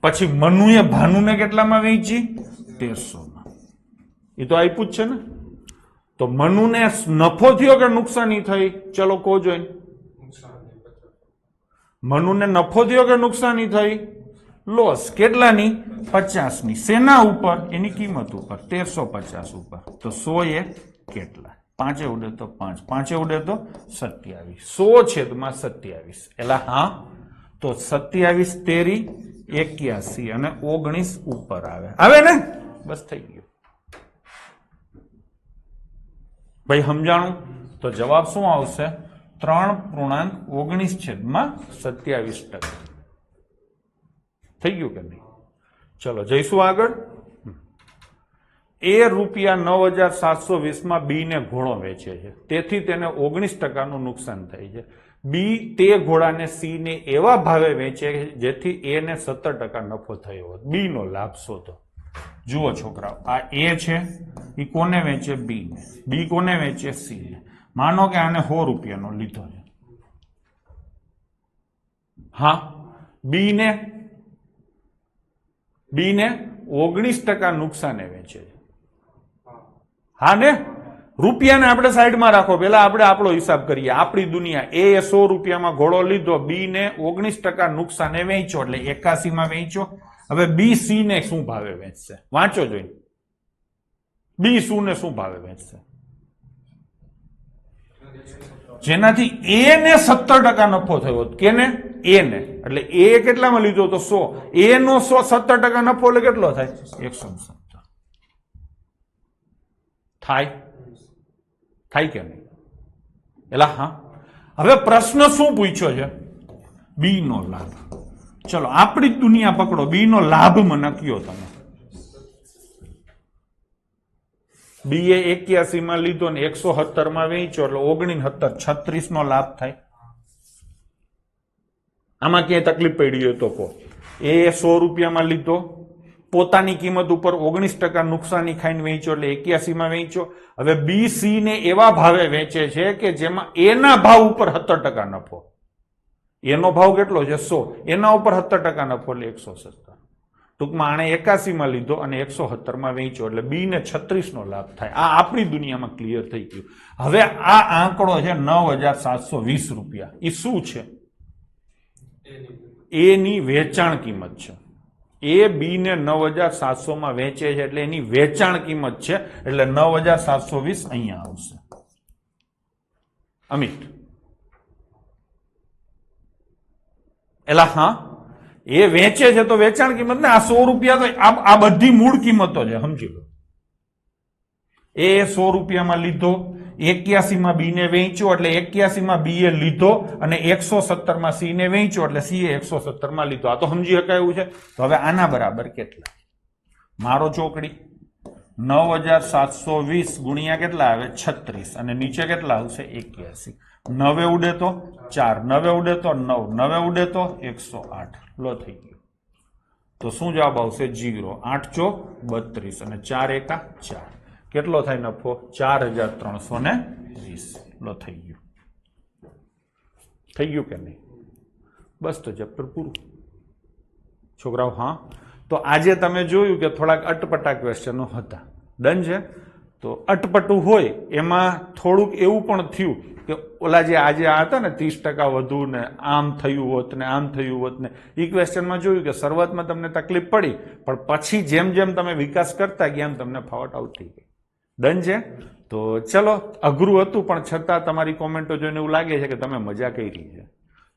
[SPEAKER 1] પછી મનુએ ભાનુને કેટલામાં વેચી? 1300 માં. એ તો આપ્યું જ છે ને. તો મનુને નફો થયો કે નુકસાની થઈ? ચલો કહો જોઈને. મનુને નફો થયો કે નુકસાની થઈ? લોસ. કેટલાની? 50 ની. શેના ઉપર? એની કિંમત ઉપર 1350 ઉપર. તો 100 એ કેટલા? 5 ઉડે તો 5, 5 ઉડે તો 27. 100 છેદમાં 27. એટલે હા. તો 27 તેરી 81 અને 19 ઉપર આવે. આવે ને? બસ થઈ ગયું. ભાઈ સમજાણું? તો જવાબ શું આવશે? 3.19 છેદમાં 27%. થઈ ગયું કે નહીં? ચલો જઈશું આગળ. એ રૂપિયા 9720 માં બી ને ઘોડો વેચે છે. તેથી તેને 19% નું નુકસાન થાય છે. બી તે ઘોડાને સી ને એવા ભાવે વેચે જેથી એ ને 17% નફો થયો હોત. બી નો લાભ શોધો. જુઓ છોકરાઓ, આ એ છે એ કોને વેચે? બી ને. બી કોને વેચે? સી ને. માનો કે આને 100 રૂપિયાનો લીધો છે. હા. બી ને 19% નુકસાને વેચે છે. હા ને? રૂપિયાને આપણે સાઈડમાં રાખો. પેલા આપણે આપણો હિસાબ કરીએ. આપણી દુનિયા. એ 100 રૂપિયામાં ઘોડો લીધો. બી ને 19% નુકસાને વેચ્યો એટલે 81 માં વેચ્યો. હવે બી સી ને શું ભાવે વેચશે? વાંચો જોઈને. બી શું ને શું ભાવે વેચશે? જેનાથી એ ને 17% નફો થયો. કેને? એ ને. એટલે એ કેટલામાં લીધો તો 100. એ નો 17% નફો એટલે કેટલો થાય? 170. થાય? થાય કે નહીં? એટલે હા. હવે પ્રશ્ન શું પૂછ્યો છે? બી નો લાભ. ચલો આપણી જ દુનિયા પકડો, બી નો લાભ મને કયો તમે. બી એ 81 માં લીધો ને 170 માં વેચ્યો એટલે 69 36 નો લાભ થાય. આમાં ક્યાંય તકલીફ પડી હોય તો કહો. એ 100 રૂપિયામાં લીધો, પોતાની કિંમત ઉપર 19% નુકસાની ખાઈને વેચ્યો એટલે 81 માં વેચ્યો. હવે બી સી ને એવા ભાવે વેચે છે કે જેમાં એના ભાવ ઉપર 70% નફો. એનો ભાવ કેટલો છે? 100. એના ઉપર 70% નફો એટલે 170. ટૂંકમાં આણે 81 માં લીધો અને 170 માં વેચ્યો એટલે બી ને 36 નો લાભ થાય. આ આપણી દુનિયામાં ક્લિયર થઈ ગયું. હવે આ આંકડો છે 9720 રૂપિયા. એ શું છે? એની વેચાણ કિંમત છે. એ બી ને 9700 માં વેચે છે એટલે એની વેચાણ કિંમત છે. એટલે 9720 અહીંયા આવશે. અમિત એલા હા, એ વેચે છે તો વેચાણ કિંમત ને, આ 100 રૂપિયા તો આ બધી મૂળ કિંમતો છે, સમજી લો. એ 100 રૂપિયામાં લીધો, 81 માં બી ને વેચ્યો એટલે 81 માં બી એ લીધો અને 170 માં સી ને વેચ્યો એટલે સી એ 170 માં લીધો. આ તો સમજી શકાય એવું છે. તો હવે આના બરાબર કેટલા? મારો ચોકડી 9720 ગુણ્યા કેટલા આવે? 36 અને નીચે કેટલા આવશે? 81. 9 ઉડે તો 4, 9 ઉડે તો 9, 9 ઉડે તો 108. લો થઈ ગયો. તો શું જવાબ આવશે? 0. 8 ચોક 32 અને 4 એકા 4. કેટલો થાય નફો? 4320. લો થઈ ગયું. થઈ ગયું કે નહીં? બસ તો ચેપ્ટર પૂરું છોકરાઓ. હા, તો આજે તમે જોયું કે થોડાક અટપટા ક્વેશ્ચનો હતા. ડન છે? તો અટપટું હોય એમાં થોડુંક એવું પણ થયું કે ઓલા જે આજે આ હતા ને 30% વધુ ને આમ થયું હોત ને આમ થયું હોત ને, એ ક્વેશ્ચનમાં જોયું કે શરૂઆતમાં તમને તકલીફ પડી પણ પછી જેમ જેમ તમે વિકાસ કરતા ગયા એમ તમને ફાવટ આવતી ગઈ. ડન છે? તો ચલો, અઘરું હતું પણ છતાં તમારી કોમેન્ટો જોઈને એવું લાગે છે કે તમે મજા કરી છે.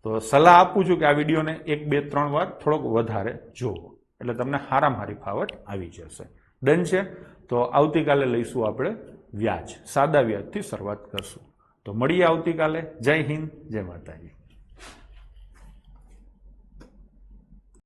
[SPEAKER 1] તો સલાહ આપું છું કે આ વિડીયોને 1, 2, 3 વાર થોડોક વધારે જોવો એટલે તમને હારામાં હારી ફાવટ આવી જશે. ડન છે? તો આવતીકાલે લઈશું આપણે વ્યાજ, સાદા વ્યાજથી શરૂઆત કરશું. તો મળીએ આવતીકાલે. જય હિન્દ, જય માતાજી.